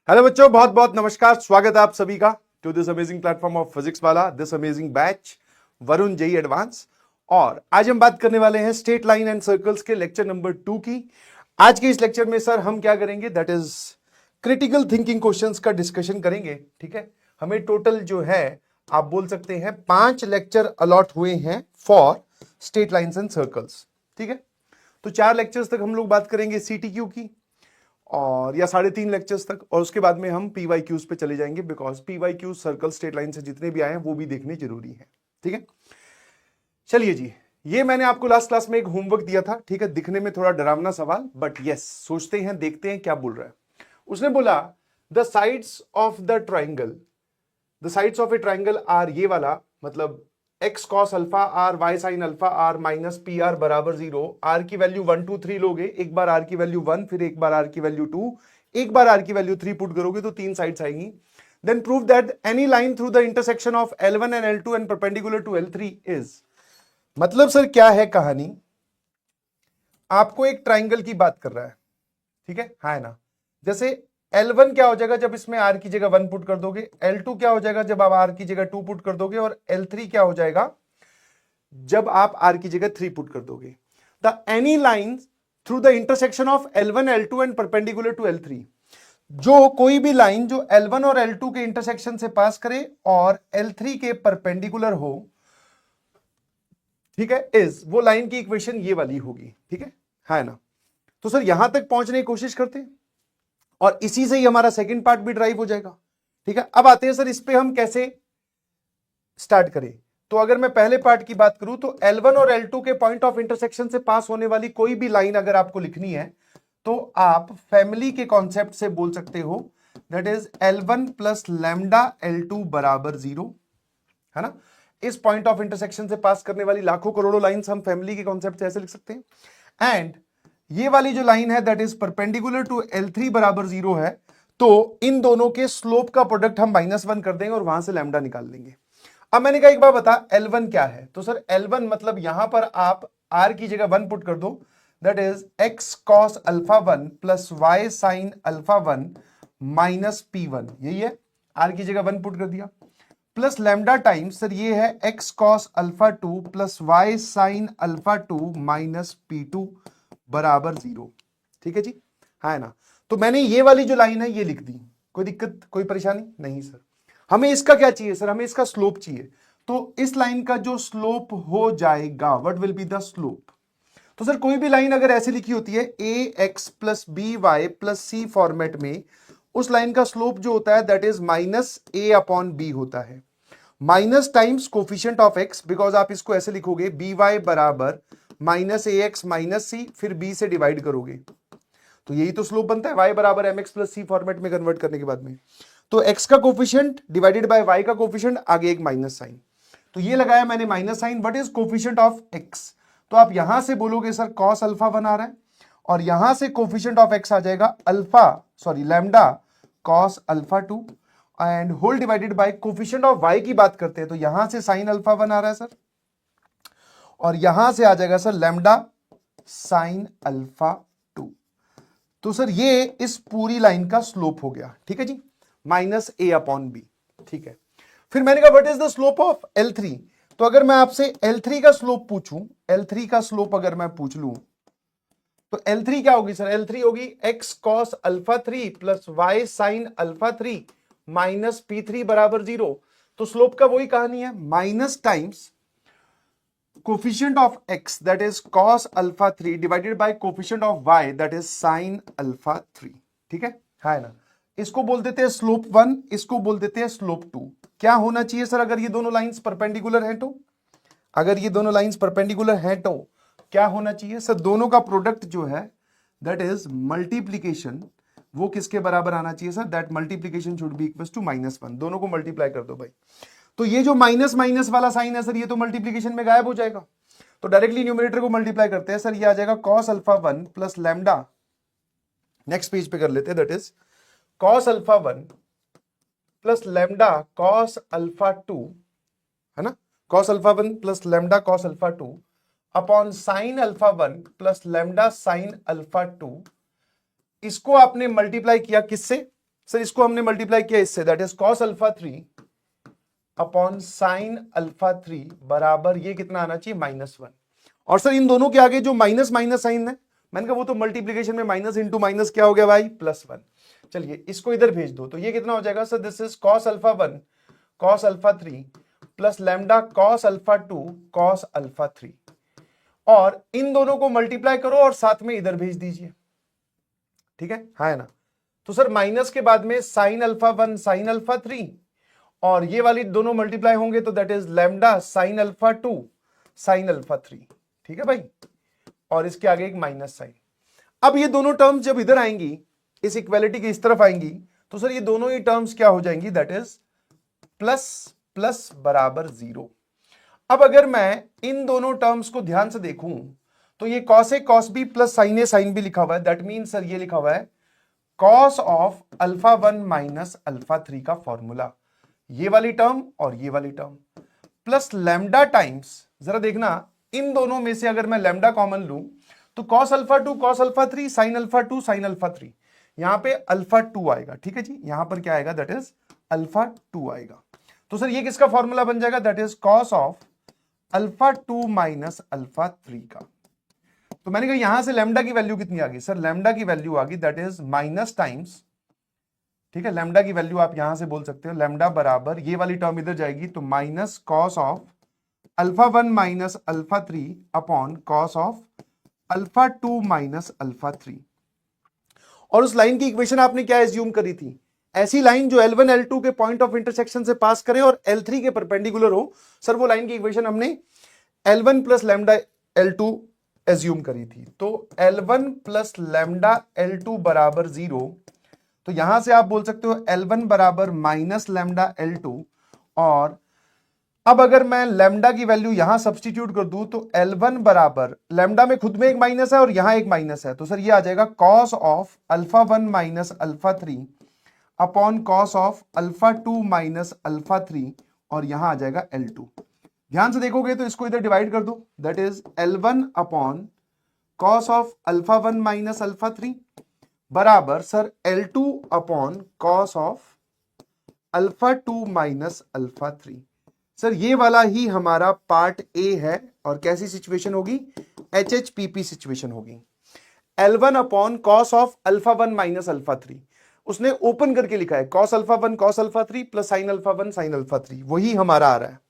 Hello बच्चों, बहुत बहुत नमस्कार। स्वागत है आप सभी का to this amazing platform of physics Wallah, this amazing batch Varun JEE advance. और आज हम बात करने वाले हैं स्ट्रेट लाइन एंड सर्कल्स के लेक्चर नंबर 2 की। आज के इस लेक्चर में सर हम क्या करेंगे, that is critical thinking questions का डिस्कशन करेंगे। ठीक है, हमें टोटल जो है आप बोल सकते हैं 5 लेक्चर अलॉट हुए हैं for straight lines and circles. ठीक है, तो 4 लेक्चर्स तक हम लोग बात करेंगे सीटीक्यू की, और या 3.5 लेक्चर्स तक, और उसके बाद में हम पीवाईक्यूज पे चले जाएंगे, because PYQ circle straight line से जितने भी आए हैं वो भी देखने जरूरी है। ठीक है, चलिए जी, ये मैंने आपको लास्ट क्लास में एक होमवर्क दिया था। ठीक है, दिखने में थोड़ा डरावना सवाल, बट यस, सोचते हैं, देखते हैं क्या बोल रहा है। उसने बोला the sides of the triangle, the sides of a triangle are, ये वाला मतलब x cos alpha r y sine alpha r minus p r बराबर 0। आर की वैल्यू 1 2 3 लोगे, एक बार आर की वैल्यू 1, फिर एक बार आर की वैल्यू 2, एक बार आर की वैल्यू 3 पुट करोगे तो 3 साइड्स आएंगी। Then prove that any line through the intersection of L1 and L2 and perpendicular to L3 is. मतलब सर क्या है कहानी, आपको एक ट्राइंगल की बात कर रहा है। ठीक है ना, जैसे L1 क्या हो जाएगा जब इसमें R की जगह 1 पुट कर दोगे, L2 क्या हो जाएगा जब आप R की जगह 2 पुट कर दोगे, और L3 क्या हो जाएगा जब आप R की जगह 3 पुट कर दोगे। The any line through the intersection of L1 L2 and perpendicular to L3, जो कोई भी लाइन जो L1 और L2 के इंटरसेक्शन से पास करे और L3 के परपेंडिकुलर हो, ठीक है, इज, वो लाइन की इक्वेशन ये वाली होगी। ठीक है ना। तो सर यहां तक पहुंचने की कोशिश करते हैं और इसी से ही हमारा सेकंड पार्ट भी ड्राइव हो जाएगा। ठीक है, अब आते हैं सर इस पे हम कैसे स्टार्ट करें। तो अगर मैं पहले पार्ट की बात करूं तो L1 और L2 के पॉइंट ऑफ इंटरसेक्शन से पास होने वाली कोई भी लाइन अगर आपको लिखनी है तो आप फैमिली के कॉन्सेप्ट से बोल सकते हो, that is L1 plus lambda L2 बराबर 0, है ना। इस पॉइंट ऑफ इंटरसेक्शन से पास करने वाली लाखों करोड़ों लाइंस हम फैमिली के कॉन्सेप्ट से ऐसे लिख सकते हैं। एंड ये वाली जो लाइन है that is perpendicular to L3 बराबर 0 है, तो इन दोनों के स्लोप का प्रोडक्ट हम -1 कर देंगे और वहां से लैम्डा निकाल लेंगे। अब मैंने कहा एक बार बता L1 क्या है, तो सर L1 मतलब यहां पर आप R की जगह 1 पुट कर दो, that is x cos alpha 1 plus y sine alpha 1 minus P1, यही है। R की जगह 1 पुट कर दिया, प्लस लैम्डा टाइम्स सर ये है x cos alpha 2 plus y sine alpha 2 minus P2 बराबर 0। ठीक है जी, है ना। तो मैंने ये वाली जो लाइन है ये लिख दी, कोई दिक्कत कोई परेशानी नहीं सर। हमें इसका क्या चाहिए सर, हमें इसका स्लोप चाहिए। तो इस लाइन का जो स्लोप हो जाएगा, what will be the slope. तो सर कोई भी लाइन अगर ऐसे लिखी होती है ax plus B Y plus सी फॉर्मेट में, उस लाइन का स्लोप जो होता है that is minus a upon B होता है, minus times coefficient of x, because आप इसको ऐसे लिखोगे बी वाई बराबर minus A X minus C, फिर b से डिवाइड करोगे तो यही तो स्लोप बनता है, y बराबर एम एक्स प्लस सी फॉर्मेट में कन्वर्ट करने के बाद में। तो x का कोफिशिएंट डिवाइडेड बाय y का कोफिशिएंट, आगे एक माइनस साइन, तो ये लगाया मैंने minus sign. What is coefficient of x, तो आप यहां से बोलोगे सर cos अल्फा 1 आ रहा है, और यहां से कोफिशिएंट ऑफ x आ जाएगा lambda cos alpha 2, and whole divided by coefficient of y की बात करते हैं तो यहां से साइन अल्फा 1 आ रहा है सर, और यहां से आ जाएगा सर लैम्डा साइन अल्फा 2। तो सर ये इस पूरी लाइन का स्लोप हो गया। ठीक है जी, माइनस a अपॉन बी। ठीक है, फिर मैंने कहा what is the slope of L3, तो अगर मैं आपसे L3 का स्लोप पूछूं, L3 का स्लोप अगर मैं पूछ लूं तो L3 क्या होगी सर, L3 होगी x cos alpha 3 plus y sine alpha 3 minus P3 बराबर 0। तो स्लोप का वही कहानी है, minus times coefficient of x that is cos alpha 3 divided by coefficient of y that is sin alpha 3। ठीक है ना। इसको बोल देते हैं स्लोप 1, इसको बोल देते हैं स्लोप 2। क्या होना चाहिए सर अगर ये दोनों लाइंस परपेंडिकुलर हैं तो, अगर ये दोनों लाइंस परपेंडिकुलर हैं तो क्या होना चाहिए सर, दोनों का प्रोडक्ट जो है दैट इज मल्टीप्लीकेशन, वो किसके बराबर आना चाहिए sir, that multiplication should be equal to -1। दोनों को मल्टीप्लाई कर दो भाई, तो ये जो माइनस माइनस वाला साइन है सर ये तो मल्टीप्लीकेशन में गायब हो जाएगा, तो डायरेक्टली न्यूमरेटर को मल्टीप्लाई करते हैं सर, ये आ जाएगा cos alpha 1 plus lambda, next page पे कर लेते हैं, that is cos alpha 1 plus lambda cos alpha 2, है ना, cos alpha 1 plus lambda cos alpha 2 upon sine alpha 1 plus lambda sine alpha 2। इसको आपने मल्टीप्लाई किया किससे, सर इसको हमने मल्टीप्लाई किया इससे, that is cos alpha 3 upon sine alpha 3 बराबर ये कितना आना चाहिए -1। और सर इन दोनों के आगे जो माइनस माइनस साइन है, मैंने कहा वो तो मल्टीप्लीकेशन में माइनस इंटू माइनस क्या हो गया भाई, +1। चलिए इसको इधर भेज दो, तो ये कितना हो जाएगा sir, this is cos alpha 1 cos alpha 3 plus lambda cos alpha 2 cos alpha 3। और इन दोनों को मल्टीप्लाई करो और साथ में इधर भेज दीजिए, ठीक है ना। तो सर माइनस के बाद में साइन अल्फा 1 साइन अल्फा 3, और ये वाली दोनों मल्टीप्लाई होंगे तो that is lambda sine alpha 2 sine alpha 3, ठीक है भाई। और इसके आगे एक माइनस साइन। अब ये दोनों टर्म्स जब इधर आएंगी, इस इक्वालिटी की इस तरफ आएंगी, तो सर ये दोनों ही टर्म्स क्या हो जाएंगी, दैट इज प्लस प्लस बराबर 0। अब अगर मैं इन दोनों टर्म्स को ध्यान से देखूं तो ये cos A cos B plus sign A sine B लिखा हुआ है, दैट मीन सर ये लिखा हुआ है cos of alpha 1 minus alpha 3 का फॉर्मूला, ये वाली टर्म और ये वाली टर्म, प्लस लैम्डा टाइम्स, जरा देखना इन दोनों में से अगर मैं लैम्डा कॉमन लूं तो cos alpha 2 cos alpha 3 sine alpha 2 sine alpha 3, यहां पे अल्फा 2 आएगा, ठीक है जी। यहां पर क्या आएगा, दैट इज अल्फा 2 आएगा। तो सर ये किसका फॉर्मूला बन जाएगा, that is cos of alpha 2 minus alpha 3 का। तो मैंने कहा यहां से लैम्डा की वैल्यू कितनी आ गई, सर लैम्डा की वैल्यू आ गई दैट इज माइनस टाइम्स, ठीक है। लैम्डा की वैल्यू आप यहां से बोल सकते हो, लैम्डा बराबर ये वाली टर्म इधर जाएगी तो minus cos of alpha 1 minus alpha 3 upon cos of alpha 2 minus alpha 3। और उस लाइन की इक्वेशन आपने क्या एज्यूम करी थी, ऐसी लाइन जो L1 L2 के पॉइंट ऑफ इंटरसेक्शन से पास करे और L3 के परपेंडिकुलर हो, सर वो लाइन की इक्वेशन हमने L1 plus lambda L2 assume करी थी। तो L1 प्लस लैम्डा L2 बराबर 0, तो यहां से आप बोल सकते हो L1 बराबर माइनस लैम्डा L2। और अब अगर मैं लैम्डा की वैल्यू यहां सब्स्टिट्यूट कर दूं तो L1 बराबर, लैम्डा में खुद में एक माइनस है और यहां एक माइनस है, तो सर ये आ जाएगा cos of alpha 1 minus alpha 3 upon cos of alpha 2 minus alpha 3, और यहां आ जाएगा L2। ध्यान से देखोगे तो इसको इधर डिवाइड कर दो, that is L1 upon cos of alpha 1 minus alpha 3 बराबर sir L2 upon cos of alpha 2 minus alpha 3। Sir ये वाला ही हमारा पार्ट ए है, और कैसी सिचुएशन होगी, HHPP सिचुएशन होगी। L1 upon cos of alpha 1 minus alpha 3, उसने ओपन करके लिखा है cos alpha 1 cos alpha 3 plus sine alpha 1 sine alpha 3, वही हमारा आ रहा है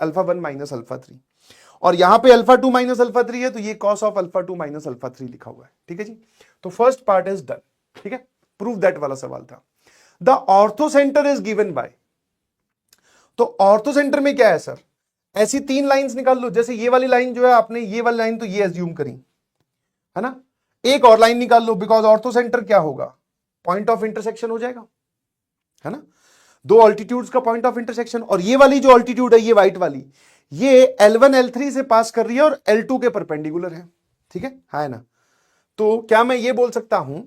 अल्फा 1 माइनस अल्फा 3। और यहां पे अल्फा 2 माइनस अल्फा 3 है, तो ये cos of alpha 2 minus alpha 3 लिखा हुआ है, ठीक है जी। तो फर्स्ट पार्ट इज डन, ठीक है, प्रूव दैट वाला सवाल था। The ortho centre is given by, तो ऑर्थो सेंटर में क्या है सर, ऐसी 3 लाइंस निकाल लो, जैसे ये वाली लाइन जो है आपने ये वाली लाइन तो ये एज्यूम करी है ना, एक और लाइन निकाल लो, बिकॉज ऑर्थो सेंटर क्या होगा, पॉइंट ऑफ इंटरसेक्शन हो जाएगा, है ना, दो ऑल्टीट्यूड्स का पॉइंट ऑफ इंटरसेक्शन। और ये वाली जो ऑल्टीट्यूड है ये व्हाइट वाली, ये L1 L3 से पास कर रही है और L2 के परपेंडिकुलर है, ठीक है ना। तो क्या मैं ये बोल सकता हूं,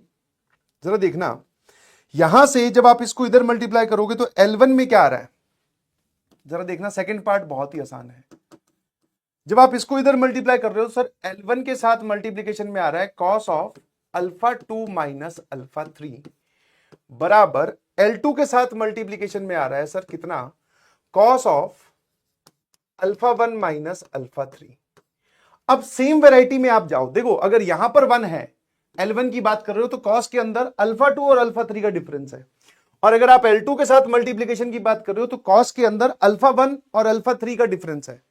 जरा देखना यहां से जब आप इसको इधर मल्टीप्लाई करोगे तो L1 में क्या आ रहा है, जरा देखना, सेकंड पार्ट बहुत ही आसान है। जब आप इसको इधर मल्टीप्लाई कर रहे हो सर, L1 के साथ मल्टीप्लीकेशन में आ रहा है cos of alpha 2 minus alpha 3 बराबर L2 के साथ मल्टीप्लीकेशन में आ रहा है सर कितना, cos of alpha 1 minus alpha 3। अब सेम वैरायटी में आप जाओ, देखो अगर यहां पर 1 है, L1 की बात कर रहे हो, तो कॉस के अंदर अल्फा 2 और अल्फा 3 का डिफरेंस है। और अगर आप L2 के साथ मल्टीप्लीकेशन की बात कर रहे हो तो कॉस के अंदर अल्फा 1 और अल्फा 3 का डिफरेंस है,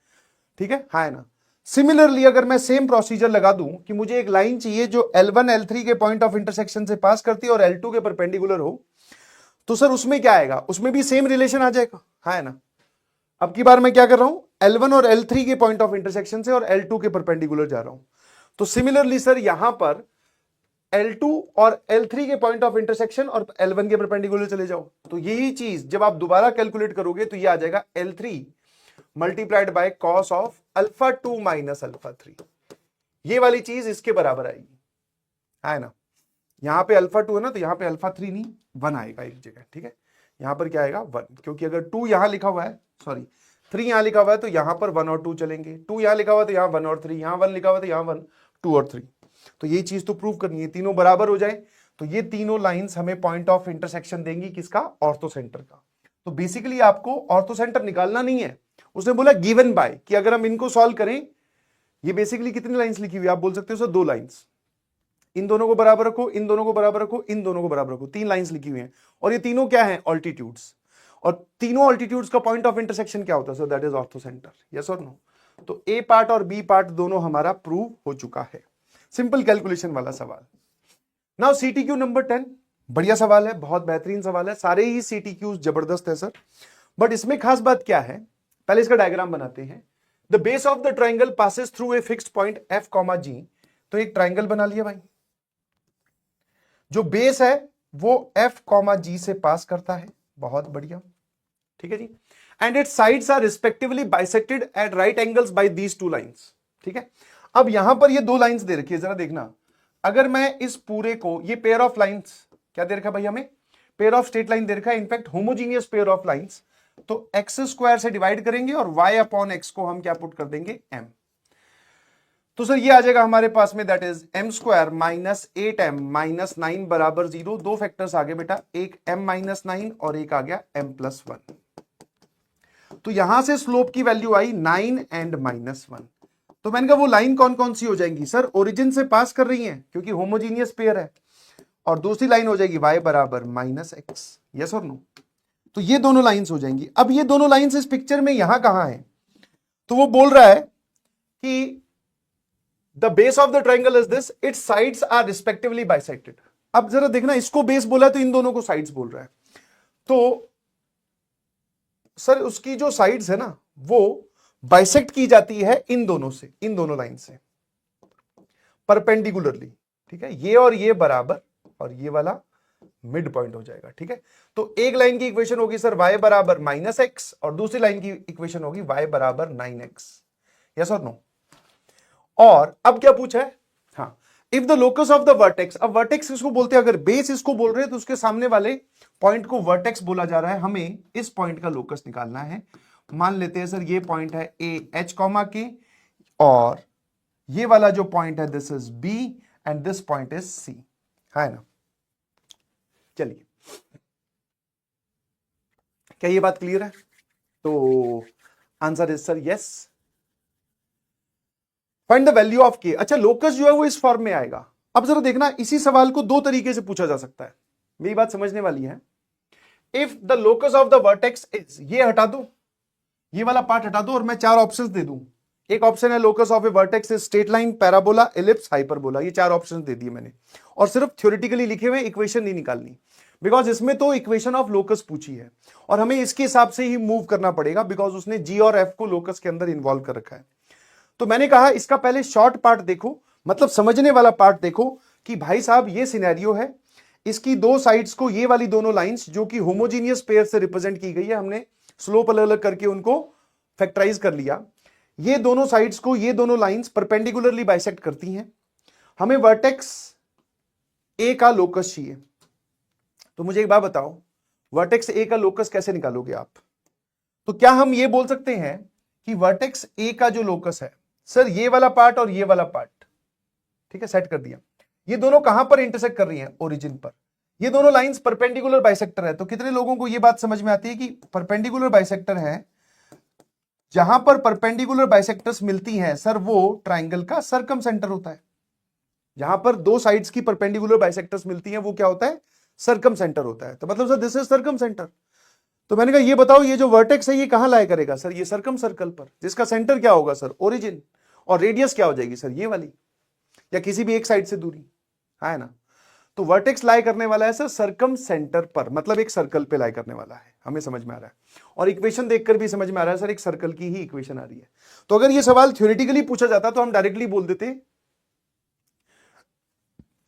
ठीक है ना। सिमिलरली अगर मैं सेम प्रोसीजर लगा दूं कि मुझे एक लाइन चाहिए जो L1 L3 के पॉइंट ऑफ इंटरसेक्शन से पास करती है और L2 के परपेंडिकुलर हो, तो सर उसमें क्या आएगा, उसमें भी सेम रिलेशन आ जाएगा, है ना। अब की बार मैं क्या कर रहा हूं, L1 और L3 के पॉइंट ऑफ इंटरसेक्शन से और L2 के परपेंडिकुलर जा रहा हूं। तो सिमिलरली सर यहां पर L2 और L3 के पॉइंट ऑफ इंटरसेक्शन और L1 के परपेंडिकुलर चले जाओ, तो यही चीज जब आप दोबारा कैलकुलेट करोगे तो ये आ जाएगा L3 multiplied by cos of alpha 2 minus alpha 3, ये वाली चीज इसके बराबर आएगी, है ना। यहां पे अल्फा 2 है ना, तो यहां पे अल्फा 3 नहीं 1 आएगा एक जगह, ठीक है। यहां पर क्या आएगा 1, क्योंकि अगर 2 यहां लिखा हुआ है, सॉरी 3 यहां लिखा हुआ है, तो यहां पर 1 और 2 चलेंगे, 2 यहां लिखा हुआ है तो यहां 1 और 3, यहां 1 लिखा हुआ है तो यहां 1 2 और 3। तो ये चीज तो प्रूव करनी है, तीनों बराबर हो जाए तो ये तीनों लाइंस हमें पॉइंट ऑफ इंटरसेक्शन देंगी किसका, ऑर्थोसेंटर का। तो बेसिकली आपको ऑर्थोसेंटर निकालना नहीं है, उसने बोला गिवन बाय कि अगर हम इनको सॉल्व करें, ये बेसिकली कितनी लाइंस लिखी हुई आप बोल सकते हो सर, 2 लाइंस, इन दोनों को बराबर रखो, इन दोनों को बराबर रखो, इन दोनों को बराबर रखो, 3 लाइंस लिखी हुई हैं और ये तीनों क्या है, ऑल्टीट्यूड्स, और तीनों ऑल्टीट्यूड्स का पॉइंट ऑफ इंटरसेक्शन क्या होता है सर, दैट इज ऑर्थोसेंटर, यस और नो। तो ए पार्ट और बी पार्ट दोनों हमारा प्रूव हो चुका है, सिंपल कैलकुलेशन वाला सवाल। नाउ सीटीक्यू नंबर 10, बढ़िया सवाल है, बहुत बेहतरीन सवाल है, सारे ही सीटीक्यूज जबरदस्त है सर, बट इसमें खास बात क्या है, पहले इसका डायग्राम बनाते हैं। The base of the triangle passes through a fixed point F comma G, तो एक ट्राइंगल बना लिया भाई, जो बेस है वो एफ कॉमा जी से पास करता है, बहुत बढ़िया, ठीक है जी, and its sides are respectively bisected at right angles by these 2 lines, ठीक है। अब यहां पर ये 2 लाइंस दे रखी है, जरा देखना, अगर मैं इस पूरे को, ये पेयर ऑफ लाइंस क्या दे रखा है भाई हमें, पेयर ऑफ स्ट्रेट लाइन दे रखा है, in fact homogeneous pair of lines, तो एक्स स्क्वायर से डिवाइड करेंगे और वाई अपॉन एक्स को हम क्या पुट कर देंगे, एम। तो सर ये आ जाएगा हमारे पास में, that is m square minus 8m minus 9 बराबर 0, 2 फैक्टर्स आ गए बेटा, एक m माइनस 9 और एक आ गया m प्लस 1। तो यहां से स्लोप की वैल्यू आई 9 एंड माइनस 1। तो मैंने कहा वो लाइन कौन कौन सी हो जाएंगी सर, ओरिजिन से पास कर रही हैं क्योंकि होमोजीनियस पेयर है, और दूसरी लाइन हो जाएगी y बराबर माइनस एक्स, यस और नो। तो ये दोनों लाइंस हो जाएंगी। अब ये दोनों लाइंस इस पिक्चर में यहां कहां है, तो वो बोल रहा है कि the base of the triangle is this, its sides are respectively bisected. अब जरा देखना, इसको बेस बोला तो इन दोनों को साइड्स बोल रहा है, तो सर उसकी जो साइड्स है ना वो बाइसेक्ट की जाती है इन दोनों से, इन दोनों लाइन से परपेंडिकुलरली, ठीक है, ये और ये बराबर, और ये वाला मिड पॉइंट हो जाएगा, ठीक है। तो एक लाइन की इक्वेशन होगी सर y बराबर माइनस एक्स, और दूसरी लाइन की इक्वेशन होगी y बराबर 9x, यस और नो। और अब क्या पूछा है, हाँ, if the locus of the vertex, अब वर्टेक्स इसको बोलते हैं, अगर बेस इसको बोल रहे हैं तो उसके सामने वाले पॉइंट को वर्टेक्स बोला जा रहा है, हमें इस पॉइंट का लोकस निकालना है। मान लेते हैं सर ये पॉइंट है ए एच कॉमा के, और ये वाला जो पॉइंट है this is B and this point is C, है ना। चलिए, क्या ये बात क्लियर है, तो answer is sir yes. Find the value of k, अच्छा लोकस जो है वो इस फॉर्म में आएगा। अब जरा देखना, इसी सवाल को 2 तरीके से पूछा जा सकता है, मेरी बात समझने वाली है। If the locus of the vertex is, ये हटा दो, ये वाला पार्ट हटा दो और मैं 4 ऑप्शंस दे दूं। एक ऑप्शन है locus of A vertex is straight line, parabola, ellipse, hyperbola, ये 4 ऑप्शंस दे दिए मैंने, और सिर्फ थ्योरेटिकली लिखे हुए, इक्वेशन नहीं निकालनी, बिकॉज इसमें तो इक्वेशन ऑफ लोकस पूछी है और हमें इसके हिसाब से ही मूव करना पड़ेगा, बिकॉज उसने जी और एफ को लोकस के अंदर इन्वॉल्व कर रखा है। तो मैंने कहा इसका पहले शॉर्ट पार्ट देखो, मतलब समझने वाला पार्ट देखो कि भाई साहब ये सिनेरियो है, इसकी 2 साइड्स को, ये वाली दोनों लाइंस जो कि होमोजीनियस पेयर से रिप्रेजेंट की गई है, हमने स्लोप अलग अलग करके उनको फैक्टराइज कर लिया, ये दोनों साइड्स को, ये दोनों लाइंस परपेंडिकुलरली बाइसेक्ट करती हैं, हमें वर्टेक्स ए का लोकस चाहिए। तो मुझे एक बात बताओ, वर्टेक्स ए का लोकस कैसे निकालोगे आप? तो क्या हम ये बोल सकते हैं कि वर्टेक्स ए का जो लोकस है सर, ये वाला पार्ट और ये वाला पार्ट, ठीक है, सेट कर दिया, ये दोनों कहां पर इंटरसेक्ट कर रही हैं, ओरिजिन पर, ये दोनों लाइंस परपेंडिकुलर बाइसेक्टर है। तो कितने लोगों को ये बात समझ में आती है कि परपेंडिकुलर बाइसेक्टर है, जहां पर परपेंडिकुलर बाइसेक्टर्स मिलती हैं सर, वो ट्राइंगल का सर्कम सेंटर होता है। जहां पर 2 साइड्स की परपेंडिकुलर बाइसेक्टर्स मिलती हैं वो क्या होता है, सर्कम सेंटर होता है। तो मतलब sir this is circum centre. तो मैंने कहा ये बताओ, ये जो वर्टेक्स है ये कहां लाया करेगा सर, ये सर्कम सर्कल पर, जिसका सेंटर क्या होगा सर, ओरिजिन, और रेडियस क्या हो जाएगी सर, ये वाली, या किसी भी एक साइड से दूरी, है ना। तो वर्टेक्स लाई करने वाला है सर सर्कम सेंटर पर, मतलब एक सर्कल पे लाई करने वाला है, हमें समझ में आ रहा है, और इक्वेशन देखकर भी समझ में आ रहा है सर एक सर्कल की ही इक्वेशन आ रही है। तो अगर ये सवाल थ्योरेटिकली पूछा जाता तो हम डायरेक्टली बोल देते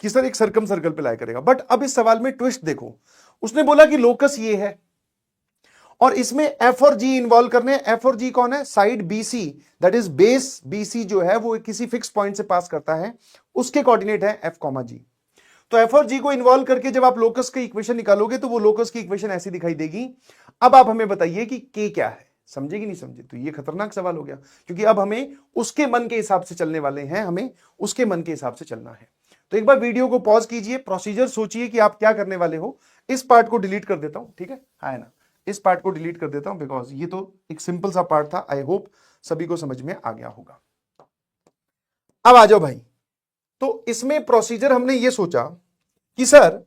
कि सर एक सर्कम सर्कल पे लाई करेगा, बट अब इस सवाल में ट्विस्ट देखो, उसने बोला कि लोकस ये है और इसमें एफ और जी इन्वॉल्व करने। एफ और जी कौन है, side BC, that is base BC जो है वो किसी फिक्स पॉइंट से पास करता है, उसके कोऑर्डिनेट है एफ कॉमा जी। तो एफ और जी को इन्वॉल्व करके जब आप लोकस की इक्वेशन निकालोगे तो वो लोकस की इक्वेशन ऐसी दिखाई देगी। अब आप हमें बताइए कि के क्या है, समझे कि नहीं समझे? तो ये खतरनाक सवाल हो गया, क्योंकि अब हमें उसके मन के हिसाब से चलने वाले हैं, हमें उसके मन के हिसाब से चलना है। तो एक बार वीडियो को पॉज कीजिए, प्रोसीजर सोचिए कि आप क्या करने वाले हो। इस पार्ट को डिलीट कर देता हूं, ठीक है ना, इस पार्ट को डिलीट कर देता हूं बिकॉज ये तो एक सिंपल सा पार्ट था। आई होप सभी को समझ में आ गया होगा। अब आ जाओ भाई, तो इसमें प्रोसीजर हमने ये सोचा कि सर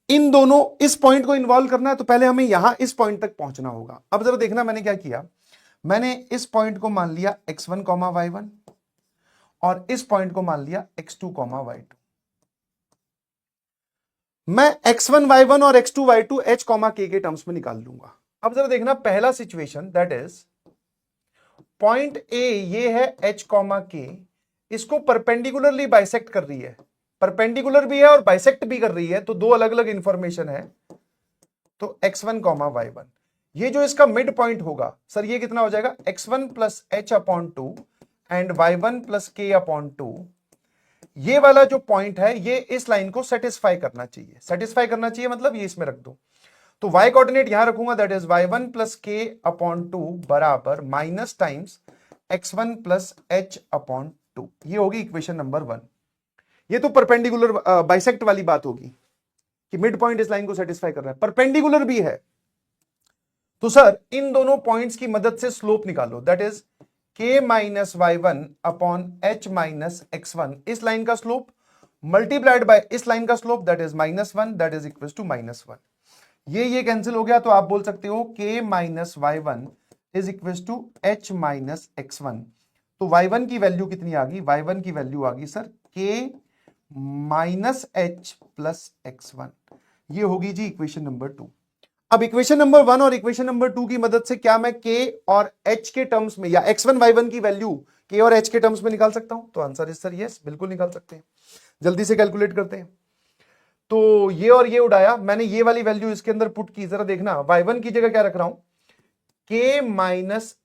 इन दोनों, इस पॉइंट को इन्वॉल्व करना है तो पहले हमें यहां इस पॉइंट तक पहुंचना होगा। अब जरा देखना मैंने क्या किया, मैंने इस पॉइंट को मान लिया x1, y1 और इस पॉइंट को मान लिया x2, y2। मैं x1, y1 और x2, y2 h, k के टर्म्स में निकाल लूंगा। अब जरा देखना पहला situation, that is point A ये है h, k, इसको परपेंडिकुलरली बाइसेक्ट कर रही है, परपेंडिकुलर भी है और बाइसेक्ट भी कर रही है, तो दो अलग अलग इंफॉर्मेशन है। तो x1, y1, ये जो इसका मिड पॉइंट होगा सर ये कितना हो जाएगा, x1 plus h upon 2 and y1 plus k upon 2। ये वाला जो पॉइंट है ये इस लाइन को सेटिस्फाई करना चाहिए, सेटिस्फाई करना चाहिए मतलब ये इसमें रख दो। तो y कोऑर्डिनेट यहां रखूंगा, that is y1 plus k upon 2 बराबर minus times x1 plus h upon 2। ये होगी इक्वेशन नंबर 1। ये तो परपेंडिकुलर बाइसेक्ट वाली बात होगी कि मिड पॉइंट इस लाइन को सेटिस्फाई कर रहा है, परपेंडिकुलर भी है। तो सर इन दोनों पॉइंट्स की मदद से स्लोप निकालो, that is k minus y1 upon h minus x1, इस लाइन का स्लोप मल्टीप्लाइड बाय इस लाइन का slope, that is -1, that is equal to -1। ये कैंसिल हो गया, तो आप बोल सकते हो k minus y1 is equal to h minus x1। तो y1 की वैल्यू कितनी आ गई, y1 की वैल्यू आ गई sir k minus h plus x1। ये होगी जी इक्वेशन नंबर 2। अब इक्वेशन नंबर 1 और इक्वेशन नंबर 2 की मदद से क्या मैं k और h के टर्म्स में या x1 y1 की वैल्यू k और h के टर्म्स में निकाल सकता हूं? तो आंसर इज सर यस, बिल्कुल निकाल सकते हैं। जल्दी से कैलकुलेट करते हैं। तो ये और ये उड़ाया, मैंने ये वाली वैल्यू इसके अंदर पुट की, जरा देखना y1 की जगह क्या रख रहा हूं, k minus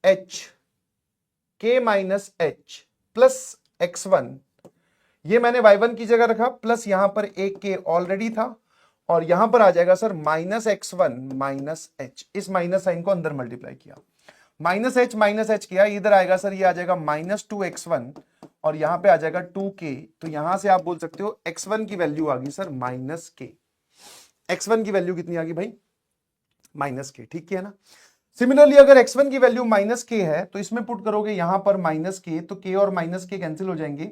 h plus x1। ये मैंने y1 की जगह रखा, प्लस यहां पर एक k ऑलरेडी था और यहां पर आ जाएगा sir minus x1 minus h, इस माइनस साइन को अंदर मल्टीप्लाई किया, माइनस h किया, इधर आएगा सर ये आ जाएगा -2x1 और यहां पे आ जाएगा 2k। तो यहां से आप बोल सकते हो x1 की वैल्यू आ गई सर -k। x1 की वैल्यू कितनी आ गई भाई, -k, ठीक किया ना। सिमिलरली अगर x1 की वैल्यू -k है तो इसमें पुट करोगे यहां पर -k, तो k और -k कैंसिल हो जाएंगे,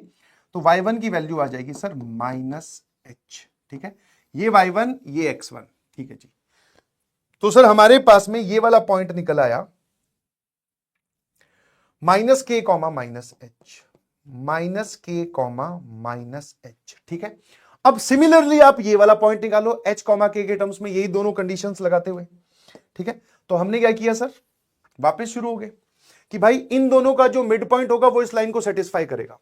तो y1 की वैल्यू आ जाएगी सर -h, ठीक है। ये y1 ये x1, ठीक है जी। तो सर हमारे पास में ये वाला पॉइंट निकल आया -k, -h, ठीक है। अब सिमिलरली आप ये वाला पॉइंट निकालो h, k के टर्म्स में, यही दोनों कंडीशंस लगाते हुए, ठीक है। तो हमने क्या किया सर, वापस शुरू हो गए कि भाई इन दोनों का जो मिड पॉइंट होगा वो इस लाइन को सेटिस्फाई करेगा,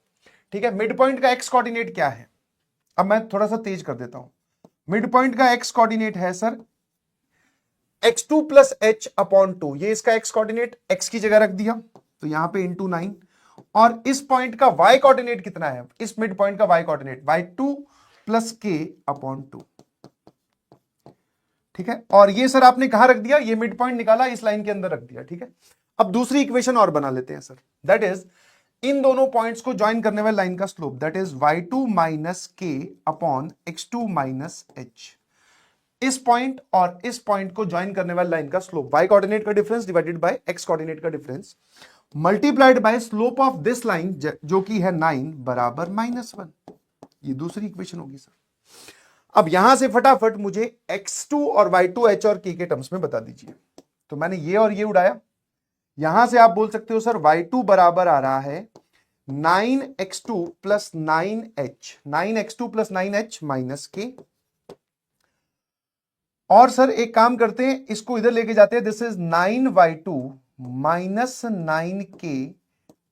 ठीक है। मिड पॉइंट का x कोऑर्डिनेट क्या है, अब मैं थोड़ा सा तेज कर देता हूं। मिड पॉइंट का x कोऑर्डिनेट है sir x2 plus h upon 2, ये इसका x कोऑर्डिनेट, x की जगह रख दिया तो यहां पे इंटू 9, और इस पॉइंट का y कोऑर्डिनेट कितना है, इस मिड पॉइंट का y coordinate y2 plus k upon 2, ठीक है। और ये सर आपने कहां रख दिया, ये मिड पॉइंट निकाला इस लाइन के अंदर रख दिया, ठीक है। अब दूसरी इक्वेशन और बना लेते हैं सर, दैट इज इन दोनों पॉइंट्स को ज्वाइन करने वाले लाइन का slope, that is y2 minus k upon x2 minus h। इस पॉइंट और इस पॉइंट को ज्वाइन करने वाली लाइन का स्लोप, y कोऑर्डिनेट का difference divided by x coordinate का difference multiplied by slope of this line जो कि है 9 बराबर -1। ये दूसरी इक्वेशन होगी सर। अब यहां से फटाफट मुझे x2 और y2 h और k के टर्म्स में बता दीजिए। तो मैंने ये और ये उड़ाया, यहां से आप बोल सकते हो सर y2 बराबर आ रहा है 9x2 plus 9h, 9x2 plus 9h minus k। और सर एक काम करते हैं, इसको इधर लेके जाते हैं, this is 9y2 minus 9k,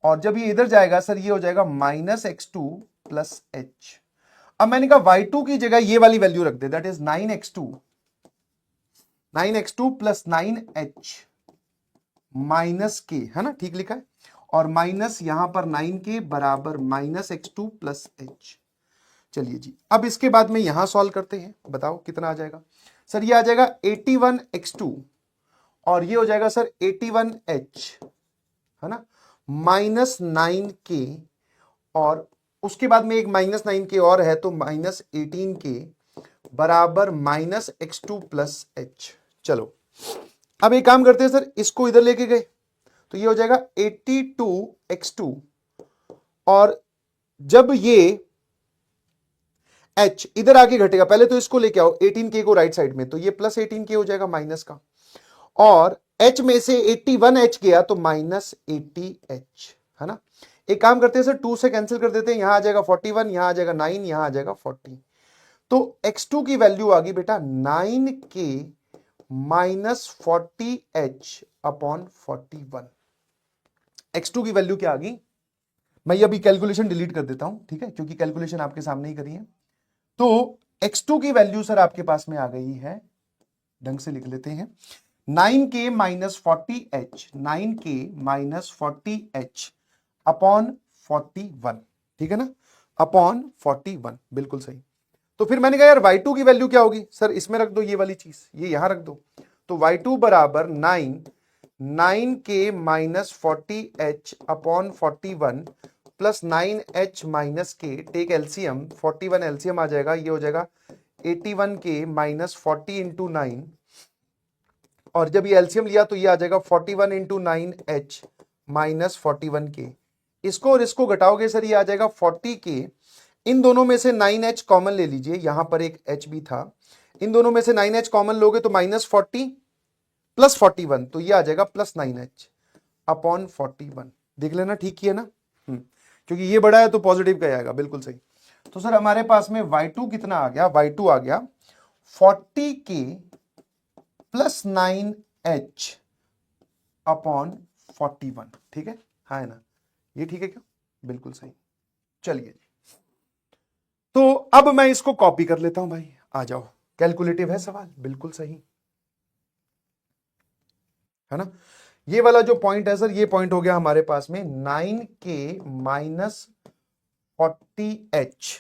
और जब ये इधर जाएगा सर ये हो जाएगा -x2 प्लस h। अब मैंने कहा y2 की जगह ये वाली वैल्यू रख दे, that is 9x2 plus 9h minus K, है ना, ठीक लिखा है, और माइनस यहां पर 9k बराबर -x2 प्लस h। चलिए जी, अब इसके बाद में यहां सॉल्व करते हैं, बताओ कितना आ जाएगा सर। ये आ जाएगा 81x2 और ये हो जाएगा सर 81h, है ना, -9k और उसके बाद में एक -9k और है, तो -18k बराबर -x2 प्लस h। चलो अब एक काम करते हैं सर, इसको इधर लेके गए तो ये हो जाएगा 82x2, और जब ये h इधर आके घटेगा, पहले तो इसको लेके आओ 18k को राइट साइड में, तो ये प्लस 18k हो जाएगा माइनस का, और h में से 81h गया तो -80h, है ना। एक काम करते हैं सर, 2 से कैंसिल कर देते हैं, यहां आ जाएगा 41, यहां आ जाएगा 9, यहां आ जाएगा 40, तो x2 की वैल्यू आ गई बेटा 9k -40h अपॉन 41। x2 की वैल्यू क्या आ गई, मैं ये अभी कैलकुलेशन डिलीट कर देता हूं, ठीक है, क्योंकि कैलकुलेशन आपके सामने ही करी है। तो x2 की वैल्यू सर आपके पास में आ गई है, ढंग से लिख लेते हैं, 9k -40h, 9k -40h upon 41, ठीक है ना, अपॉन 41, बिल्कुल सही। तो फिर मैंने कहा यार y2 की वैल्यू क्या होगी, सर इसमें रख दो ये वाली चीज, ये यहां रख दो, तो y2 बराबर 9k -40h upon 41 plus 9h minus के, टेक एलसीएम, 41 एलसीएम आ जाएगा, ये हो जाएगा 81k -40 इंटू 9, और जब ये एलसीएम लिया तो ये आ जाएगा 41 इंटू 9h माइनस 41k। इसको और इसको घटाओगे सर, ये आ जाएगा 40k, इन दोनों में से 9h कॉमन ले लीजिए, यहां पर एक h भी था, इन दोनों में से 9h कॉमन लोगे तो -40 प्लस 41, तो ये आ जाएगा प्लस 9h अपॉन 41। देख लेना ठीक किया ना, क्योंकि ये बड़ा है तो पॉजिटिव का आएगा, बिल्कुल सही। तो सर हमारे पास में y2 कितना आ गया, y2 आ गया 40k प्लस 9h अपॉन 41, ठीक है, हाँ है ना, ये ठीक है क्या, बिल्कुल सही। चलिए जी, तो अब मैं इसको कॉपी कर लेता हूं भाई, आ जाओ, कैलकुलेटिव है सवाल, बिल्कुल सही है ना। ये वाला जो पॉइंट है सर, ये पॉइंट हो गया हमारे पास में 9k -40h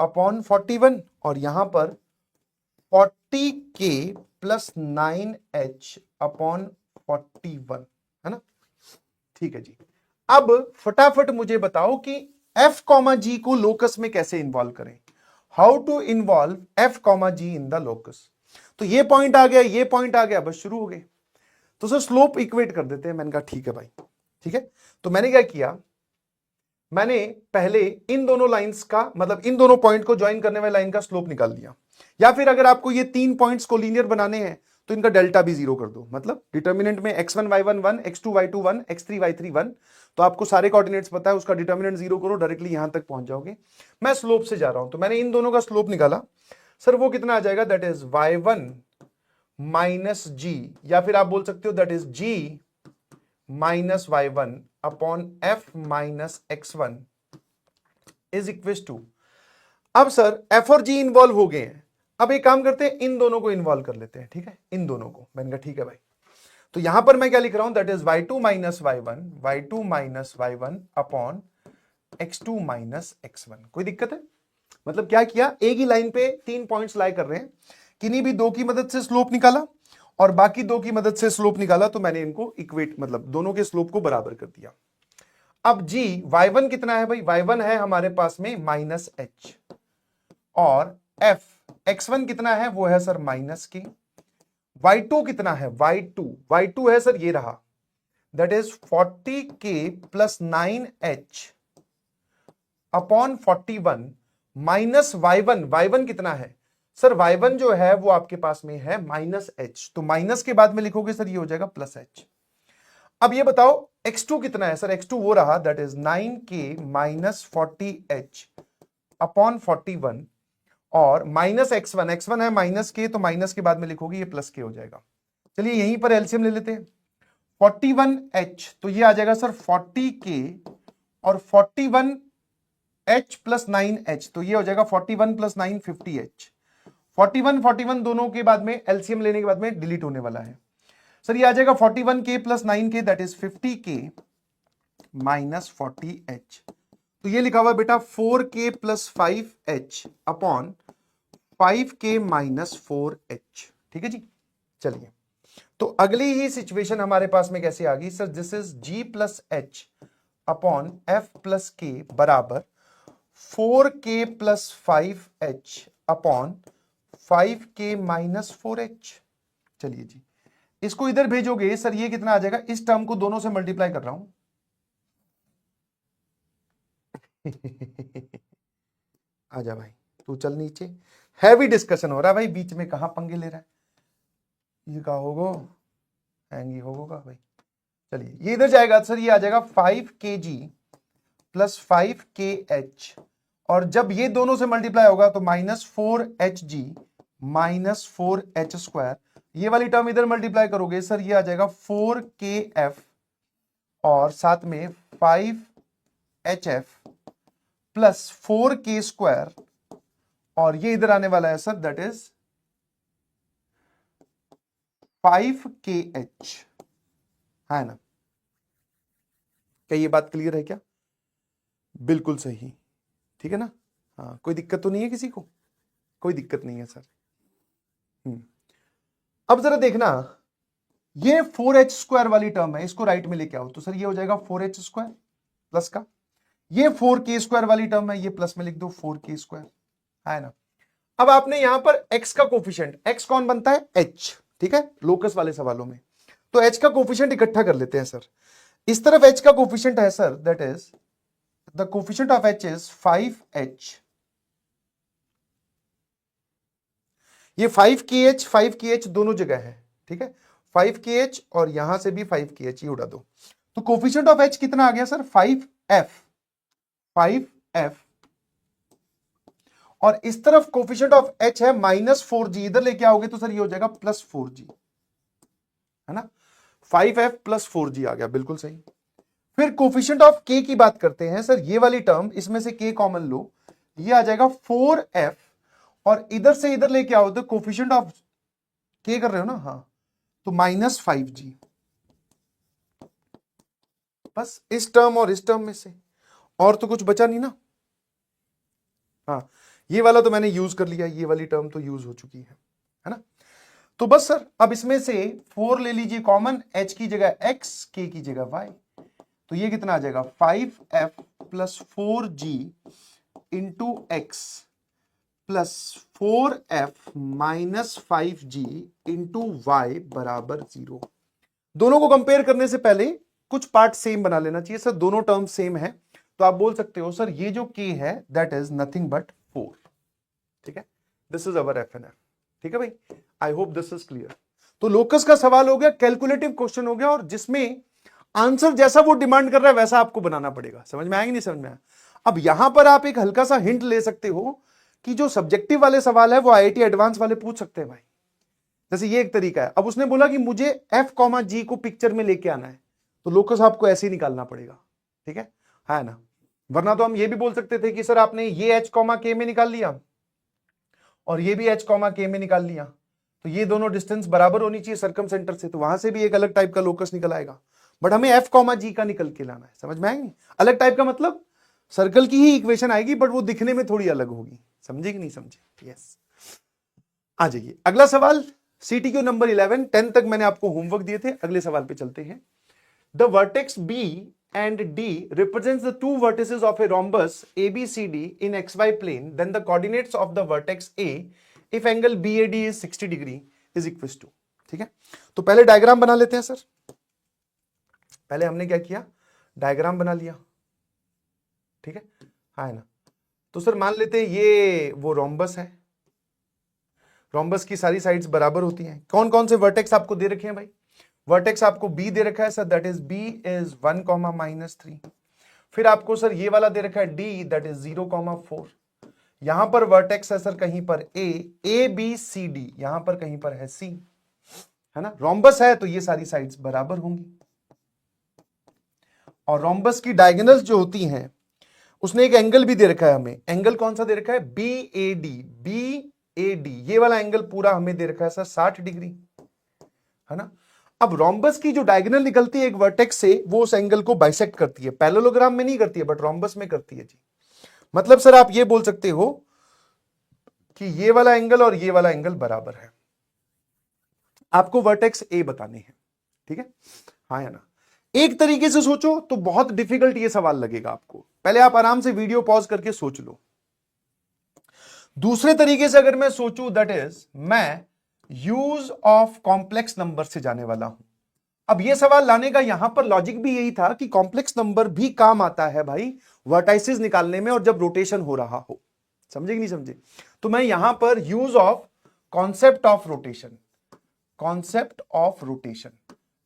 अपॉन 41, और यहां पर 40k प्लस 9h अपॉन 41, है ना, ठीक है जी। अब फटाफट मुझे बताओ कि f, g को लोकस में कैसे इन्वॉल्व करें, how to involve f, g in the locus. तो ये पॉइंट आ गया, ये पॉइंट आ गया, बस शुरू हो गए। तो सर स्लोप इक्वेट कर देते हैं, मैंने कहा ठीक है भाई, ठीक है। तो मैंने क्या किया, मैंने पहले इन दोनों लाइंस का, मतलब इन दोनों पॉइंट को ज्वाइन करने वाली लाइन का स्लोप निकाल लिया, या फिर अगर आपको ये 3 पॉइंट्स को लीनियर बनाने हैं तो इनका डेल्टा भी 0 कर दो, मतलब डिटर्मिनेंट में x1 y1 1, x2 y2 1, x3 y3 1, तो आपको सारे कोऑर्डिनेट्स पता है, उसका डिटर्मिनेंट 0 करो, डायरेक्टली यहां तक पहुंच जाओगे। मैं स्लोप से जा रहा हूं, तो मैंने इन दोनों का स्लोप निकाला सर, वो कितना आ जाएगा, that is y1 minus g, या फिर आप बोल सकते हो that is g minus y1 upon f minus x1 is equal to, अब सर f और g इन्वॉल्व हो गए हैं, अब एक काम करते हैं, इन दोनों को इन्वॉल्व कर लेते हैं, ठीक है, इन दोनों को। मैंने कहा ठीक है भाई, तो यहां पर मैं क्या लिख रहा हूं, that is y2 minus y1 upon x2 minus x1। कोई दिक्कत है, मतलब क्या किया, एक ही लाइन पे 3 पॉइंट्स लाई कर रहे हैं, किन्हीं भी 2 की मदद से स्लोप निकाला और बाकी 2 की मदद से स्लोप निकाला, तो मैंने इनको इक्वेट, मतलब दोनों के स्लोप को बराबर कर दिया। अब g, y1 कितना है भाई, y1 है हमारे पास में माइनस h, और f, x1 कितना है, वो है सर माइनस k, y2 कितना है, y2 है सर, ये रहा, that is 40k plus 9h upon 41 minus y1 कितना है सर, y1 जो है वो आपके पास में है माइनस h, तो माइनस के बाद में लिखोगे सर, ये हो जाएगा प्लस h। अब ये बताओ x2 कितना है सर, x2 वो रहा, that is 9k minus 40h upon 41, और माइनस x1 है माइनस के, तो माइनस के बाद में लिखोगे ये प्लस के हो जाएगा। चलिए यहीं पर एलसीएम ले लेते हैं, 41h, तो ये आ जाएगा सर 40k और 41h प्लस 9h, तो ये हो जाएगा 41 प्लस 9 50h। 41 दोनों के बाद में एलसीएम लेने के बाद में डिलीट होने वाला है सर, ये आ जाएगा 41k plus 9k, that is 50k minus 40h, तो ये लिखा हुआ बेटा 4k plus 5h upon 5k minus 4h, ठीक है जी। चलिए, तो अगली ही सिचुएशन हमारे पास में कैसे आ गई sir, this is g plus h upon F plus के बराबर 4k plus 5h upon 5k minus 4h। चलिए जी, इसको इधर भेजोगे सर, ये कितना आ जाएगा, इस टर्म को दोनों से मल्टीप्लाई कर रहा हूं आजा भाई, तू चल नीचे, हैवी डिस्कशन हो रहा है भाई, बीच में कहां पंगे ले रहा है, ये कहा होगा हैंगी होगा भाई। चलिए ये इधर जाएगा सर, ये आ जाएगा 5kg प्लस 5kh, और जब ये दोनों से मल्टीप्लाई होगा तो -4hg माइनस 4h स्क्वायर, ये वाली टर्म इधर मल्टीप्लाई करोगे सर, ये आ जाएगा 4kf और साथ में 5hf प्लस 4k स्क्वायर, और ये इधर आने वाला है सर, दैट इज 5kh, है ना। क्या ये बात क्लियर है क्या? बिल्कुल सही, ठीक है ना। हाँ, कोई दिक्कत तो नहीं है किसी को? कोई दिक्कत नहीं है सर। अब जरा देखना, ये 4h स्क्वायर वाली टर्म है, इसको राइट में लेके आओ तो सर ये हो जाएगा 4h स्क्वायर प्लस का, ये 4k स्क्वायर वाली टर्म है, ये प्लस में लिख दो 4k स्क्वायर, है ना। अब आपने यहां पर x का कोफिशिएंट, x कौन बनता है, h, ठीक है, लोकस वाले सवालों में, तो h का कोफिशिएंट इकट्ठा कर लेते हैं सर। इस तरफ h का कोफिशिएंट है sir, that is the coefficient of h is 5h, ये 5kh दोनों जगह है, ठीक है, 5kh और यहां से भी 5kh, ये उड़ा दो, तो कोफिशिएंट ऑफ h कितना आ गया सर, 5f, और इस तरफ कोफिशिएंट ऑफ h है -4g, इधर लेके आओगे तो सर ये हो जाएगा +4g, है ना, 5f + 4g आ गया, बिल्कुल सही। फिर कोफिशिएंट ऑफ k की बात करते हैं सर, ये वाली टर्म, इसमें से k कॉमन लो, ये आ जाएगा 4f, और इधर से इधर लेके आओ तो कोफिशिएंट ऑफ k कर रहे हो ना, हाँ, तो -5g, बस इस टर्म और इस टर्म में से, और तो कुछ बचा नहीं ना। हाँ, ये वाला तो मैंने यूज कर लिया, ये वाली टर्म तो यूज हो चुकी है ना। तो बस सर अब इसमें से 4 ले लीजिए कॉमन, h की जगह x, k की जगह y, तो ये कितना आ जाएगा 5f plus 4g into x plus 4f minus 5g into y बराबर 0। दोनों को कंपेयर करने से पहले कुछ पार्ट सेम बना लेना चाहिए सर, दोनों टर्म सेम है, तो आप बोल सकते हो सर ये जो k है दैट इज नथिंग बट 4, ठीक है, दिस इज अवर FNF, ठीक है भाई, I hope this is clear. तो लोकस का सवाल हो गया, कैलकुलेटिव क्वेश्चन हो गया, और जिसमें आंसर जैसा वो डिमांड कर रहा है वैसा आपको बनाना पड़ेगा। समझ में आएगी, नहीं समझ में आया? अब यहां पर आप एक हल्का सा हिंट ले सकते हो कि जो सब्जेक्टिव वाले सवाल है वो IIT एडवांस वाले पूछ सकते हैं भाई, जैसे ये एक तरीका है। अब उसने बोला कि मुझे F, G को पिक्चर में लेके आना है, तो लोकस आपको ऐसे ही निकालना पड़ेगा, ठीक है ना। वरना तो हम ये भी बोल सकते थे कि सर आपने ये H, K में निकाल लिया और ये भी H, K में निकाल लिया, तो ये दोनों डिस्टेंस बराबर होनी चाहिए सर्कम सेंटर से, तो वहां से भी एक अलग टाइप का लोकस निकल आएगा, बट हमें F, G का निकल के लाना है। समझ में आएगी? अलग टाइप का मतलब सर्कल की ही इक्वेशन आएगी, बट वो दिखने में थोड़ी अलग होगी। समझे कि नहीं समझे? यस। आ जाइए अगला सवाल, CTQ नंबर 11, 10 तक मैंने आपको होमवर्क दिए थे, अगले सवाल पे चलते हैं। The vertex B and D represents the two vertices of a rhombus ABCD in XY plane, then the coordinates of the vertex A if angle BAD is 60 degree is equals to, ठीक है। तो पहले diagram बना लेते हैं sir, पहले हमने क्या किया, डायग्राम बना लिया, ठीक है ना। तो सर मान लेते हैं ये वो रोम्बस है, रोम्बस की सारी साइड्स बराबर होती हैं। कौन कौन से वर्टेक्स आपको दे रखे हैं भाई? वर्टेक्स आपको B दे रखा है sir, that is B is 1, -3। फिर आपको सर ये वाला दे रखा है D, दैट इज 0, 4। यहां पर वर्टेक्स है सर कहीं पर A B C D, यहां पर कहीं पर है C, है ना। रोम्बस है तो ये सारी साइड्स बराबर होंगी, और रोम्बस की डायगोनल्स जो होती हैं उसने एक एंगल भी दे रखा है हमें। एंगल कौन सा दे रखा है? BAD, ये वाला एंगल पूरा हमें दे रखा है सर 60 डिग्री, है ना। अब रोम्बस की जो डायगोनल निकलती है एक वर्टेक्स से, वो उस एंगल को बाइसेक्ट करती है, पैरेललोग्राम में नहीं करती है बट रोम्बस में करती है जी। मतलब सर आप ये बोल सकते हो कि ये वाला एंगल और ये वाला एंगल बराबर है। आपको वर्टेक्स A बताने हैं, ठीक है, हाँ या ना। एक तरीके से सोचो तो बहुत डिफिकल्ट ये सवाल लगेगा आपको, पहले आप आराम से वीडियो पॉज करके सोच लो। दूसरे तरीके से अगर मैं सोचूं, दैट इज मैं यूज ऑफ कॉम्प्लेक्स नंबर से जाने वाला हूं। अब ये सवाल लाने का यहां पर लॉजिक भी यही था कि कॉम्प्लेक्स नंबर भी काम आता है भाई वर्टाइसिस निकालने में, और जब रोटेशन हो रहा हो। समझे कि नहीं समझे? तो मैं यहां पर use of concept of rotation, concept of rotation,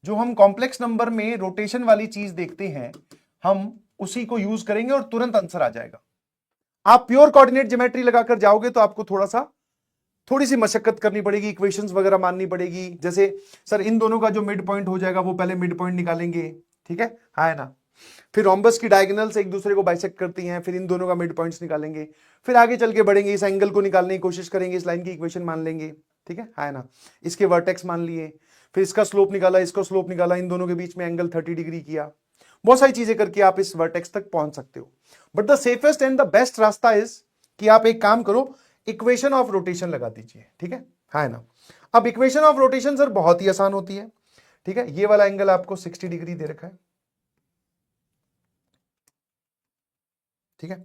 जो हम कॉम्प्लेक्स नंबर में रोटेशन वाली चीज देखते हैं, हम उसी को यूज करेंगे और तुरंत आंसर आ जाएगा। आप प्योर कोऑर्डिनेट ज्योमेट्री लगाकर जाओगे तो आपको थोड़ी सी मशक्कत करनी पड़ेगी, इक्वेशंस वगैरह माननी पड़ेगी। जैसे सर इन दोनों का जो मिड पॉइंट हो जाएगा वो पहले मिड पॉइंट निकालेंगे, ठीक है, हाँ है ना। फिर रोम्बस की डायगोनल्स एक दूसरे को बाइसेक्ट करती हैं, फिर इन दोनों का मिड पॉइंट्स निकालेंगे, फिर आगे चल के बढ़ेंगे, इस एंगल को निकालने की कोशिश करेंगे, इस लाइन की इक्वेशन मान लेंगे, ठीक है, हाँ ना। इसके वर्टेक्स मान लिए, फिर इसका स्लोप निकाला, इसका स्लोप निकाला, इन दोनों के बीच में एंगल 30 डिग्री किया। बहुत सारी चीजें करके आप इस वर्टेक्स तक पहुंच सकते हो। But the safest and the best रास्ता इज कि आप एक काम करो, इक्वेशन ऑफ रोटेशन लगा दीजिए, ठीक है, हाँ है ना। अब इक्वेशन ऑफ रोटेशन सर बहुत ही आसान होती है, ठीक है। ये वाला एंगल आपको 60 डिग्री दे रखा है, ठीक है,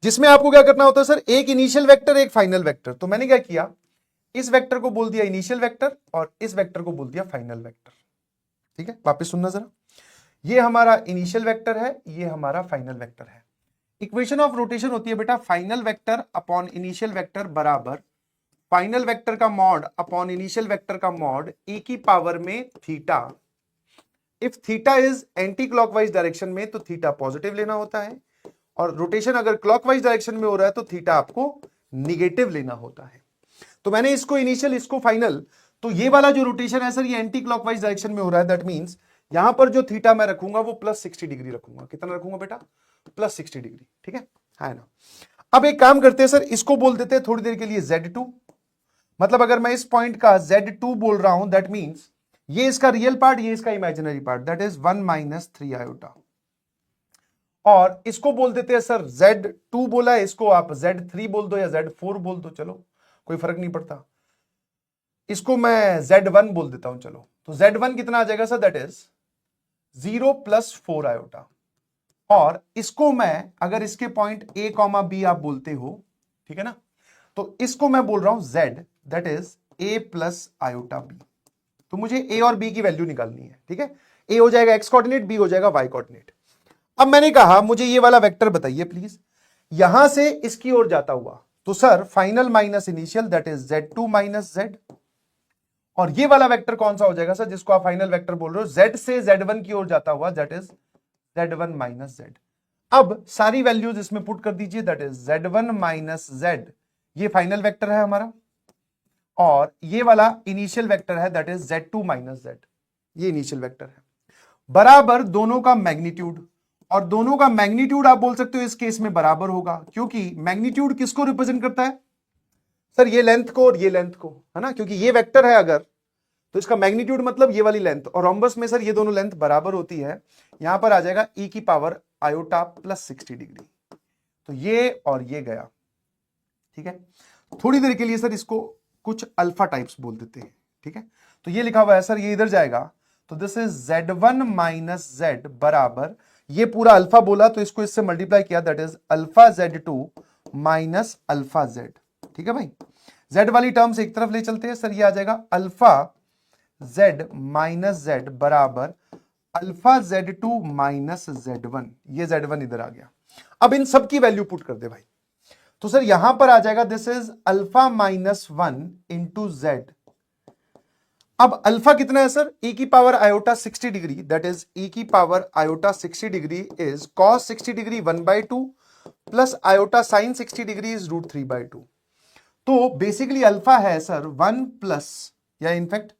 जिसमें आपको क्या करना होता है सर, एक इनिशियल वेक्टर एक फाइनल वेक्टर। तो मैंने क्या किया, इस वेक्टर को बोल दिया इनिशियल वेक्टर और इस वेक्टर को बोल दिया फाइनल वेक्टर, ठीक है। वापस सुनना जरा, ये हमारा इनिशियल वेक्टर है, ये हमारा फाइनल वेक्टर है। इक्वेशन ऑफ रोटेशन होती है बेटा final vector upon initial vector बराबर फाइनल वेक्टर का मॉड अपॉन इनिशियल वेक्टर का मॉड e की पावर में theta. If theta is anti clockwise direction में तो थीटा पॉजिटिव लेना होता है, और रोटेशन अगर क्लॉकवाइज डायरेक्शन में हो रहा है तो थीटा आपको निगेटिव लेना होता है। तो मैंने इसको इनिशियल इसको फाइनल, तो ये वाला जो रोटेशन है सर ये एंटी क्लॉकवाइज डायरेक्शन में हो रहा है, दैट मींस यहां पर जो थीटा मैं रखूंगा वो +60 डिग्री रखूंगा। कितना रखूंगा बेटा? +60 डिग्री, ठीक है, है ना। अब एक काम करते हैं सर, इसको बोल देते हैं थोड़ी देर के लिए Z2। मतलब अगर मैं इस पॉइंट का Z2 बोल रहा हूं, दैट मींस ये इसका रियल पार्ट, ये इसका imaginary part, that is 1 - 3 iota. और इसको बोल देते हैं सर Z2 बोला है, इसको आप Z3 बोल दो या Z4 बोल दो, चलो कोई फर्क नहीं पड़ता। इसको मैं Z1 बोल देता हूं, चलो। तो Z1 कितना आ जाएगा सर? That is 0 + 4 iota. और इसको मैं अगर इसके पॉइंट A, B आप बोलते हो, ठीक है ना, तो इसको मैं बोल रहा हूं Z, that is A + iota B। तो मुझे A और B की वैल्यू निकालनी है, ठीक है। A हो जाएगा x कोऑर्डिनेट, B हो जाएगा y कोऑर्डिनेट। अब मैंने कहा मुझे ये वाला वेक्टर बताइए प्लीज, यहां से इसकी ओर जाता हुआ। तो sir final minus initial, that is Z2 - Z। और ये वाला वेक्टर कौन सा हो जाएगा सर जिसको आप फाइनल वेक्टर बोल रहे हो? Z से Z1 की ओर जाता हुआ, दैट इज Z1 - Z। अब सारी वैल्यूज इसमें पुट कर दीजिए, दैट इज Z1 - Z, ये फाइनल वेक्टर है हमारा, और ये वाला इनिशियल वेक्टर है, दैट इज Z2 - Z, ये इनिशियल वेक्टर है, बराबर दोनों का मैग्नीट्यूड। और दोनों का मैग्नीट्यूड आप बोल सकते हो इस केस में बराबर होगा, क्योंकि मैग्नीट्यूड किसको रिप्रेजेंट करता है सर? ये लेंथ को और ये लेंथ को, है ना, क्योंकि ये वेक्टर है अगर, तो इसका मैग्नीट्यूड मतलब ये वाली लेंथ। और रोम्बस में सर ये दोनों लेंथ बराबर होती है, यहां पर आ जाएगा e की पावर आयोटा +60 डिग्री। तो ये और ये गया, ठीक है। थोड़ी देर के लिए सर इसको कुछ अल्फा टाइप्स बोल देते हैं, ठीक है। तो ये लिखा हुआ है सर, ये इधर जाएगा, तो दिस इज Z1 - Z बराबर, ये पूरा अल्फा बोला तो इसको इससे मल्टीप्लाई किया, that is alpha Z2 - alpha Z, ठीक है भाई। Z वाली टर्म्स एक तरफ ले चलते हैं सर, ये आ जाएगा अल्फा Z - Z बराबर अल्फा Z2 - Z1, ये Z1 इधर आ गया। अब इन सब की वैल्यू पुट कर दे भाई, तो सर यहां पर आ जाएगा this is alpha -1 into Z। अब अल्फा कितना है सर? e की power iota 60 degree, that is e की power iota 60 degree is cos 60 degree 1/2 plus iota sine 60 degree is √3/2। तो बेसिकली अल्फा है सर 1 प्लस, या इनफैक्ट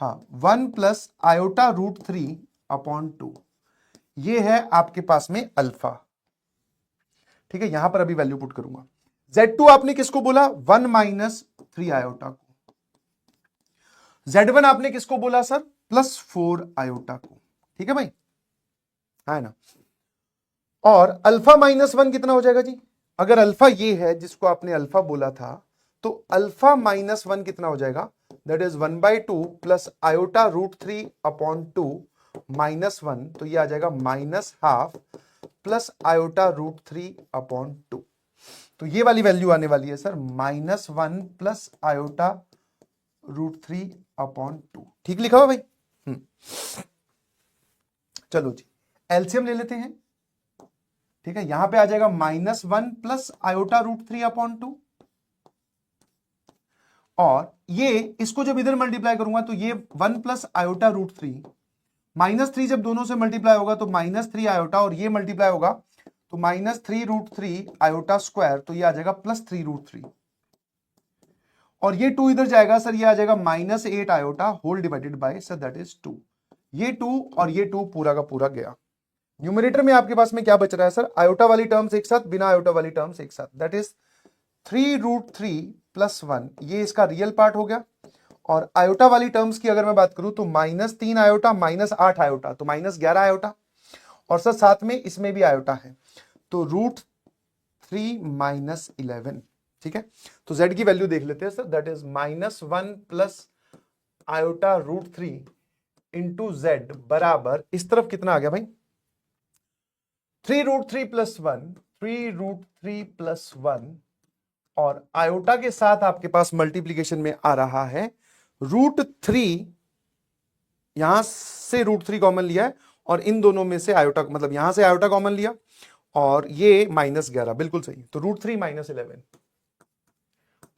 हाँ 1 प्लस आयोटा √3/2, ये है आपके पास में अल्फा, ठीक है। यहां पर अभी वैल्यू पुट करूंगा। Z2 आपने किसको बोला? 1 - 3 आयोटा को। Z1 आपने किसको बोला सर? +4 आयोटा को, ठीक है भाई, है ना। और अल्फा -1 कितना हो जाएगा जी? अगर अल्फा ये है जिसको आपने अल्फा बोला था, तो अल्फा -1 कितना हो जाएगा? दैट इज 1/2 प्लस आयोटा √3/2 -1, तो ये आ जाएगा -½ प्लस आयोटा √3/2। तो ये वाली वैल्यू आने वाली है सर -1 प्लस आयोटा √3/2। ठीक लिखा हुआ भाई? चलो जी, एलसीएम ले लेते हैं। ठीक है, यहां पे आ जाएगा -1 प्लस आयोटा √3/2, और ये इसको जब इधर मल्टीप्लाई करूंगा तो ये 1 प्लस आयोटा √3, -3 जब दोनों से मल्टीप्लाई होगा तो -3 आयोटा, और ये मल्टीप्लाई होगा तो -3√3 आयोटा स्क्वायर, तो ये आ जाएगा +3√3, और ये 2 इधर जाएगा सर, ये आ जाएगा -8 iota whole divided by sir that is 2। ये 2 और ये 2 पूरा का पूरा गया। न्यूमरेटर में आपके पास में क्या बच रहा है सर? आयोटा वाली टर्म्स एक साथ, बिना आयोटा वाली टर्म्स एक साथ, दैट इज 3√3 + 1, ये इसका रियल पार्ट हो गया। और आयोटा वाली टर्म्स की अगर मैं बात करूं तो -3 आयोटा, -8 आयोटा, तो -11 आयोटा, और सर साथ में इसमें भी आयोटा है, तो √3 - 11। ठीक है, तो z की वैल्यू देख लेते हैं sir, that is -1 plus iota √3 into z बराबर, इस तरफ कितना आ गया भाई? 3√3 + 1, 3√3 + 1, और आयोटा के साथ आपके पास मल्टीप्लीकेशन में आ रहा है √3, यहां से √3 कॉमन लिया है, और इन दोनों में से आयोटा, मतलब यहां से आयोटा कॉमन लिया, और ये -11, बिल्कुल सही, तो √3 - 11।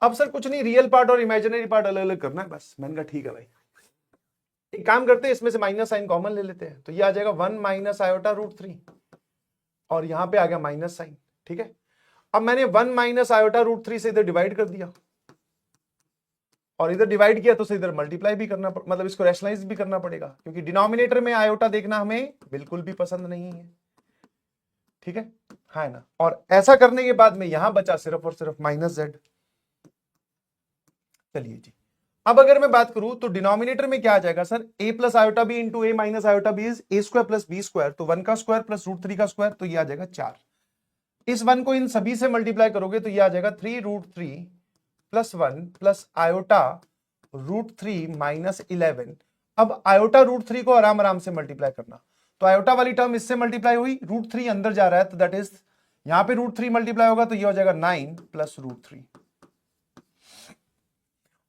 अब सर कुछ नहीं, रियल पार्ट और इमेजिनरी पार्ट अलग अलग करना है बस। मैंने कहा ठीक है भाई, एक काम करते हैं, इसमें से माइनस साइन कॉमन ले लेते हैं, तो ये आ जाएगा 1 - आयोटा √3, और यहां पे आ गया माइनस साइन। ठीक है, अब मैंने 1 - आयोटा √3 से इधर डिवाइड कर दिया, और इधर डिवाइड किया तो इधर मल्टीप्लाई भी करना, मतलब इसको रैशनलाइज भी करना पड़ेगा, क्योंकि डिनोमिनेटर में आयोटा देखना हमें बिल्कुल भी पसंद नहीं है। ठीक है ना? और ऐसा करने के बाद में यहां बचा सिर्फ और सिर्फ -z। चलिए जी, अब अगर मैं बात करूं तो डिनोमिनेटर में क्या आ जाएगा sir? a + iota b into a - iota b is a² + b², तो 1 का स्क्वायर प्लस √3 का स्क्वायर, तो ये आ जाएगा 4। इस 1 को इन सभी से मल्टीप्लाई करोगे तो ये आ जाएगा 3√3 + 1 प्लस आयोटा √3 - 11। अब आयोटा √3 को आराम आराम से मल्टीप्लाई करना, तो आयोटा वाली टर्म इससे मल्टीप्लाई हुई, √3 अंदर जा रहा है, तो दैट इज यहां पे √3 मल्टीप्लाई होगा तो ये हो जाएगा 9 + √3,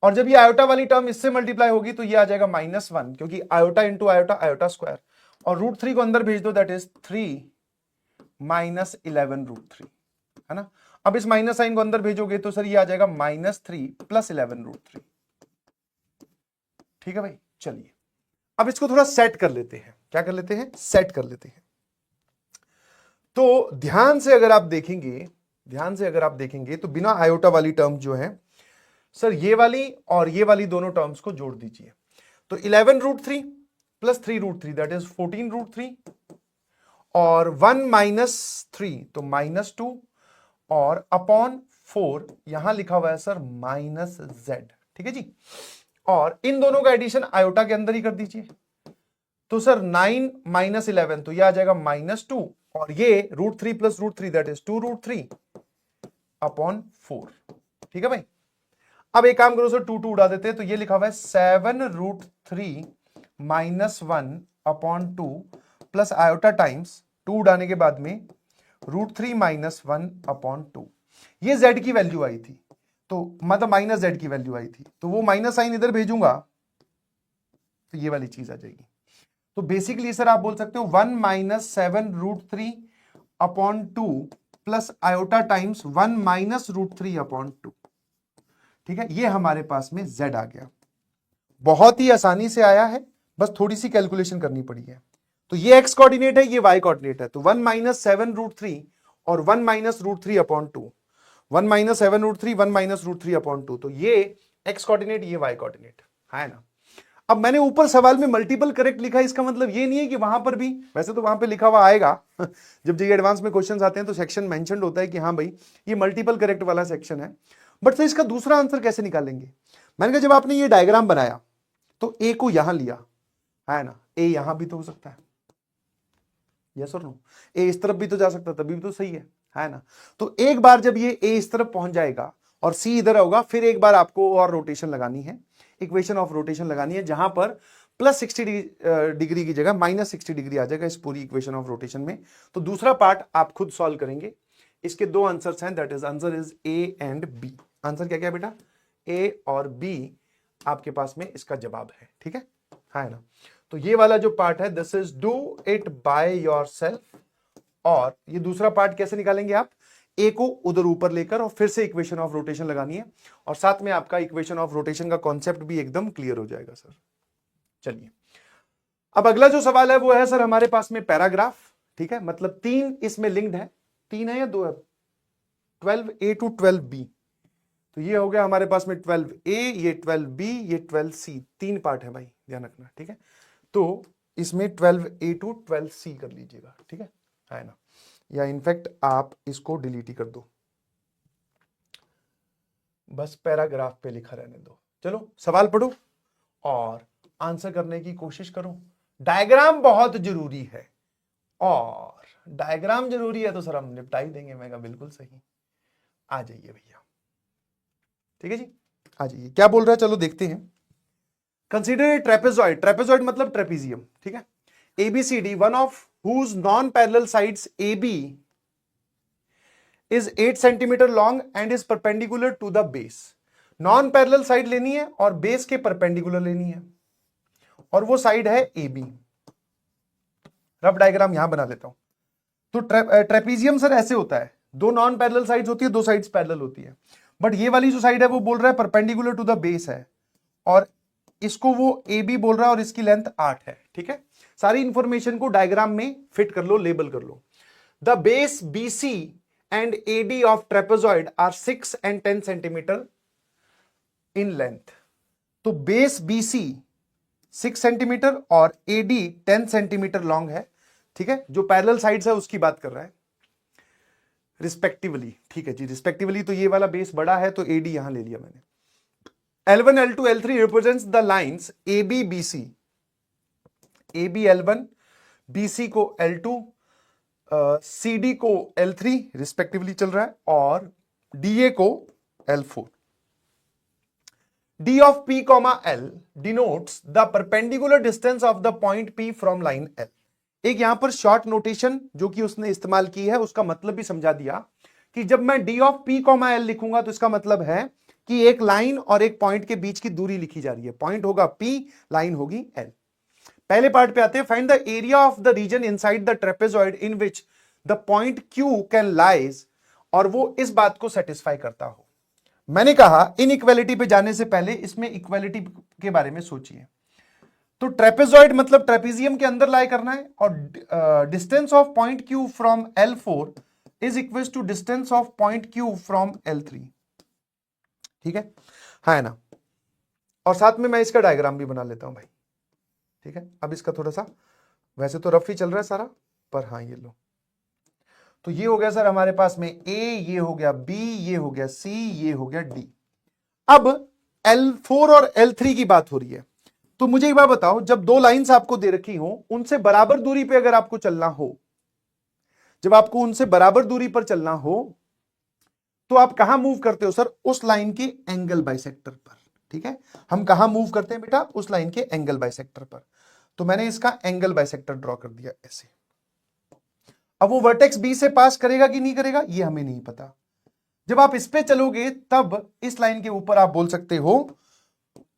और जब ये आयोटा वाली टर्म इससे मल्टीप्लाई होगी तो ये आ जाएगा -1, क्योंकि iota into iota, iota square, और √3 को अंदर भेज दो, दैट इज 3 - 11 √3, है ना? अब इस माइनस साइन को अंदर भेजोगे तो सर ये आ जाएगा -3 + 11 √3। ठीक है भाई, चलिए अब इसको थोड़ा सेट कर लेते हैं। क्या कर लेते हैं? सेट कर लेते हैं। तो ध्यान से अगर आप देखेंगे तो बिना आयोटा वाली टर्म जो है सर, ये वाली और ये वाली दोनों टर्म्स को जोड़ दीजिए, तो 11 √3 + 3 √3 दैट इज 14 √3, और 1 - 3 तो -2, और अपॉन 4 यहां लिखा हुआ है सर -z। ठीक है जी, और इन दोनों का एडिशन आयोटा के अंदर ही कर दीजिए, तो सर 9 - 11 तो यह आ जाएगा -2, और ये √3 + √3 दैट इज 2 √3 अपॉन 4। ठीक है भाई, अब एक काम करो सर, 2 उड़ा देते हैं, तो ये लिखा हुआ है 7 √3 - 1 अपॉन 2 प्लस आयोटा टाइम्स 2 उड़ाने के बाद में √3 - 1 अपॉन 2। ये z की वैल्यू आई थी, तो मतलब -z की वैल्यू आई थी, तो वो माइनस साइन इधर भेजूंगा तो ये वाली चीज आ जाएगी। तो बेसिकली सर आप बोल सकते हो 1 - 7 √3 upon 2 plus iota times 1 - √3 upon 2। ठीक है, ये हमारे पास में z आ गया, बहुत ही आसानी से आया है, बस थोड़ी सी कैलकुलेशन करनी पड़ी है। तो ये x कोऑर्डिनेट है, ये y कोऑर्डिनेट है, तो 1 - 7 √3 और 1 - √3 अपॉन 2, 1 - 7 √3 1 - √3 अपॉन 2, तो ये x कोऑर्डिनेट, ये y कोऑर्डिनेट है ना। अब मैंने ऊपर सवाल में मल्टीपल करेक्ट लिखा है, इसका मतलब ये नहीं है कि वहां पर भी, वैसे तो वहां पे लिखा हुआ आएगा जब जेईई एडवांस में क्वेश्चंस आते हैं तो सेक्शन मेंशन्ड होता है कि हाँ भाई ये मल्टीपल करेक्ट वाला सेक्शन है, बट सर इसका दूसरा आंसर कैसे निकालेंगे? मैंने कहा जब आपने ये डायग्राम बनाया तो ए को यहां लिया है ना, ए यहां भी तो हो सकता है, यस और नो, ए इस तरफ भी तो जा सकता है, तभी भी तो सही है ना। तो एक बार जब ये ए इस तरफ पहुंच जाएगा और सी इधर होगा, फिर एक बार आपको और रोटेशन लगानी है, इक्वेशन ऑफ रोटेशन लगानी है, जहां पर प्लस 60 डिग्री की जगह माइनस 60 डिग्री आ जाएगा इस पूरी इक्वेशन ऑफ रोटेशन में। तो दूसरा पार्ट आप खुद सॉल्व करेंगे। इसके दो आंसर्स हैं, that is answer is A and B. Answer क्या क्या बेटा, ए और बी आपके पास में इसका जवाब है, ठीक है, हाँ ना। तो ये वाला जो पार्ट है this is do it by yourself, और ये दूसरा पार्ट कैसे निकालेंगे आप, ए को उधर ऊपर लेकर और फिर से इक्वेशन ऑफ रोटेशन लगानी है, और साथ में आपका इक्वेशन ऑफ रोटेशन का कॉन्सेप्ट भी एकदम क्लियर हो जाएगा सर। चलिए अब अगला जो सवाल है वो है सर हमारे पास में पैराग्राफ, ठीक है, मतलब 3 इसमें लिंक्ड है, 3 है या 2 है, 12A to 12B। तो ये हो गया हमारे पास में 12A, ये 12B, ये 12C, 3 पार्ट है भाई, ध्यान रखना, ठीक है। तो इसमें 12A to 12C कर लीजिएगा, ठीक है ना, या इनफैक्ट आप इसको डिलीट ही कर दो, बस पैराग्राफ पे लिखा रहने दो। चलो सवाल पढ़ो और आंसर करने की कोशिश करो। डायग्राम बहुत जरूरी है, और डायग्राम जरूरी है तो सर हम निपटा ही देंगे। मैं कहा बिल्कुल सही, आ जाइए भैया, ठीक है जी, आ जाइए। क्या बोल रहा है, चलो देखते हैं। कंसीडर ए ट्रेपेजॉइड, ट्रेपेजॉइड मतलब ट्रेपीजियम, ठीक है, ABCD, one of whose non-parallel sides AB is 8 centimeter long and is perpendicular to the base। Non parallel side लेनी है और बेस के परपेंडिकुलर लेनी है, और वो साइड है AB। रफ डायग्राम यहां बना लेता हूं। तो ट्रेपीजियम सर ऐसे होता है, दो नॉन पैरेलल साइड्स होती है, दो साइड्स पैरेलल होती है, बट ये वाली जो साइड है वो बोल रहा है परपेंडिकुलर टू द बेस है, और इसको वो AB बोल रहा है और इसकी लेंथ 8 है, ठीक है। सारी इंफॉर्मेशन को डायग्राम में फिट कर लो, लेबल कर लो। The base BC and AD of trapezoid are 6 and 10 centimetre in length. तो बेस BC 6 सेंटीमीटर और AD 10 सेंटीमीटर लॉन्ग है, ठीक है, जो पैरेलल साइड्स है उसकी बात कर रहा है रिस्पेक्टिवली, ठीक है जी, रिस्पेक्टिवली। तो ये वाला बेस बड़ा है तो AD यहां ले लिया मैंने। L1 L2 L3 represents the lines AB BC, AB L1, BC को L2, CD को L3 रिस्पेक्टिवली चल रहा है, और DA को L4। D of P, L denotes the perpendicular distance of the point P from line L। एक यहां पर शॉर्ट नोटेशन जो कि उसने इस्तेमाल की है उसका मतलब भी समझा दिया कि जब मैं D of P, L लिखूंगा तो इसका मतलब है कि एक लाइन और एक पॉइंट के बीच की दूरी लिखी जा रही है। पॉइंट होगा P, लाइन होगी L। पहले पार्ट पे आते हैं, find the area of the region inside the trapezoid in which the point Q can lies, और वो इस बात को सेटिस्फाई करता हो। मैंने कहा इनइक्वालिटी पे जाने से पहले इसमें इक्वालिटी के बारे में सोचिए। तो ट्रेपेजॉइड मतलब ट्रेपीजियम के अंदर लाई करना है, और distance of point Q from L4 is equal to distance of point Q from L3, ठीक है, हाँ ना। और साथ में मैं इसका डायग्राम भी बना लेता हूं भाई, ठीक है। अब इसका थोड़ा सा, वैसे तो रफ ही चल रहा है सारा, पर हाँ ये लो। तो ये हो गया सर हमारे पास में A, ये हो गया B, ये हो गया C, ये हो गया D। अब L4 और L3 की बात हो रही है, तो मुझे एक बात बताओ, जब दो लाइंस आपको दे रखी हो उनसे बराबर दूरी पे अगर आपको चलना हो, जब आपको उनसे बराबर दूरी पर चलना हो तो आप कहां मूव करते हो सर, उस लाइन के एंगल बाइसेक्टर पर, ठीक है। हम कहां मूव करते हैं बेटा, उस लाइन के एंगल बाइसेक्टर पर। तो मैंने इसका एंगल बाइसेक्टर ड्रॉ कर दिया ऐसे। अब वो वर्टेक्स B से पास करेगा कि नहीं करेगा ये हमें नहीं पता। जब आप इस पे चलोगे तब इस लाइन के ऊपर आप बोल सकते हो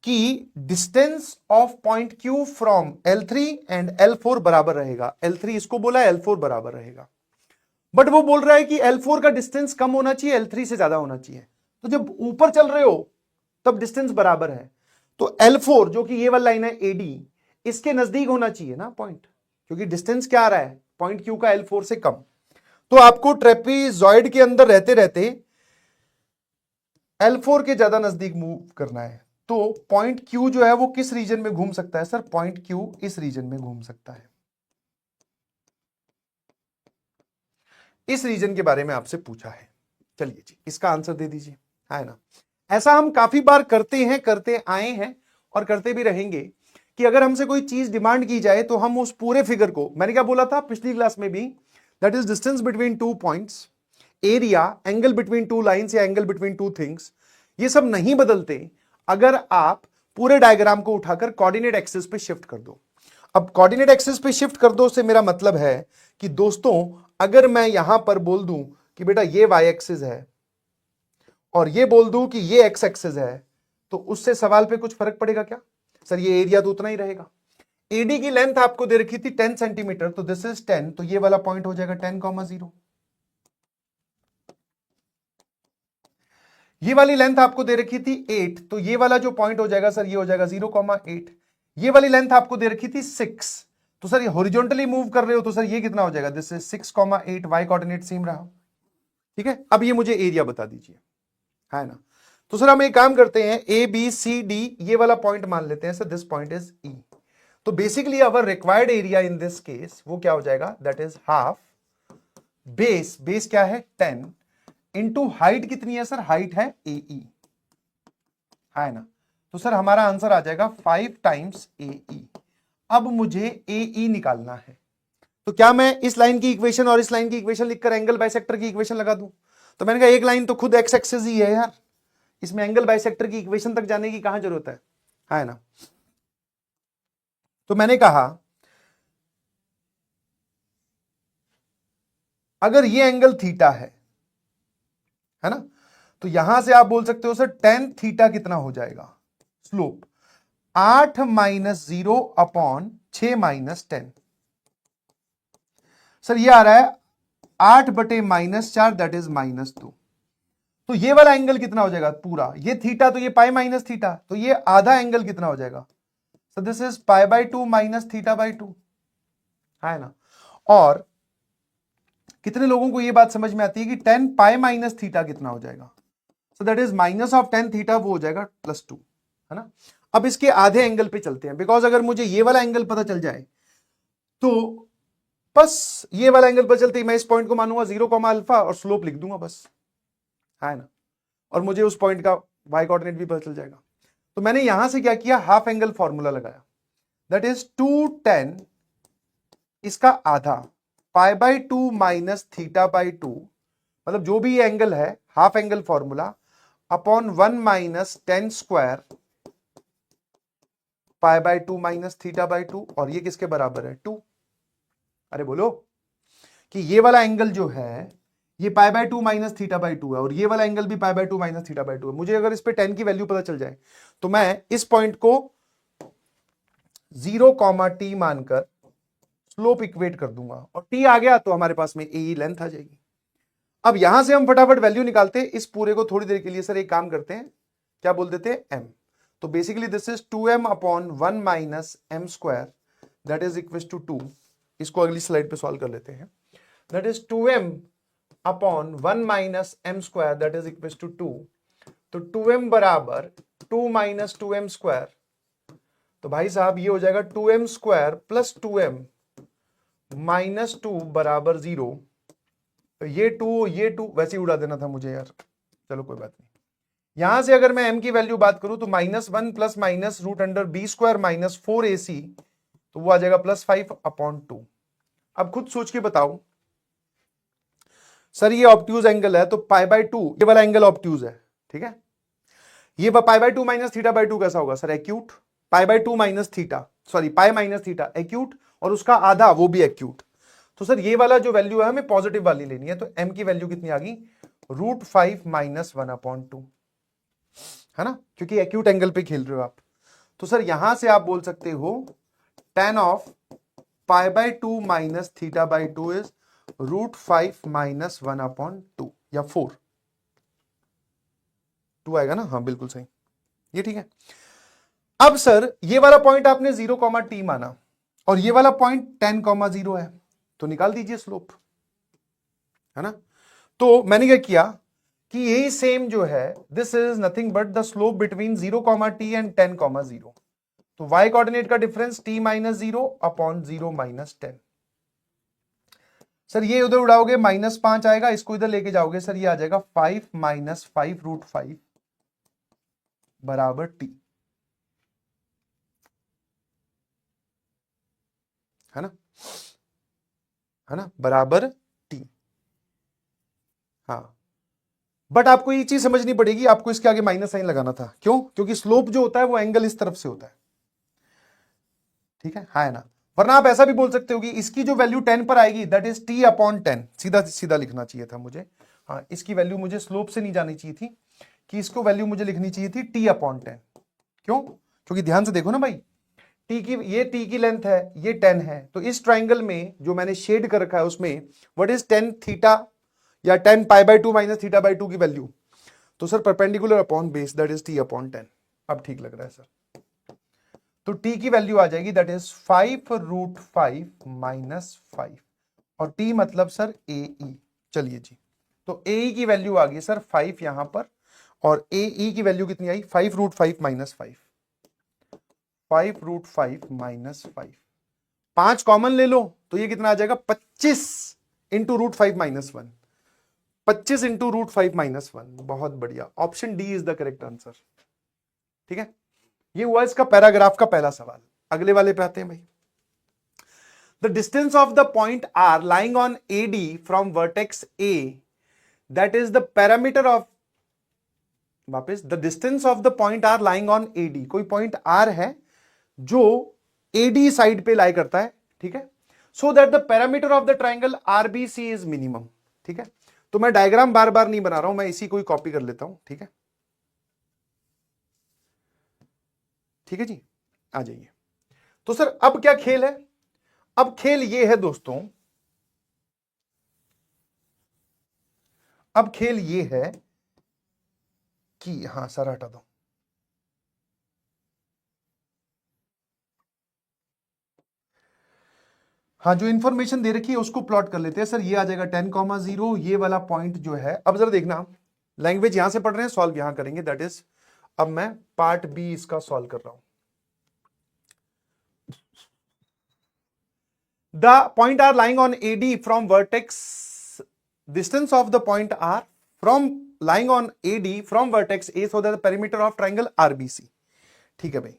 कि distance of point Q from L3 and L4 बराबर रहेगा। L3 इसको बोला, L4 बराबर रहेगा, बट वो बोल रहा है कि L4 का डिस्टेंस कम होना चाहिए, L3 से ज्यादा होना चाहिए। तो जब ऊपर चल रहे हो तब डिस्टेंस बराबर है, तो L4 जो कि ये वाला लाइन है AD, इसके नजदीक होना चाहिए ना पॉइंट, क्योंकि डिस्टेंस क्या आ रहा है पॉइंट Q का L4 से कम। तो आपको ट्रेपीजॉइड के अंदर रहते रहते L4 के ज्यादा नजदीक मूव करना है। तो पॉइंट Q जो है वो किस रीजन में घूम सकता है सर, पॉइंट Q इस रीजन में घूम सकता है। इस रीजन के बारे में आपसे पूछा है, चलिए जी इसका आंसर दे दीजिए, है ना। ऐसा हम काफी बार करते हैं, करते आए हैं और करते भी रहेंगे कि अगर हमसे कोई चीज डिमांड की जाए तो हम उस पूरे फिगर को, मैंने क्या बोला था पिछली क्लास में भी, that is distance between two points, area, angle between two lines या एंगल बिटवीन टू थिंग्स, ये सब नहीं बदलते अगर आप पूरे डायग्राम को उठाकर कोऑर्डिनेट एक्सिस पे शिफ्ट कर दो। अब कोऑर्डिनेट एक्सिस पे शिफ्ट कर दो से मेरा मतलब है कि दोस्तों अगर मैं यहां पर बोल दूं कि बेटा ये वाई एक्सिस है और ये बोल दूं कि ये एक्स एक्सिस है, तो उससे सवाल पे कुछ फर्क पड़ेगा क्या? सर ये एरिया तो उतना ही रहेगा। एडी की लेंथ आपको दे रखी थी 10 सेंटीमीटर, तो दिस इज 10, तो ये वाला पॉइंट हो जाएगा 10,0। ये वाली लेंथ आपको दे रखी थी 8, तो ये वाला जो पॉइंट हो जाएगा सर ये हो जाएगा 0,8। ये वाली लेंथ आपको दे रखी थी 6, तो सर ये हॉरिजॉन्टली मूव कर रहे हो तो सर ये कितना हो जाएगा? This is 6,8, y coordinate same रहा। ठीक है, अब ये मुझे एरिया बता दीजिए, है ना? तो सर हम एक काम करते हैं, ए बी सी डी ये वाला पॉइंट मान लेते हैं सर, दिस पॉइंट इज ई। तो basically our required area in this case वो क्या हो जाएगा? That is half base, base क्या है 10, इंटू हाइट कितनी है सर? हाइट है AE, है ना? तो सर हमारा आंसर आ जाएगा 5 टाइम्स AE। अब मुझे AE निकालना है, तो क्या मैं इस लाइन की इक्वेशन और इस लाइन की इक्वेशन लिखकर एंगल बाइसेक्टर की इक्वेशन लगा दूं? तो मैंने कहा एक लाइन तो खुद एक्स एक्सिस ही है यार, इसमें एंगल बाइसेक्टर की इक्वेशन तक जाने की कहां जरूरत है ना? तो मैंने कहा अगर ये एंगल थीटा है ना, तो यहां से आप बोल सकते हो सर टेन थीटा कितना हो जाएगा? Slope 8 minus 0 upon 6 minus 10। Sir ये आ रहा है 8 बटे -4, दैट इज -2। तो ये वाला एंगल कितना हो जाएगा पूरा? ये थीटा, तो ये पाई माइनस थीटा, तो ये आधा एंगल कितना हो जाएगा? सो दिस इज पाई/2 माइनस थीटा/2, है ना? और कितने लोगों को ये बात समझ में आती है कि 10 पाई माइनस थीटा कितना हो जाएगा? So that is minus of 10 theta, वो हो जाएगा +2, है ना? अब इसके आधे एंगल पे चलते हैं, बिकॉज अगर मुझे ये वाला एंगल पता चल जाए तो बस ये वाला एंगल पता चलते ही मैं इस पॉइंट को मानूंगा 0, और स्लोप लिख दूंगा बस, है ना? और मुझे उस पॉइंट का वाई कोऑर्डिनेट भी पता चल जाएगा। तो मैंने यहां से क्या किया? हाफ एंगल फॉर्मूला लगाया, दैट इज 210, इसका आधा पाई/2 माइनस थीटा/2, मतलब जो भी ये एंगल है half angle formula upon 1 minus 10 square पाई/2 माइनस थीटा/2, और ये किसके बराबर है? 2। अरे बोलो कि ये वाला एंगल जो है ये पाई/2 माइनस थीटा/2 है, और ये वाला एंगल भी पाई/2 माइनस थीटा/2 है। मुझे अगर इस पे 10 की वैल्यू पता चल जाए तो मैं इस पॉइंट को 0, t मानकर स्लोप इक्वेट कर दूंगा, और t आ गया तो हमारे पास में AE लेंथ आ जाएगी। अब यहां से हम फटाफट वैल्यू निकालते हैं, इस पूरे को थोड़ी देर के लिए सर एक काम करते हैं, क्या बोल देते हैं? m। तो basically this is 2m upon 1 minus m square, that is equal to 2। इसको अगली स्लाइड पे सॉल्व कर लेते हैं। That is 2m upon 1 minus m square, that is equal to 2। तो 2m बराबर 2 माइनस 2m स्क्वायर, तो भाई साहब ये हो जाएगा 2m square plus 2m minus 2 बराबर 0। तो ये 2 वैसे ही उड़ा देना था मुझे यार, चलो कोई बात नहीं। यहां से अगर मैं m की वैल्यू बात करूं तो -1 plus minus √b² minus 4ac, तो वो आ जाएगा +5 अपॉन 2। अब खुद सोच के बताओ सर, ये ऑब्ट्यूज एंगल है तो पाई/2 ये वाला एंगल ऑब्ट्यूज है, ठीक है? ये पाई/2 माइनस थीटा/2 कैसा होगा सर? एक्यूट। पाई/2 minus theta, sorry pi minus theta acute, और उसका आधा वो भी एक्यूट। तो सर ये वाला जो वैल्यू है हमें पॉजिटिव वाली लेनी है, तो m की वैल्यू कितनी आ गई? √5 माइनस 1/2, है ना? क्योंकि एक्यूट एंगल पे खेल रहे हो आप। तो सर यहां से आप बोल सकते हो tan ऑफ पाई/2 माइनस थीटा/2 इज √5 माइनस 1/2 या 4। 2 आएगा ना? हाँ बिल्कुल सही, ये ठीक है। अब सर ये वाला पॉइंट आपने 0, t माना, और ये वाला पॉइंट 10, 0 है, तो निकाल दीजिए स्लोप, है ना? तो मैंने क्या किया कि यही सेम जो है this is nothing but the slope between 0, t and 10, 0। तो y कोऑर्डिनेट का difference t minus 0 upon 0 minus 10। Sir ये उधर उड़ाओगे -5 आएगा, इसको इधर लेके जाओगे सर ये आ जाएगा 5 माइनस 5√5 बराबर t, है ना? है ना? बराबर t। हाँ बट आपको ये चीज समझनी पड़ेगी, आपको इसके आगे माइनस साइन लगाना था। क्यों? क्योंकि स्लोप जो होता है वो एंगल इस तरफ से होता है, ठीक है, हाँ है ना। वरना आप ऐसा भी बोल सकते हो कि इसकी जो वैल्यू 10 पर आएगी दैट इज t अपॉन 10, सीधा सीधा लिखना चाहिए था मुझे। हाँ, इसकी वैल्यू मुझे स्लोप से नहीं जानी चाहिए थी, कि इसको वैल्यू मुझे लिखनी चाहिए थी t अपॉन 10। क्यों? क्योंकि ध्यान से देखो ना भाई, ये t की लेंथ है, ये 10 है, तो इस ट्राइंगल में जो मैंने शेड कर रखा है उसमें व्हाट इज 10 थीटा या 10 pi by 2 minus theta by 2 की वैल्यू, तो sir perpendicular upon base that is t upon 10। अब ठीक लग रहा है सर। तो t की वैल्यू आ जाएगी दैट इज 5√5 माइनस 5, और t मतलब सर ae। चलिए जी, तो ae की वैल्यू आ गई सर 5 यहां पर, और ae की वैल्यू कितनी आई? 5√5 माइनस 5, 5√5 माइनस 5, 5 कॉमन ले लो तो ये कितना आ जाएगा? 25 इंटू √5 माइनस 1, 25 इंटू √5 माइनस 1। बहुत बढ़िया, option D is the correct answer. ठीक है, ये हुआ इसका पैराग्राफ का पहला सवाल। अगले वाले पे आते हैं भाई। The distance of the point R lying on AD from vertex A, that is the parameter of, वापस, the distance of the point R lying on AD, कोई पॉइंट R है जो AD साइड पे लाई करता है, ठीक है, सो that the parameter of the triangle RBC is minimum. ठीक है, तो मैं डायग्राम बार बार नहीं बना रहा हूं, मैं इसी को ही कॉपी कर लेता हूं। ठीक है, ठीक है जी, आ जाइए। तो सर अब क्या खेल है? अब खेल ये है दोस्तों, अब खेल ये है कि, हाँ सर हटा दो, हाँ जो इंफॉर्मेशन दे रखी है उसको प्लॉट कर लेते हैं। सर ये आ जाएगा 10,0, ये वाला पॉइंट जो है, अब जरा देखना, लैंग्वेज यहां से पढ़ रहे हैं, सॉल्व यहां करेंगे, दैट इज, अब मैं पार्ट बी इसका सॉल्व कर रहा हूं। The point R lying on AD from vertex, distance of the point R from lying on AD from vertex A so that the perimeter of triangle RBC। ठीक है भाई,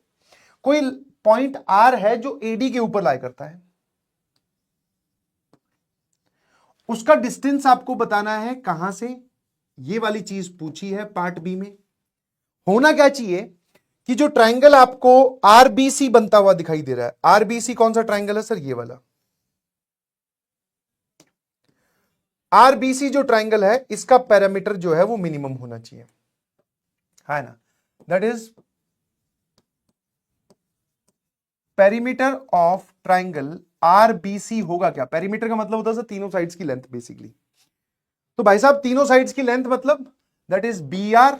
कोई पॉइंट R है जो AD के ऊपर लाई करता है, उसका डिस्टेंस आपको बताना है कहां से, ये वाली चीज पूछी है पार्ट बी में। होना क्या चाहिए कि जो ट्राइंगल आपको RBC बनता हुआ दिखाई दे रहा है, RBC कौन सा ट्राइंगल है सर? ये वाला RBC जो ट्राइंगल है, इसका पैरामीटर जो है वो मिनिमम होना चाहिए, है ना। That is perimeter of triangle RBC होगा क्या? पेरीमीटर का मतलब होता है तीनों साइड्स की लेंथ बेसिकली। तो भाई साहब तीनों साइड्स की लेंथ मतलब that is BR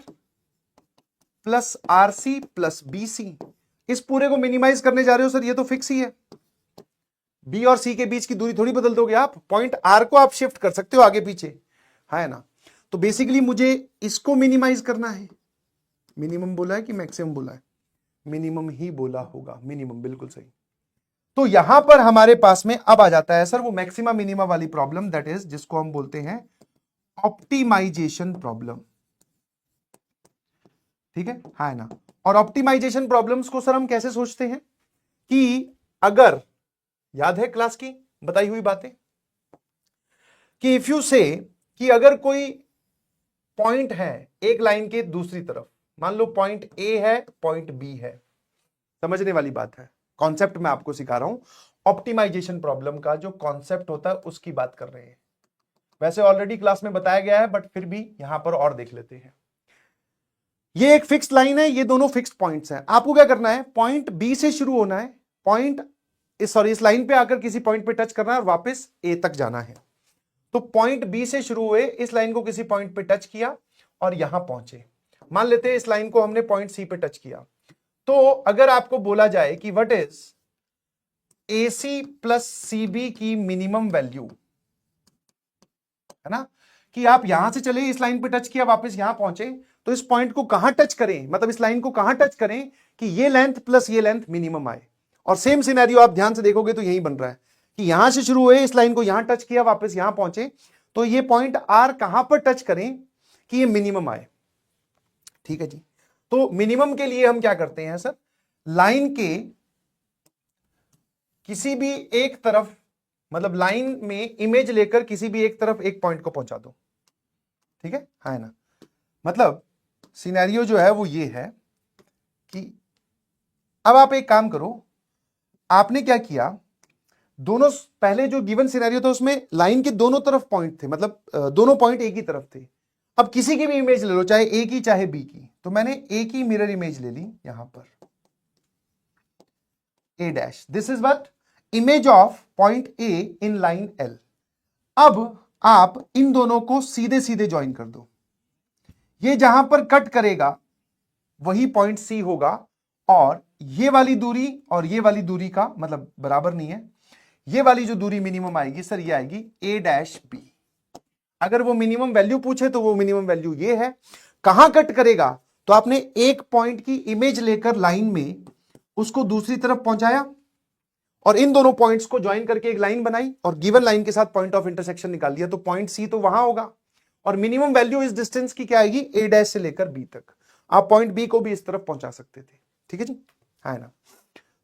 plus RC plus BC। इस पूरे को मिनिमाइज करने जा रहे हो सर, ये तो फिक्स ही है। B और C के बीच की दूरी थोड़ी बदल दोगे आप, पॉइंट R को आप शिफ्ट कर सकते हो आगे पीछे, है ना। तो बेसिकली मुझे इसको मिनिमाइज करना है। मिनिमम बोला है कि मैक्सिमम बोला है? मिनिमम ही बोला होगा, मिनिमम, बिल्कुल सही। तो यहां पर हमारे पास में अब आ जाता है सर वो मैक्सिमा मिनिमा वाली प्रॉब्लम, दैट इज जिसको हम बोलते हैं ऑप्टिमाइजेशन प्रॉब्लम। ठीक है, हाँ ना। और ऑप्टिमाइजेशन प्रॉब्लम्स को सर हम कैसे सोचते हैं कि अगर, याद है क्लास की बताई हुई बातें, कि इफ यू से कि अगर कोई पॉइंट है एक लाइन के दूसरी तरफ, मान लो पॉइंट A है, पॉइंट B है, समझने वाली बात है, कॉन्सेप्ट मैं आपको सिखा रहा हूं, ऑप्टिमाइजेशन प्रॉब्लम का जो कॉन्सेप्ट होता है उसकी बात कर रहे हैं। वैसे ऑलरेडी क्लास में बताया गया है बट फिर भी यहां पर और देख लेते हैं। ये एक फिक्स्ड लाइन है, ये दोनों फिक्स्ड पॉइंट्स हैं। आपको क्या करना है, पॉइंट B से शुरू होना है, पॉइंट इस लाइन पे आकर किसी पॉइंट पे टच करना है और वापस A तक जाना है। तो पॉइंट B से शुरू हुए, इस लाइन को किसी पॉइंट पे टच किया और यहां पहुंचे। मान लेते हैं इस लाइन को हमने पॉइंट C पे टच किया, तो अगर आपको बोला जाए कि what is AC plus CB की मिनिमम वैल्यू, है ना, कि आप यहां से चले, इस लाइन पे टच किया, वापस यहां पहुंचे, तो इस पॉइंट को कहां टच करें, मतलब इस लाइन को कहां टच करें कि ये लेंथ प्लस ये लेंथ मिनिमम आए। और सेम सिनेरियो आप ध्यान से देखोगे तो यही बन रहा है कि यहां से शुरू हुए, इस लाइन को यहां टच किया, वापस यहां पहुंचे, तो ये पॉइंट R कहां पर टच करें कि ये मिनिमम आए। ठीक है जी, तो मिनिमम के लिए हम क्या करते हैं सर, लाइन के किसी भी एक तरफ, मतलब लाइन में इमेज लेकर किसी भी एक तरफ एक पॉइंट को पहुंचा दो। ठीक है, हाँ ना। मतलब सिनेरियो जो है वो ये है कि अब आप एक काम करो, आपने क्या किया, दोनों पहले जो गिवन सिनेरियो था उसमें लाइन के दोनों तरफ पॉइंट थे, मतलब दोनों पॉइंट एक ही तरफ थे। अब किसी की भी इमेज ले लो, चाहे ए की चाहे बी की, तो मैंने ए की मिरर इमेज ले ली यहां पर, A dash, this is what image of point A in line L. अब आप इन दोनों को सीधे सीधे ज्वाइन कर दो, ये जहां पर कट करेगा वही पॉइंट सी होगा, और ये वाली दूरी और ये वाली दूरी का मतलब बराबर नहीं है, ये वाली जो दूरी मिनिमम आएगी सर ये आएगी ए डैश बी। अगर वो मिनिमम वैल्यू पूछे तो वो मिनिमम वैल्यू ये है। कहां कट करेगा, तो आपने एक पॉइंट की इमेज लेकर लाइन में उसको दूसरी तरफ पहुंचाया और इन दोनों पॉइंट्स को ज्वाइन करके एक लाइन बनाई और गिवन लाइन के साथ पॉइंट ऑफ इंटरसेक्शन निकाल लिया, तो पॉइंट सी तो वहां होगा और मिनिमम वैल्यू इस डिस्टेंस की क्या आएगी, ए डैश से लेकर बी तक। आप पॉइंट बी को भी इस तरफ पहुंचा सकते थे, ठीक है जी, है ना।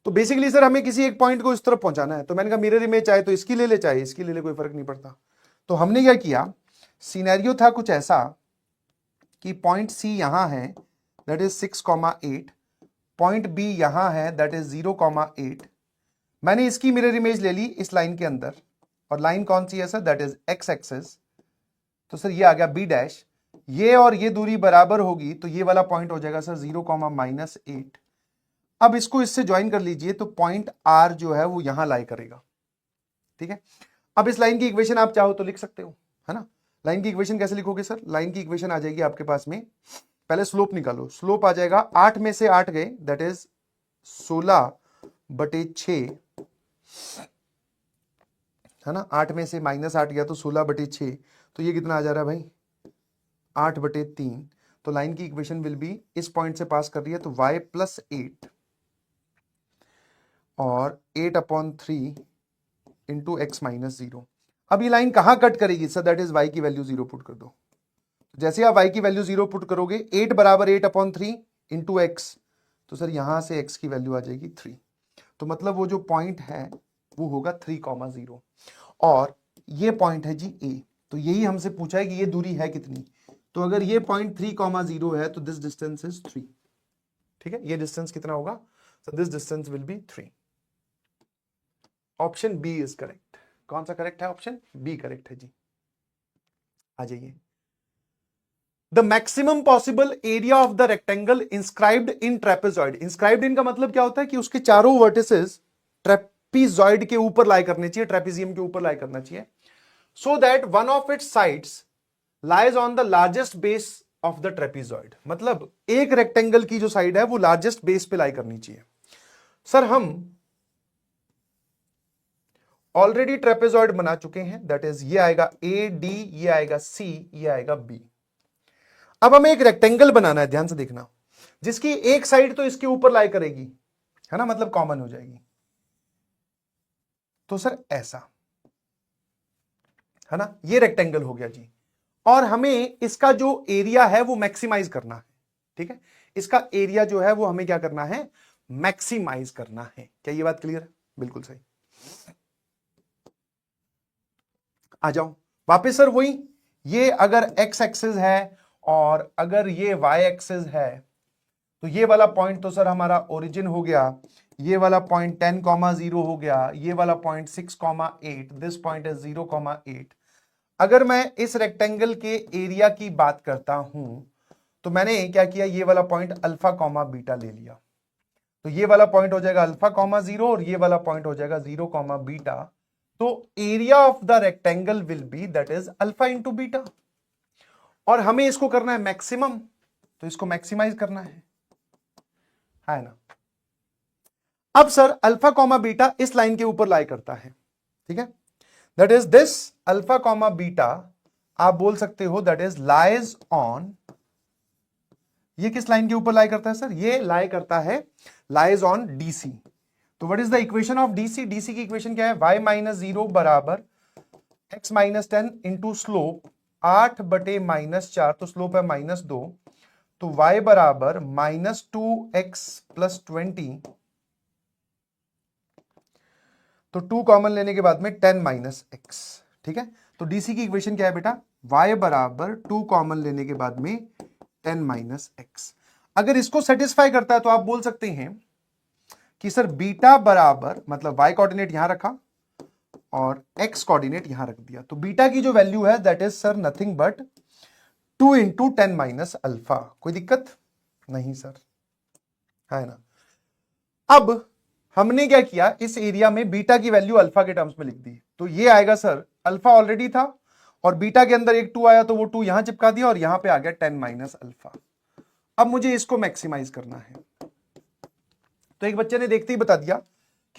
तो बेसिकली सर हमें किसी एक पॉइंट को इस तरफ पहुंचाना है, तो मैंने कहा मिरर इमेज चाहे तो इसकी ले ले चाहे इसकी ले ले, कोई फर्क नहीं पड़ता। तो हमने क्या किया, सिनेरियो था कुछ ऐसा कि पॉइंट सी यहां है दैट इज 6,8, पॉइंट बी यहां है दैट इज 0,8। मैंने इसकी मिरर इमेज ले ली इस लाइन के अंदर, और लाइन कौन सी है sir, that is x axis. तो सर ये आ गया बी डैश, ये और ये दूरी बराबर होगी तो ये वाला पॉइंट हो जाएगा सर 0,-8। अब इसको इससे ज्वाइन कर लीजिए तो पॉइंट आर जो है वो यहां लाई करेगा, ठीक है। अब इस लाइन की इक्वेशन आप चाहो तो लिख सकते हो, है ना। लाइन की इक्वेशन कैसे लिखोगे सर, लाइन की इक्वेशन आ जाएगी आपके पास में, पहले स्लोप निकालो, स्लोप आ जाएगा 8 में से 8 गए दैट इज 16/6, है ना। 8 में से -8 गया तो 16/6, तो ये कितना आ जा रहा है भाई 8/3। तो लाइन की इक्वेशन विल बी, इस पॉइंट से पास कर रही है तो y + 8 और 8/3 इंटू x - 0। अब ये लाइन कहां कट करेगी सर, दैट इज y की वैल्यू 0 पुट कर दो। जैसे आप y की वैल्यू 0 पुट करोगे 8 बराबर 8/3 इंटू x, तो सर यहां से x की वैल्यू आ जाएगी 3। तो मतलब वो जो पॉइंट है वो होगा 3,0 और ये पॉइंट है जी a। तो यही हमसे पूछा है कि ये दूरी है कितनी, तो अगर ये पॉइंट 3,0 है तो दिस डिस्टेंस इज 3, ठीक है। ये डिस्टेंस कितना होगा, so this distance will be 3। Option B is correct. कौन सा करेक्ट है, ऑप्शन बी करेक्ट है जी। आ जाइए, the maximum possible area of the rectangle inscribed in trapezoid. Inscribed in का मतलब क्या होता है कि उसके चारों वर्टिसेस ट्रेपीजॉइड के ऊपर लाई करने चाहिए, ट्रेपेजियम के ऊपर लाई करना चाहिए, so that one of its sides lies on the largest base of the trapezoid. मतलब एक रेक्टेंगल की जो साइड है वो लार्जेस्ट बेस पे लाई करनी चाहिए। सर हम ऑलरेडी ट्रेपेजॉइड बना चुके हैं, दैट इज ये आएगा ए डी, ये आएगा सी, ये आएगा बी। अब हमें एक रेक्टेंगल बनाना है, ध्यान से देखना, जिसकी एक साइड तो इसके ऊपर लाई करेगी, है ना, मतलब कॉमन हो जाएगी। तो सर ऐसा, है ना, ये रेक्टेंगल हो गया जी। और हमें इसका जो एरिया है वो मैक्सिमाइज करना है, ठीक है। इसका एरिया जो है वो हमें क्या करना है, मैक्सिमाइज करना है। क्या ये बात क्लियर है, बिल्कुल सही। आ जाओ वापस सर, वही ये अगर x एक्सिस है और अगर ये y एक्सिस है, तो ये वाला पॉइंट तो सर हमारा ओरिजिन हो गया, ये वाला पॉइंट 10,0 हो गया, ये वाला पॉइंट 6,8, दिस पॉइंट इज 0,8। अगर मैं इस रेक्टेंगल के एरिया की बात करता हूं तो मैंने क्या किया, ये वाला पॉइंट अल्फा, बीटा ले लिया, तो ये वाला पॉइंट हो जाएगा अल्फा, 0 और ये वाला पॉइंट हो जाएगा 0, बीटा। तो area of the rectangle will be that is alpha into beta, और हमें इसको करना है मैक्सिमम, तो इसको मैक्सिमाइज करना है ना। अब सर अल्फा, बीटा इस लाइन के ऊपर लाई करता है, ठीक है, that is this alpha, beta आप बोल सकते हो दैट इज लाइज ऑन, ये किस लाइन के ऊपर लाई करता है सर, ये लाई करता है लाइज ऑन डीसी। तो what is the equation of DC, DC की इक्वेशन क्या है, y - 0 बराबर x - 10 इंटू स्लोप 8/-4, तो स्लोप है -2, तो y बराबर -2x + 20, तो 2 कॉमन लेने के बाद में 10 - x, ठीक है। तो डीसी की इक्वेशन क्या है बेटा, y बराबर 2 कॉमन लेने के बाद में 10 माइनस एक्स। अगर इसको सेटिस्फाई करता है तो आप बोल सकते हैं कि सर बीटा बराबर, मतलब y कोऑर्डिनेट यहां रखा और x कोऑर्डिनेट यहां रख दिया, तो बीटा की जो वैल्यू है that is sir nothing but 2 into 10 minus alpha. कोई दिक्कत नहीं सर, है ना। अब हमने क्या किया, इस एरिया में बीटा की वैल्यू अल्फा के टर्म्स में लिख दी, तो ये आएगा सर, अल्फा ऑलरेडी था और बीटा के अंदर एक 2 आया तो वो 2 यहां चिपका दिया और यहां पे आ गया 10 माइनस अल्फा। अब मुझे इसको मैक्सिमाइज करना है, तो एक बच्चे ने देखते ही बता दिया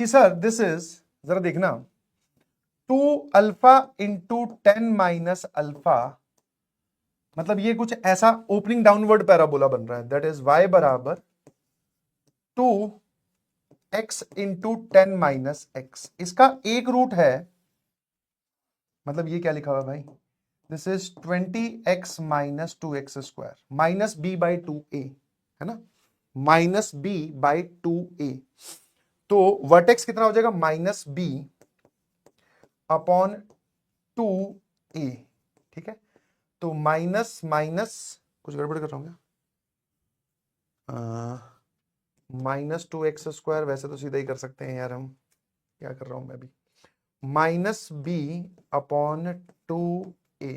कि सर दिस इज, जरा देखना, 2 अल्फा इंटू 10 माइनस अल्फा, मतलब ये कुछ ऐसा ओपनिंग डाउनवर्ड पैराबोला बन रहा है, दैट इज y बराबर 2 x इंटू 10 माइनस एक्स। इसका एक रूट है, मतलब ये क्या लिखा हुआ भाई, this is 20x minus 2x square minus b by 2a, है ना, माइनस b बाई 2a। तो वर्टेक्स कितना हो जाएगा, माइनस b अपॉन 2a, ठीक है। तो माइनस माइनस, कुछ गड़बड़ कर रहा हूं क्या, माइनस 2x स्क्वायर, वैसे तो सीधा ही कर सकते हैं यार हम, क्या कर रहा हूं मैं अभी, माइनस b अपॉन 2a,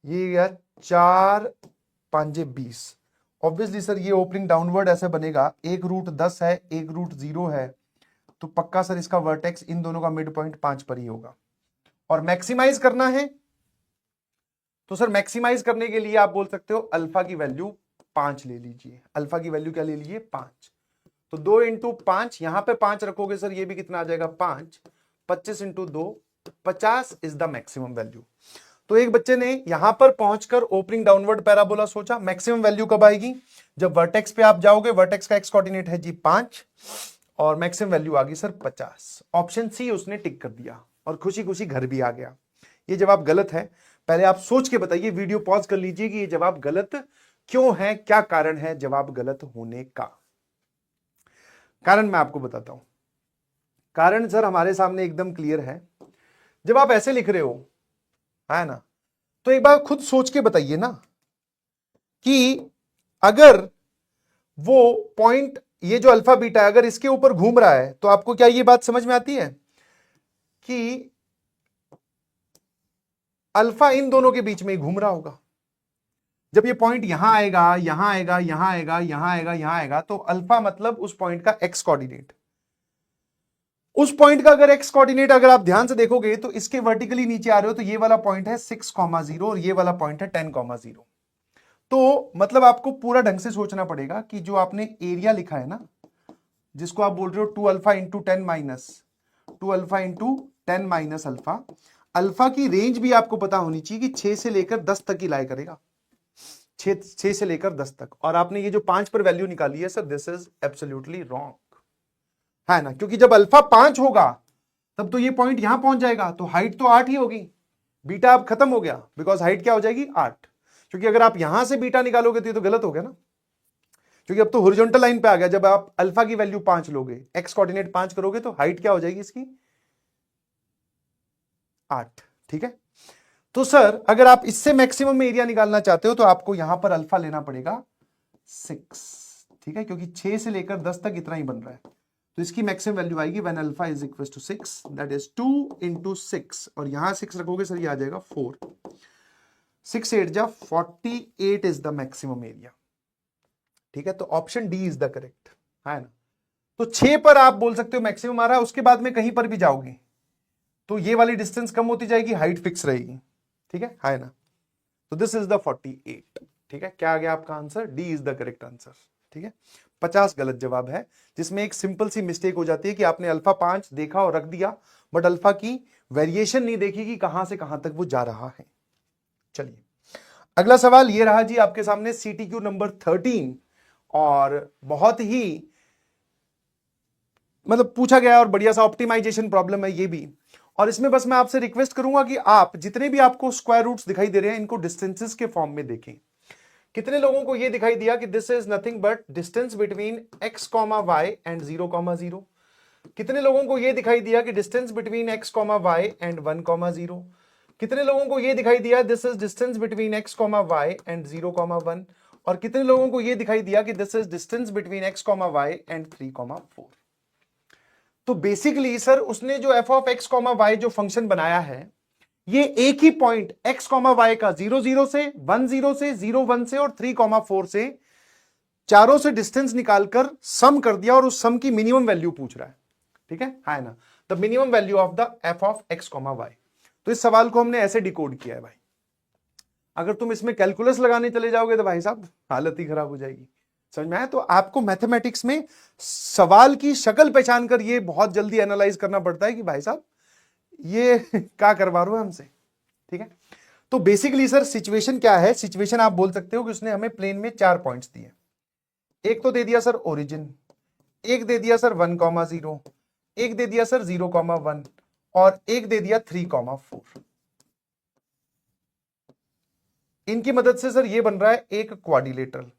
ये गया 4 5 20। ऑब्वियसली सर ये ओपनिंग डाउनवर्ड ऐसे बनेगा, एक रूट 10 है एक रूट 0 है, तो पक्का सर इसका वर्टेक्स इन दोनों का मिड पॉइंट 5 पर ही होगा। और मैक्सिमाइज करना है तो सर मैक्सिमाइज करने के लिए आप बोल सकते हो अल्फा की वैल्यू 5 ले लीजिए। अल्फा की वैल्यू क्या ले लीजिए, 5। तो 2 इंटू 5, यहां पे 5 रखोगे सर, ये भी कितना आ जाएगा 5, 25 into 2 50 is the maximum value. तो एक बच्चे ने यहां पर पहुंचकर ओपनिंग डाउनवर्ड पैराबोला सोचा, मैक्सिमम वैल्यू कब आएगी, जब वर्टेक्स पे आप जाओगे, वर्टेक्स का एक्स कोऑर्डिनेट है जी 5 और मैक्सिमम वैल्यू आ गई सर 50। ऑप्शन सी उसने टिक कर दिया और खुशी खुशी घर भी आ गया। ये जवाब गलत है, पहले आप सोच के बताइए, वीडियो पॉज कर लीजिए कि ये जवाब गलत क्यों है, क्या कारण है जवाब गलत होने का। कारण मैं आपको बताता हूं, कारण सर हमारे सामने एकदम क्लियर है। जब आप ऐसे लिख रहे हो, है ना, तो एक बार खुद सोच के बताइए ना कि अगर वो पॉइंट, ये जो अल्फा बीटा है, अगर इसके ऊपर घूम रहा है तो आपको क्या ये बात समझ में आती है कि अल्फा इन दोनों के बीच में ही घूम रहा होगा। जब ये पॉइंट यहां आएगा, यहां आएगा, यहां आएगा, यहां आएगा, यहां आएगा, तो अल्फा मतलब उस पॉइंट का एक्स कोऑर्डिनेट। उस पॉइंट का अगर एक्स कोऑर्डिनेट अगर आप ध्यान से देखोगे तो इसके वर्टिकली नीचे आ रहे हो, तो ये वाला पॉइंट है 6,0 और ये वाला पॉइंट है 10,0। तो मतलब आपको पूरा ढंग से सोचना पड़ेगा कि जो आपने एरिया लिखा है ना, जिसको आप बोल रहे हो 2 alpha into 10 minus 2 alpha into 10 minus alpha, alpha की रेंज भी आपको पता होनी चाहिए कि 6 से लेकर 10 तक ही लाई करेगा, 6 से लेकर 10 तक। और आपने ये जो 5 पर वैल्यू निकाली है sir, this is absolutely wrong, है ना, क्योंकि जब अल्फा 5 होगा तब तो ये पॉइंट यहां पहुंच जाएगा, तो हाइट तो 8 ही होगी, बीटा अब खत्म हो गया, बिकॉज हाइट क्या हो जाएगी 8। क्योंकि अगर आप यहां से बीटा निकालोगे तो ये तो गलत हो गया ना, क्योंकि अब तो हॉरिजॉन्टल लाइन पे आ गया। जब आप अल्फा की वैल्यू 5 लोगे, एक्स कोऑर्डिनेट 5 करोगे, तो हाइट क्या हो जाएगी इसकी 8, ठीक है। तो सर अगर आप इससे मैक्सिमम एरिया निकालना चाहते हो तो आपको यहां पर अल्फा लेना पड़ेगा 6, ठीक है, क्योंकि 6 से लेकर 10 तक इतना ही बन रहा है। तो इसकी मैक्सिमम वैल्यू आएगी when alpha is equal to 6, that is 2 into 6, और यहां 6 रखोगे सर, ये आ जाएगा 4, 6 8 जा 48 इज द मैक्सिमम एरिया, ठीक है। तो option D is the correct, है ना। तो 6 पर आप बोल सकते हो मैक्सिमम आ रहा है, उसके बाद में कहीं पर भी जाओगे तो ये वाली डिस्टेंस कम होती जाएगी, हाइट फिक्स रहेगी, ठीक है ना। तो दिस इज द 48, ठीक है। क्या आ गया आपका answer, D is the correct answer, ठीक है। 50 गलत जवाब है, जिसमें एक सिंपल सी मिस्टेक हो जाती है कि आपने अल्फा 5 देखा और रख दिया, बट अल्फा की वेरिएशन नहीं देखी कि कहां से कहां तक वो जा रहा है। चलिए अगला सवाल ये रहा जी आपके सामने, CTQ नंबर 13, और बहुत ही मतलब पूछा गया और बढ़िया सा ऑप्टिमाइजेशन प्रॉब्लम है ये भी। और इसमें बस मैं आपसे रिक्वेस्ट करूंगा कि आप जितने भी आपको स्क्वायर रूट्स दिखाई दे रहे हैं, इनको डिस्टेंसेस के फॉर्म में देखें। कितने लोगों को ये दिखाई दिया कि this is nothing but distance between x, y and 0, 0? कितने लोगों को ये दिखाई दिया कि distance between x, y and 1, 0? कितने लोगों को ये दिखाई दिया this is distance between x comma y and 0,1, और कितने लोगों को ये दिखाई दिया कि this is distance between x comma y and 3,4। तो बेसिकली सर उसने जो f of x comma Y जो फंक्शन बनाया है, ये एक ही पॉइंट एक्स कॉमा वाई का 0,0 से 1,0 से 0,1 से और 3,4 से चारों से डिस्टेंस निकालकर सम कर दिया और उस सम की मिनिमम वैल्यू पूछ रहा है। ठीक है ना, the minimum value of the f of x comma y. तो इस सवाल को हमने ऐसे डिकोड किया है भाई। अगर तुम इसमें कैलकुलस लगाने चले जाओगे तो भाई साहब हालत ही खराब हो जाएगी, समझ में आया? तो आपको मैथमेटिक्स में सवाल की शक्ल पहचान कर ये बहुत जल्दी एनालाइज करना पड़ता है कि भाई साहब ये क्या करवा रहे हो हमसे। ठीक है, तो बेसिकली सर सिचुएशन क्या है? सिचुएशन आप बोल सकते हो कि उसने हमें प्लेन में 4 पॉइंट्स दिए। एक तो दे दिया सर ओरिजिन, एक दे दिया सर 1,0, एक दे दिया सर 0,1 और एक दे दिया 3,4। इनकी मदद से सर ये बन रहा है एक क्वाड्रिलेटरल।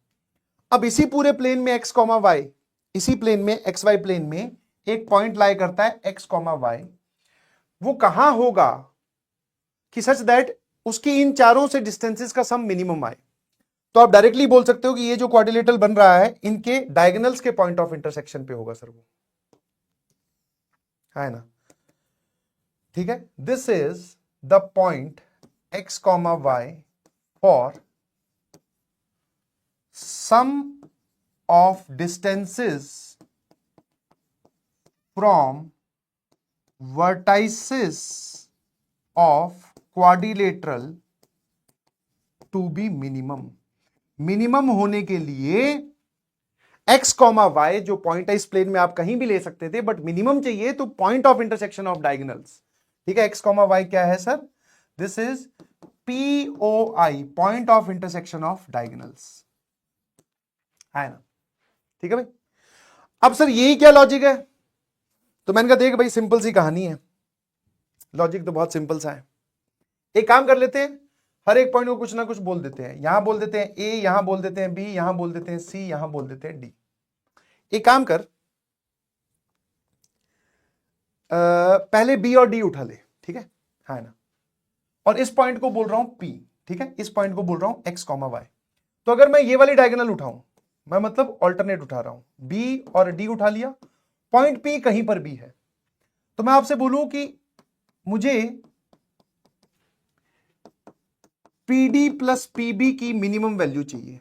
अब इसी पूरे प्लेन में एक्स कॉमा वाई, इसी प्लेन में एक्स वाई प्लेन में एक पॉइंट लाई करता है एक्स कॉमा वाई। वो कहां होगा कि सच दैट उसकी इन चारों से डिस्टेंसेस का सम मिनिमम आए। तो आप डायरेक्टली बोल सकते हो कि ये जो क्वाड्रिलेटरल बन रहा है इनके डायगोनल्स के पॉइंट ऑफ इंटरसेक्शन पे होगा सर वो, है ना? ठीक है, this is the point x comma y for sum of distances from vertices of quadrilateral to be minimum। Minimum होने के लिए x कॉमा वाई जो पॉइंट है इस प्लेन में आप कहीं भी ले सकते थे, बट मिनिमम चाहिए तो point of intersection of diagonals. ठीक है, x कॉमा वाई क्या है sir? This is POI, point of intersection of diagonals, है ना? ठीक है भाई। अब सर यही क्या लॉजिक है? तो मैंने कहा देख भाई सिंपल सी कहानी है, लॉजिक तो बहुत सिंपल सा है। एक काम कर लेते हैं, हर एक पॉइंट को कुछ ना कुछ बोल देते हैं। यहां बोल देते हैं ए, यहां बोल देते हैं बी, यहां बोल देते हैं सी, यहां बोल देते हैं डी। एक काम कर, पहले बी और डी उठा ले। ठीक है ना? और इस पॉइंट को बोल रहा हूं पी। ठीक है, इस पॉइंट को बोल रहा हूं एक्स कॉमा वाई। तो अगर मैं ये वाली डायगोनल उठाऊं, मैं मतलब ऑल्टरनेट उठा रहा हूं, बी और डी उठा लिया, पॉइंट पी कहीं पर भी है, तो मैं आपसे बोलूं कि मुझे पीडी प्लस पीबी की मिनिमम वैल्यू चाहिए।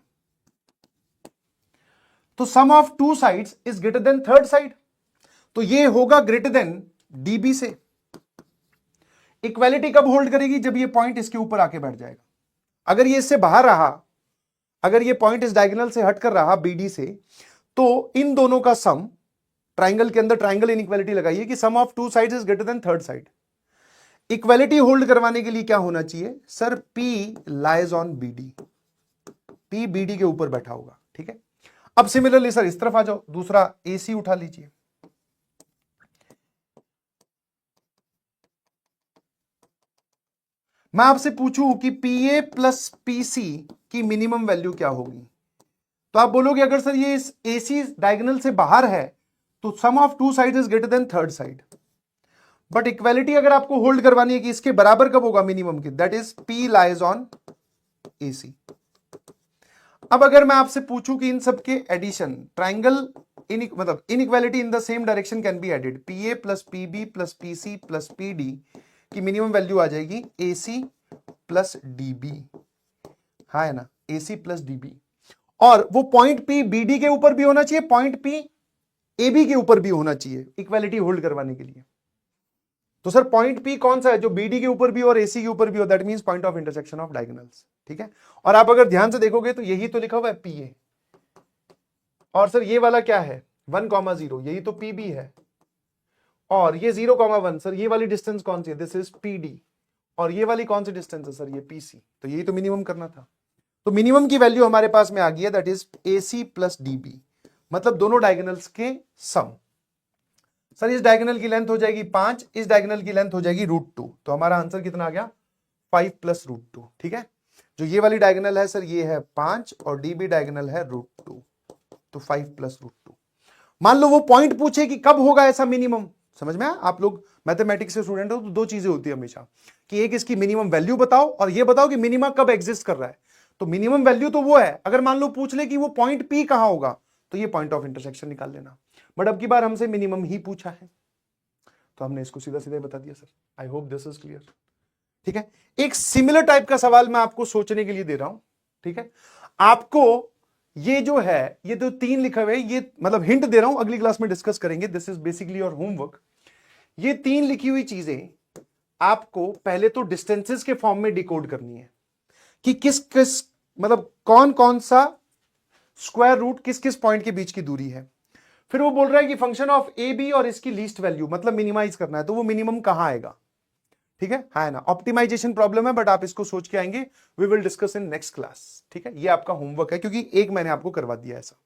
तो sum of two sides is greater than third side, तो ये होगा ग्रेटर देन डीबी से। इक्वालिटी कब होल्ड करेगी? जब ये पॉइंट इसके ऊपर आके बैठ जाएगा। अगर ये इससे बाहर रहा, अगर ये पॉइंट इस डायगोनल से हटकर रहा बीडी से, तो इन दोनों का सम, ट्राइंगल के अंदर ट्राइंगल इनइक्वालिटी लगाइए कि sum of two sides is greater than third side. Equality hold करवाने के लिए क्या होना चाहिए sir? P lies on BD, P BD के ऊपर बैठा होगा। ठीक है, अब सिमिलरली सर इस तरफ आ जाओ, दूसरा AC उठा लीजिए। मैं आपसे पूछूं कि PA प्लस PC की मिनिमम वैल्यू क्या होगी, तो आप बोलोगे अगर सर ये इस AC डायगोनल से बाहर है तो sum of two side is greater than third side. But equality अगर आपको होल्ड करवानी है कि इसके बराबर कब होगा मिनिमम की, that is P lies on AC। अब अगर मैं आपसे पूछूं कि इन सब के एडिशन, ट्राइंगल मतलब inequality in the same direction can be added, PA plus PB plus PC plus PD की मिनिमम वैल्यू आ जाएगी AC प्लस DB, है ना? AC plus DB। और वो पॉइंट P BD के ऊपर भी होना चाहिए, पॉइंट P AB के ऊपर भी होना चाहिए इक्वालिटी होल्ड करवाने के लिए। तो सर पॉइंट P कौन सा है? जो BD के ऊपर भी और AC के ऊपर भी हो, that means point of intersection of diagonals. ठीक है, और आप अगर ध्यान से देखोगे तो यही तो लिखा हुआ है PA, और सर ये वाला क्या है 1,0, यही तो PB है, और ये 0,1 सर ये वाली डिस्टेंस कौन सी है? दिस इज PD, और ये वाली कौन सी डिस्टेंस है सर? ये PC। तो यही तो मिनिमम करना था। तो मिनिमम की वैल्यू हमारे पास में आ गई है, that is AC plus DB, मतलब दोनों डायगोनल्स के सम। सर इस डायगोनल की लेंथ हो जाएगी 5, इस डायगोनल की लेंथ हो जाएगी √2, तो हमारा आंसर कितना आ गया 5 प्लस √2। ठीक है, जो ये वाली डायगोनल है सर ये है 5 और DB डायगोनल है √2, तो 5 प्लस √2। मान लो वो पॉइंट पूछे कि कब होगा ऐसा मिनिमम, समझ में आया? आप लोग मैथमेटिक्स के स्टूडेंट हो तो दो चीजें होती है हमेशा, कि एक इसकी मिनिमम वैल्यू बताओ और ये बताओ कि मिनिमा कब एग्जिस्ट कर रहा है। तो मिनिमम वैल्यू तो वो है, अगर मान लो पूछ ले कि वो पॉइंट पी कहां होगा तो ये पॉइंट ऑफ इंटरसेक्शन निकाल लेना। बट अब की बार हमसे मिनिमम ही पूछा है तो हमने इसको सीधा सीधा बता दिया sir. I hope this is clear. ठीक है, एक सिमिलर टाइप का सवाल मैं आपको सोचने के लिए दे रहा हूं। ठीक है, आपको ये जो है ये तो 3 लिखा हुआ है, ये मतलब हिंट दे रहा हूं, अगली क्लास में डिस्कस करेंगे। This is basically your homework. ये 3 लिखी हुई चीजें आपको पहले तो डिस्टेंसेस के फॉर्म में डिकोड करनी है कि किस किस मतलब कौन कौन सा स्क्वायर रूट किस किस पॉइंट के बीच की दूरी है। फिर वो बोल रहा है कि फंक्शन ऑफ ए बी और इसकी लीस्ट वैल्यू मतलब मिनिमाइज करना है, तो वो मिनिमम कहां आएगा। ठीक है ना, ऑप्टिमाइजेशन प्रॉब्लम है बट आप इसको सोच के आएंगे। We will discuss in next class. ठीक है, ये आपका होमवर्क है क्योंकि एक मैंने आपको करवा दिया ऐसा,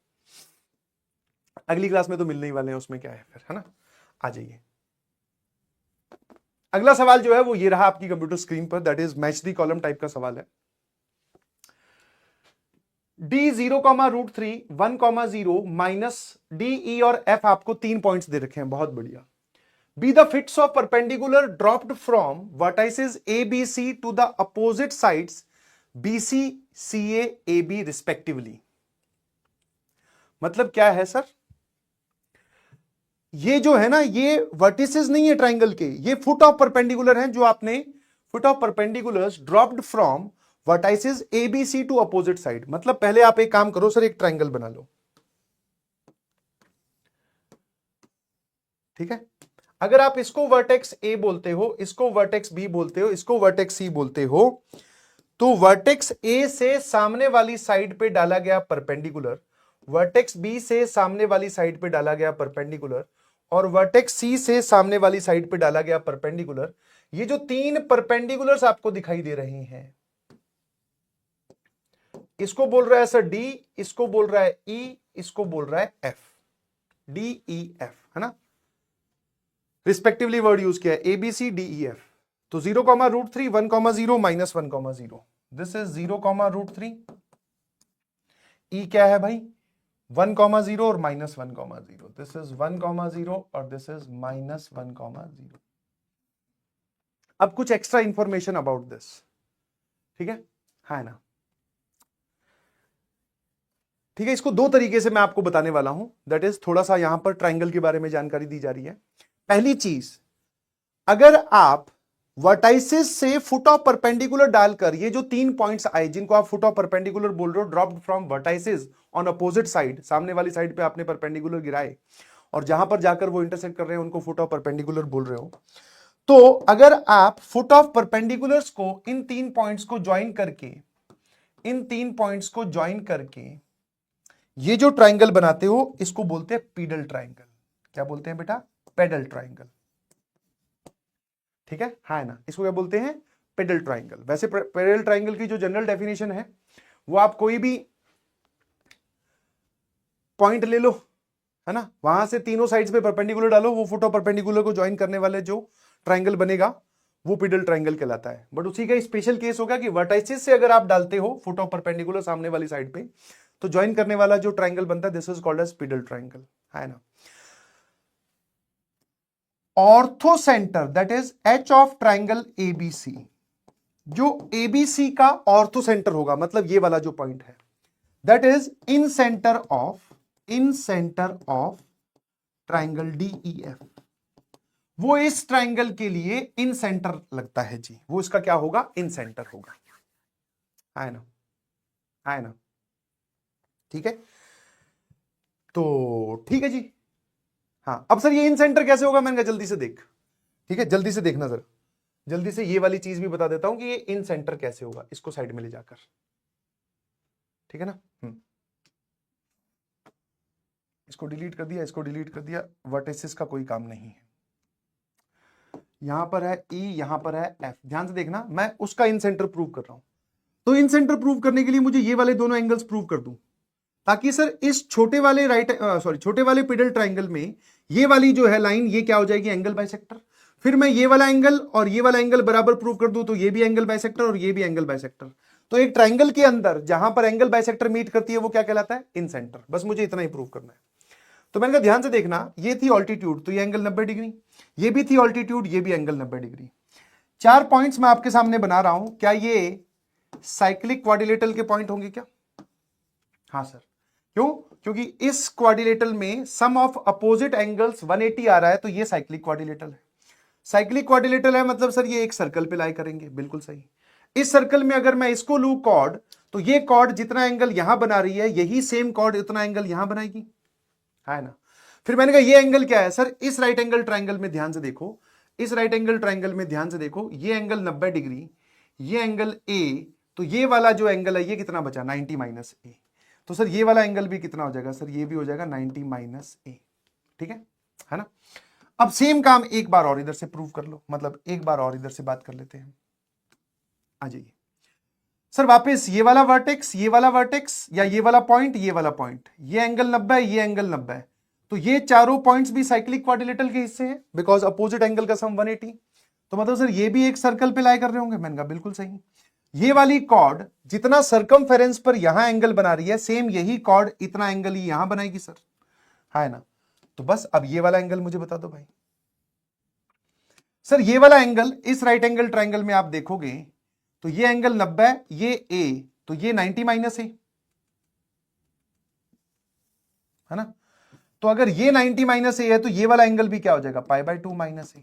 अगली क्लास में तो मिलने ही वाले हैं, उसमें क्या है फिर, है ना। आ जाइए, अगला सवाल जो है वो ये रहा आपकी कंप्यूटर स्क्रीन पर, that is match the column type का सवाल है। डी 0,√3 1,0 माइनस डी ई और एफ आपको 3 पॉइंट्स दे रखे हैं, बहुत बढ़िया। Be the feet of perpendicular dropped from vertices A B C to the opposite sides B C C A B respectively. मतलब क्या है सर, ये जो है ना ये वर्टिसेस नहीं है ट्राइंगल के, ये फुट ऑफ परपेंडिकुलर हैं, जो आपने foot of perpendiculars dropped from vertices A B C to opposite side. मतलब पहले आप एक काम करो सर, एक ट्राइंगल बना लो। ठीक है, अगर आप इसको वर्टेक्स ए बोलते हो, इसको वर्टेक्स बी बोलते हो, इसको वर्टेक्स सी बोलते हो, तो वर्टेक्स ए से सामने वाली साइड पे डाला गया परपेंडिकुलर, वर्टेक्स बी से सामने वाली साइड पे डाला गया परपेंडिकुलर, और वर्टेक्स सी से सामने वाली साइड पे डाला गया परपेंडिकुलर, ये जो 3 परपेंडिकुलर्स आपको दिखाई दे रहे हैं, इसको बोल रहा है सर डी, इसको बोल रहा है ई, इसको बोल रहा है एफ। डी ई एफ, है ना, रिस्पेक्टिवली वर्ड यूज किया है, ए B C D E F. तो 0,√3 1,0 माइनस 1,0, दिस इज 0,√3। ई क्या है भाई 1,0 और माइनस 1,0, दिस इज 1,0 और दिस इज माइनस 1,0। अब कुछ एक्स्ट्रा इंफॉर्मेशन अबाउट दिस। ठीक है ना। ठीक है, इसको 2 तरीके से मैं आपको बताने वाला हूं, दैट इज थोड़ा सा यहां पर ट्राइंगल के बारे में जानकारी दी जा रही है। पहली चीज, अगर आप वर्टाइसेस से फुट ऑफ परपेंडिकुलर डालकर ये जो 3 पॉइंट्स आए जिनको आप फुट ऑफ परपेंडिकुलर बोल रहे हो, dropped from vertices on opposite side, सामने वाली साइड पे आपने परपेंडिकुलर गिराए और जहां पर जाकर वो इंटरसेक्ट कर रहे हैं उनको फुट ऑफ परपेंडिकुलर बोल रहे हो। तो अगर आप फुट ऑफ परपेंडिकुलर्स को इन 3 पॉइंट्स को ज्वाइन करके ये जो ट्राइंगल बनाते हो इसको बोलते हैं पेडल ट्राइंगल। क्या बोलते हैं बेटा, पेडल ट्राइंगल। ठीक है ना, इसको क्या बोलते हैं, पेडल ट्राइंगल। वैसे पेडल ट्राइंगल की जो जनरल डेफिनेशन है वो आप कोई भी पॉइंट ले लो, है ना, वहां से तीनों साइड्स पे परपेंडिकुलर डालो, वो फुट ऑफ परपेंडिकुलर को ज्वाइन करने वाले जो ट्राइंगल बनेगा वो पेडल ट्राइंगल कहलाता है। बट उसी का स्पेशल केस होगा कि वर्टाइसेस से अगर आप डालते हो फुट ऑफ परपेंडिकुलर सामने वाली साइड पे, तो ज्वाइन करने वाला जो ट्राइंगल बनता है this is called as pedal triangle, है ना। Orthocentre that is H of triangle ABC, जो एबीसी का ऑर्थो सेंटर होगा, मतलब ये वाला जो पॉइंट है, that is incentre of triangle DEF, वो इस ट्राइंगल के लिए इन सेंटर लगता है जी, वो इसका क्या होगा, इन सेंटर होगा, है ना। ठीक है, तो ठीक है जी। हाँ, अब सर ये इन सेंटर कैसे होगा, मैंने कहा जल्दी से देख। ठीक है, जल्दी से देखना सर, जल्दी से ये वाली चीज भी बता देता हूं कि ये इन सेंटर कैसे होगा, इसको साइड में ले जाकर। ठीक है ना, इसको डिलीट कर दिया, इसको डिलीट कर दिया, वर्टिसेस का कोई काम नहीं है। यहां पर है ई, यहां पर है एफ, ध्यान से देखना, मैं उसका इन सेंटर प्रूव कर रहा हूं। तो इन सेंटर प्रूव करने के लिए मुझे ये वाले दोनों एंगल्स प्रूव कर दूं, ताकि सर इस छोटे वाले पेडल ट्राइंगल में ये वाली जो है लाइन, ये क्या हो जाएगी, एंगल बाइसेक्टर। फिर मैं ये वाला एंगल और ये वाला एंगल बराबर प्रूव कर दूं, तो ये भी एंगल बाइसेक्टर और ये भी एंगल बाइसेक्टर। तो एक ट्राइंगल के अंदर जहां पर एंगल बाइसेक्टर मीट करती है वो क्या कहलाता है, इन सेंटर। बस मुझे इतना ही प्रूव करना है। तो मैंने कहा ध्यान से देखना, ये थी ऑल्टीट्यूड, तो ये एंगल 90 डिग्री, ये भी थी ऑल्टीट्यूड, ये भी एंगल 90 डिग्री। 4 पॉइंट्स मैं आपके सामने बना रहा हूं, क्या ये साइक्लिक क्वाड्रिलेटरल के पॉइंट होंगे क्या? हाँ सर। क्यों? क्योंकि इस क्वाड्रिलेटरल में सम ऑफ अपोजिट एंगल्स 180 आ रहा है, तो ये साइक्लिक क्वाड्रिलेटरल है। साइक्लिक क्वाड्रिलेटरल है मतलब सर ये एक सर्कल पे लाई करेंगे, बिल्कुल सही। इस सर्कल में अगर मैं इसको लू कॉर्ड, तो ये कॉर्ड जितना एंगल यहां बना रही है, यही सेम कॉर्ड इतना एंगल यहां बनाएगी, है ना। फिर मैंने कहा ये एंगल क्या है सर? इस राइट एंगल ट्राइंगल में ध्यान से देखो, इस राइट एंगल ट्राइंगल में ध्यान से देखो, ये एंगल 90 डिग्री, ये एंगल ए, तो ये वाला जो एंगल है ये कितना बचा? 90 माइनस ए। तो सर ये वाला एंगल भी कितना हो जाएगा सर? ये भी हो जाएगा 90 माइनस ए, ठीक है ना। अब सेम काम एक बार और इधर से प्रूव कर लो, मतलब एक बार और इधर से बात कर लेते हैं। आ जाइए सर वापस, ये वाला वर्टेक्स, ये वाला वर्टेक्स, या ये वाला पॉइंट, ये वाला पॉइंट, ये एंगल 90 है, ये एंगल 90 है, तो ये चारों पॉइंट्स भी साइक्लिक क्वाड्रिलेटरल के हिस्से हैं, बिकॉज अपोजिट एंगल का सम 180। तो मतलब सर ये भी एक सर्कल पे लाई कर रहे होंगे। मैंने कहा बिल्कुल सही। ये वाली कॉर्ड जितना सर्कमफेरेंस पर यहां एंगल बना रही है, सेम यही कॉर्ड इतना एंगल ही यहां बनाएगी सर, है ना। तो बस अब ये वाला एंगल मुझे बता दो भाई। सर ये वाला एंगल इस राइट एंगल ट्राइंगल में आप देखोगे तो ये एंगल 90, ये ए, तो ये 90 माइनस ए, है ना। तो अगर ये 90 माइनस ए है तो ये वाला एंगल भी क्या हो जाएगा? π/2 माइनस ए।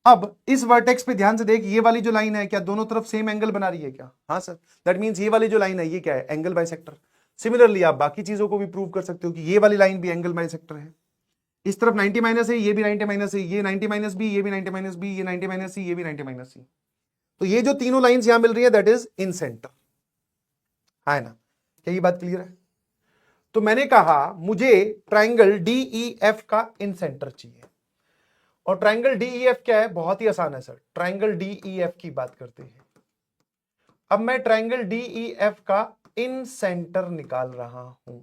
अब इस वर्टेक्स पे ध्यान से देख, ये वाली जो लाइन है क्या दोनों तरफ सेम एंगल बना रही है क्या? हाँ सर। दैट मींस ये वाली जो लाइन है ये क्या है? Angle bisector. सिमिलरली आप बाकी चीजों को भी प्रूव कर सकते हो कि ये वाली लाइन भी एंगल बाइसेक्टर है। इस तरफ 90 माइनस है, ये भी 90 माइनस है, ये 90 माइनस बी, ये भी 90 माइनस बी, ये 90 माइनस सी, ये भी 90 माइनस सी। तो ये जो तीनों लाइंस यहां मिल रही है दैट इज इन सेंटर, है ना। क्या ये बात क्लियर है? तो मैंने कहा मुझे ट्राइंगल DEF का इन सेंटर चाहिए। और ट्राइंगल DEF क्या है? बहुत ही आसान है सर। ट्राइंगल DEF की बात करते हैं। अब मैं ट्राइंगल DEF का इन सेंटर निकाल रहा हूं।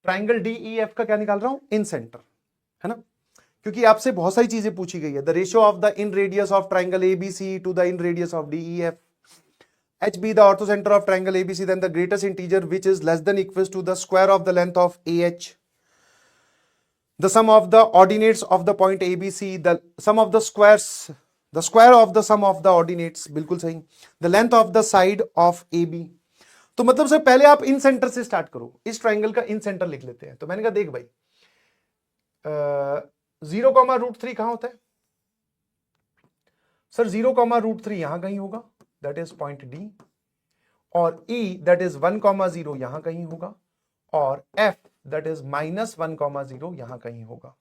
ट्राइंगल DEF का क्या निकाल रहा हूं? इन सेंटर, है ना। क्योंकि आपसे बहुत सारी चीजें पूछी गई है। The ratio of the inradius of triangle ABC to the inradius of DEF, H be the orthocenter of triangle ABC, then the greatest integer which is less than equals to the square of the length of AH, the sum of the ordinates of the point ABC, the sum of the squares, the square of the sum of the ordinates, बिल्कुल सही, the length of the side of AB। तो मतलब sir पहले आप इन centre से start करो, इस triangle का इन सेंटर लिख लेते हैं। तो मैंने कहा देख भाई 0,√3 कहां होता है सर? 0,√3 यहां कहीं होगा, दैट इज पॉइंट D, और E दैट इज 1,0 यहां कहीं होगा, और F दैट इज -1,0 यहां कहीं होगा।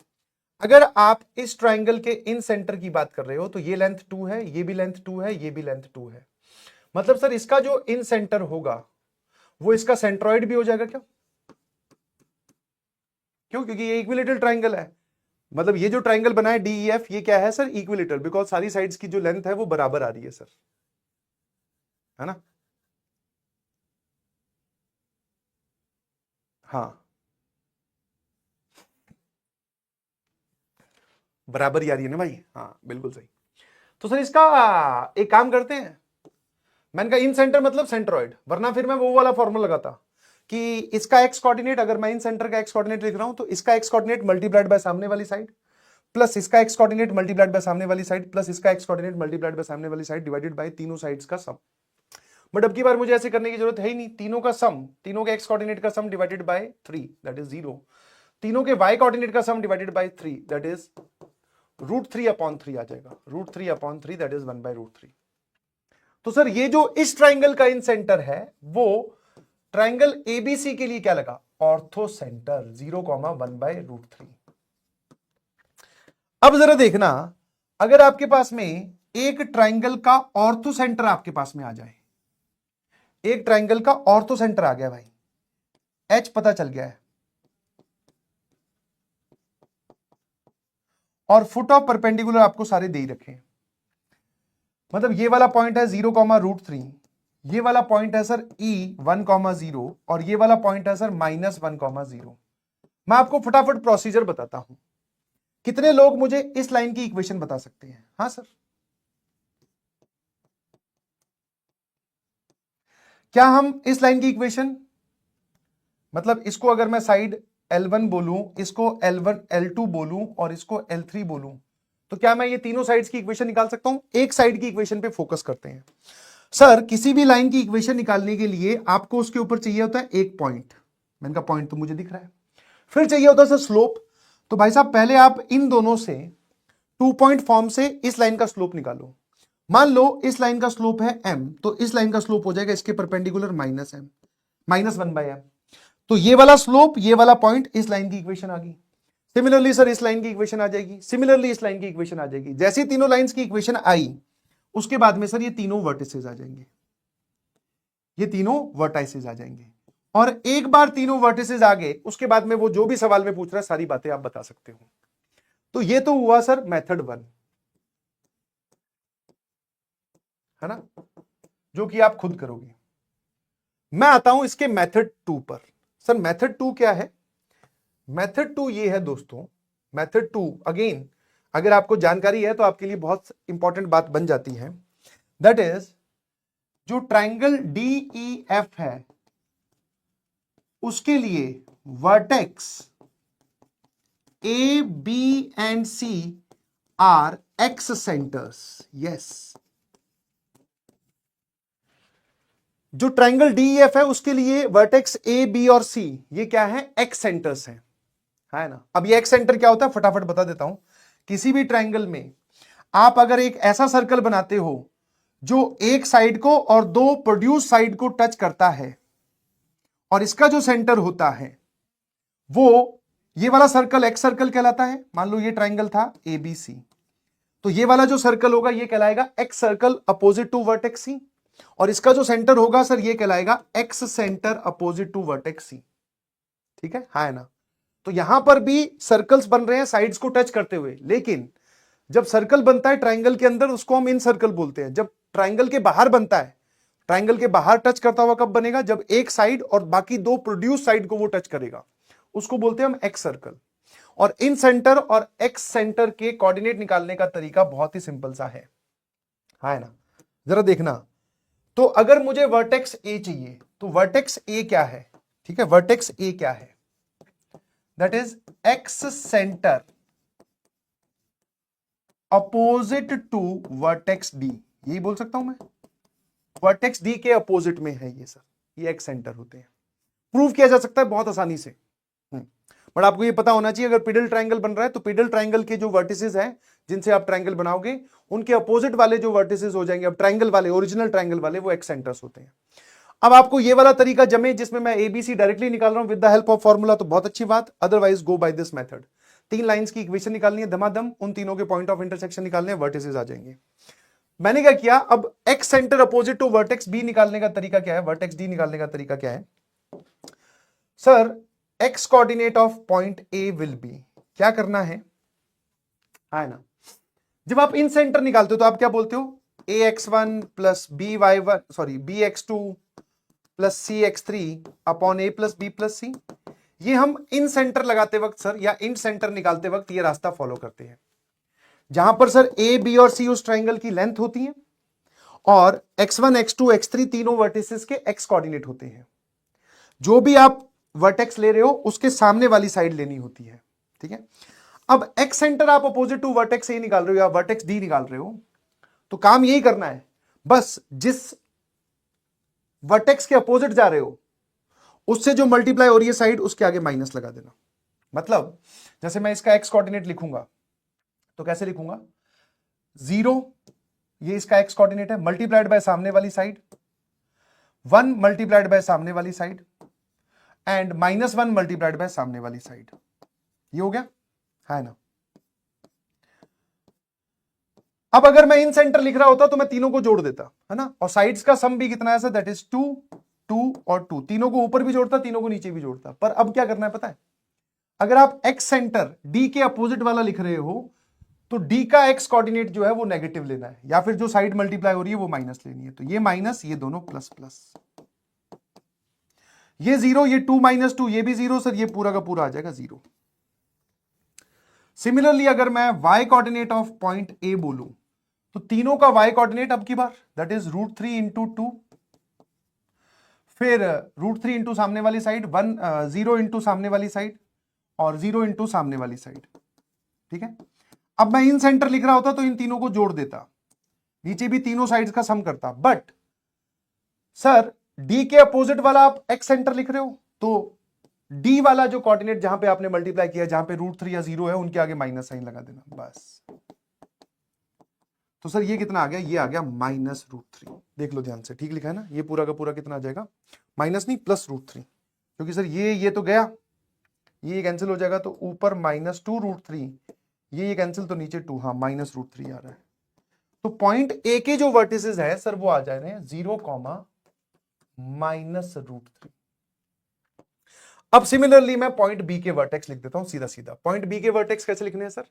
अगर आप इस ट्राइंगल के इन सेंटर की बात कर रहे हो तो ये लेंथ 2 है, ये भी लेंथ 2 है, ये भी लेंथ 2 है। मतलब सर इसका जो इन सेंटर होगा वो इसका सेंट्रॉइड भी हो जाएगा क्या? क्यों? क्योंकि ये इक्विलेटरल ट्राइंगल है। मतलब ये जो ट्राइंगल बना है DEF, ये क्या है सर? इक्विलेटरल, बिकॉज सारी साइड्स की जो लेंथ है वो बराबर आ रही है सर, है ना। हाँ बराबर ही आ रही है ना भाई। हाँ बिल्कुल सही। तो सर इसका एक काम करते हैं, मैंने कहा इन सेंटर मतलब सेंट्रॉइड, वरना फिर मैं वो वाला फॉर्मूला लगाता कि इसका एक्स कोऑर्डिनेट, अगर मैं इन सेंटर का एक्स कोऑर्डिनेट लिख रहा हूं तो इसका एक्स कोऑर्डिनेट मल्टीप्लाइड बाय सामने वाली साइड, प्लस इसका एक्स कोऑर्डिनेट मल्टीप्लाइड बाय सामने वाली साइड, प्लस इसका एक्स कोऑर्डिनेट मल्टीप्लाइड बाय सामने वाली साइड, डिवाइडेड बाय तीनों साइड्स का सम। बट अब की बार मुझे ऐसे करने की जरूरत है ही नहीं। तीनों का सम, तीनों के एक्स कोऑर्डिनेट का सम डिवाइडेड बाय 3 दैट इज 0, तीनों के वाई कोऑर्डिनेट का सम डिवाइडेड बाय 3 दैट इज √3/3 आ जाएगा, √3/3 दैट इज 1/√3। तो सर ये जो इस ट्राइंगल का इन सेंटर है वो ट्राइंगल ABC के लिए क्या लगा? Ortho centre 0,1/√3। अब जरा देखना, अगर आपके पास में एक ट्राइंगल का ऑर्थो सेंटर आपके पास में आ जाए, एक ट्राइंगल का ऑर्थो सेंटर आ गया भाई, H पता चल गया है, और फुट ऑफ परपेंडिकुलर आपको सारे दे ही रखे हैं। मतलब ये वाला पॉइंट है 0,√3, ये वाला पॉइंट है सर E 1,0, और ये वाला पॉइंट है सर -1,0। मैं आपको फटाफट प्रोसीजर बताता हूं। कितने लोग मुझे इस लाइन की इक्वेशन बता सकते हैं? हाँ सर। क्या हम इस लाइन की इक्वेशन, मतलब इसको अगर मैं साइड L1 बोलूं, इसको L1 L2 बोलूं और इसको L3 बोलूं, तो क्या मैं ये तीनों साइड्स की इक्वेशन निकाल सकता हूं? एक साइड की इक्वेशन पे फोकस करते हैं सर। किसी भी लाइन की इक्वेशन निकालने के लिए आपको उसके ऊपर चाहिए होता है एक पॉइंट। मैंने कहा पॉइंट तो मुझे दिख रहा है। फिर चाहिए होता है सर स्लोप। तो भाई साहब पहले आप इन दोनों से 2 पॉइंट फॉर्म से इस लाइन का स्लोप निकालो। मान लो इस लाइन का स्लोप है m, तो इस लाइन का स्लोप हो जाएगा इसके परपेंडिकुलर -m, -1/m। तो ये वाला स्लोप, ये वाला पॉइंट, इस लाइन की इक्वेशन आ गई। सिमिलरली सर इस लाइन की इक्वेशन आ जाएगी, सिमिलरली इस लाइन की इक्वेशन आ जाएगी। जैसे तीनों लाइंस की इक्वेशन आई उसके बाद में सर ये तीनों वर्टिसेस आ जाएंगे, ये तीनों वर्टाइसेस आ जाएंगे। और एक बार तीनों वर्टिसेस आ गए उसके बाद में वो जो भी सवाल में पूछ रहा है सारी बातें आप बता सकते हो। तो ये तो हुआ सर मेथड 1, है ना, जो कि आप खुद करोगे। मैं आता हूं इसके मेथड 2 पर। सर मेथड 2 क्या है? मेथड 2 ये है दोस्तों, मेथड 2 अगेन अगर आपको जानकारी है तो आपके लिए बहुत इंपॉर्टेंट बात बन जाती है। दैट इज जो ट्राइंगल DEF है उसके लिए vertex A, B and C are X centers. Yes. जो ट्राइंगल DEF है उसके लिए वर्टेक्स A, B और C ये क्या है? X सेंटर्स हैं, है ना। अब ये X सेंटर क्या होता है फटाफट बता देता हूं। किसी भी ट्राइंगल में आप अगर एक ऐसा सर्कल बनाते हो जो एक साइड को और दो प्रोड्यूस साइड को टच करता है और इसका जो सेंटर होता है वो ये वाला सर्कल X सर्कल कहलाता है। मान लो ये ट्राइंगल था ABC, तो ये वाला जो सर्कल होगा ये कहलाएगा X circle opposite to vertex C, और इसका जो सेंटर होगा सर ये कहलाएगा X centre opposite to vertex C। ठीक है ना। तो यहां पर भी सर्कल्स बन रहे हैं साइड्स को टच करते हुए, लेकिन जब सर्कल बनता है ट्राइंगल के अंदर उसको हम इन सर्कल बोलते हैं। जब ट्राइंगल के बाहर बनता है, ट्राइंगल के बाहर टच करता हुआ कब बनेगा? जब एक साइड और बाकी दो प्रोड्यूस साइड को वो टच करेगा, उसको बोलते हैं हम एक्स सर्कल। और इन सेंटर और एक्स सेंटर के कोऑर्डिनेट निकालने का तरीका बहुत ही सिंपल सा है ना। जरा देखना, तो अगर मुझे वर्टेक्स ए चाहिए तो वर्टेक्स ए क्या है? ठीक है, वर्टेक्स ए क्या है? That is excentre opposite to vertex D, यही बोल सकता हूं मैं। वर्टेक्स डी के अपोजिट में है ये सर, ये एक्स सेंटर होते हैं। प्रूव किया जा सकता है बहुत आसानी से, बट आपको ये पता होना चाहिए अगर पिडल ट्रायंगल बन रहा है तो पिडल ट्रायंगल के जो वर्टिसेस हैं जिनसे आप ट्रायंगल बनाओगे उनके अपोजिट वाले जो वर्टिसेस हो जाएंगे, अब ट्रायंगल वाले, ओरिजिनल ट्रायंगल वाले, वो एक्स सेंटर्स होते हैं। अब आपको ये वाला तरीका जमे जिसमें मैं ABC डायरेक्टली निकाल रहा हूं with the help of formula, तो बहुत अच्छी बात। Otherwise go by this method. 3 lines की इक्वेशन निकालनी है धमाधम, उन तीनों के पॉइंट ऑफ इंटरसेक्शन निकालने हैं, वर्टिसेस आ जाएंगे। मैंने क्या किया, अब excentre opposite to vertex B निकालने का तरीका क्या है, वर्टेक्स डी निकालने का तरीका क्या है? Sir x coordinate of point A will be, क्या करना है ना, जब आप इन सेंटर निकालते हो तो आप क्या बोलते हो? ax1 plus by1 sorry bx2 plus cx3 upon a plus b plus c। ये हम इन सेंटर लगाते वक्त सर या इन सेंटर निकालते वक्त ये रास्ता फॉलो करते हैं, जहां पर सर a b और c उस ट्राइंगल की लेंथ होती है और x1 x2 x3 तीनों वर्टिसेस के x कोऑर्डिनेट होते हैं। जो भी आप वर्टेक्स ले रहे हो उसके सामने वाली साइड लेनी होती है। ठीक है, अब एक्स सेंटर आप अपोजिट टू वर्टेक्स ए निकाल रहे हो या वर्टेक्स डी निकाल रहे हो, तो काम यही करना है, बस जिस वर्टेक्स के अपोजिट जा रहे हो उससे जो मल्टीप्लाई हो रही है साइड उसके आगे माइनस लगा देना। मतलब जैसे मैं इसका एक्स कोऑर्डिनेट लिखूंगा तो कैसे लिखूंगा? 0 ये इसका एक्स कोऑर्डिनेट है, मल्टीप्लाइड बाय सामने वाली साइड, 1 मल्टीप्लाइड बाय सामने वाली साइड एंड -1 मल्टीप्लाइड बाय सामने वाली साइड। ये हो गया, है ना। अब अगर मैं इन सेंटर लिख रहा होता तो मैं तीनों को जोड़ देता, है ना, और साइड्स का सम भी कितना है सर? दैट इज 2 2 और 2, तीनों को ऊपर भी जोड़ता, तीनों को नीचे भी जोड़ता। पर अब क्या करना है पता है, अगर आप एक्स सेंटर डी के अपोजिट वाला लिख रहे हो तो डी का एक्स कोऑर्डिनेट जो है वो नेगेटिव लेना है, या फिर जो साइड मल्टीप्लाई हो रही है वो माइनस लेनी है। तो ये माइनस, ये दोनों प्लस प्लस, ये 0, ये 2 - 2, ये भी 0 सर, ये पूरा का पूरा आ जाएगा 0। सिमिलरली अगर मैं y कोऑर्डिनेट ऑफ पॉइंट ए बोलूं तो तीनों का y कोऑर्डिनेट अब की बार दैट इज √3 × 2, फिर √3 इंटू सामने वाली साइड, 0 इंटू सामने वाली साइड, और 0 इंटू सामने वाली साइड, ठीक है। अब मैं इन सेंटर लिख रहा होता तो इन तीनों को जोड़ देता, नीचे भी तीनों साइड्स का सम करता, बट सर डी के अपोजिट वाला आप एक्स सेंटर लिख रहे हो, तो डी वाला जो कोऑर्डिनेट जहां पे आपने मल्टीप्लाई किया, जहां पे √3 या 0 है, उनके आगे माइनस साइन लगा देना बस। तो सर ये कितना आ गया, ये आ गया -√3। देख लो ध्यान से, ठीक लिखा है ना, ये पूरा का पूरा कितना आ जाएगा, माइनस नहीं +√3, क्योंकि सर ये तो गया, ये कैंसिल हो जाएगा, तो ऊपर -2√3, ये कैंसिल, तो नीचे 2, हाँ -√3 आ रहा है। तो पॉइंट ए के जो वर्टिसेस है सर वो आ जा रहे हैं 0, -√3। अब सिमिलरली मैं पॉइंट बी के वर्टेक्स लिख देता हूं सीधा सीधा। पॉइंट बी के वर्टेक्स कैसे लिखने हैं सर,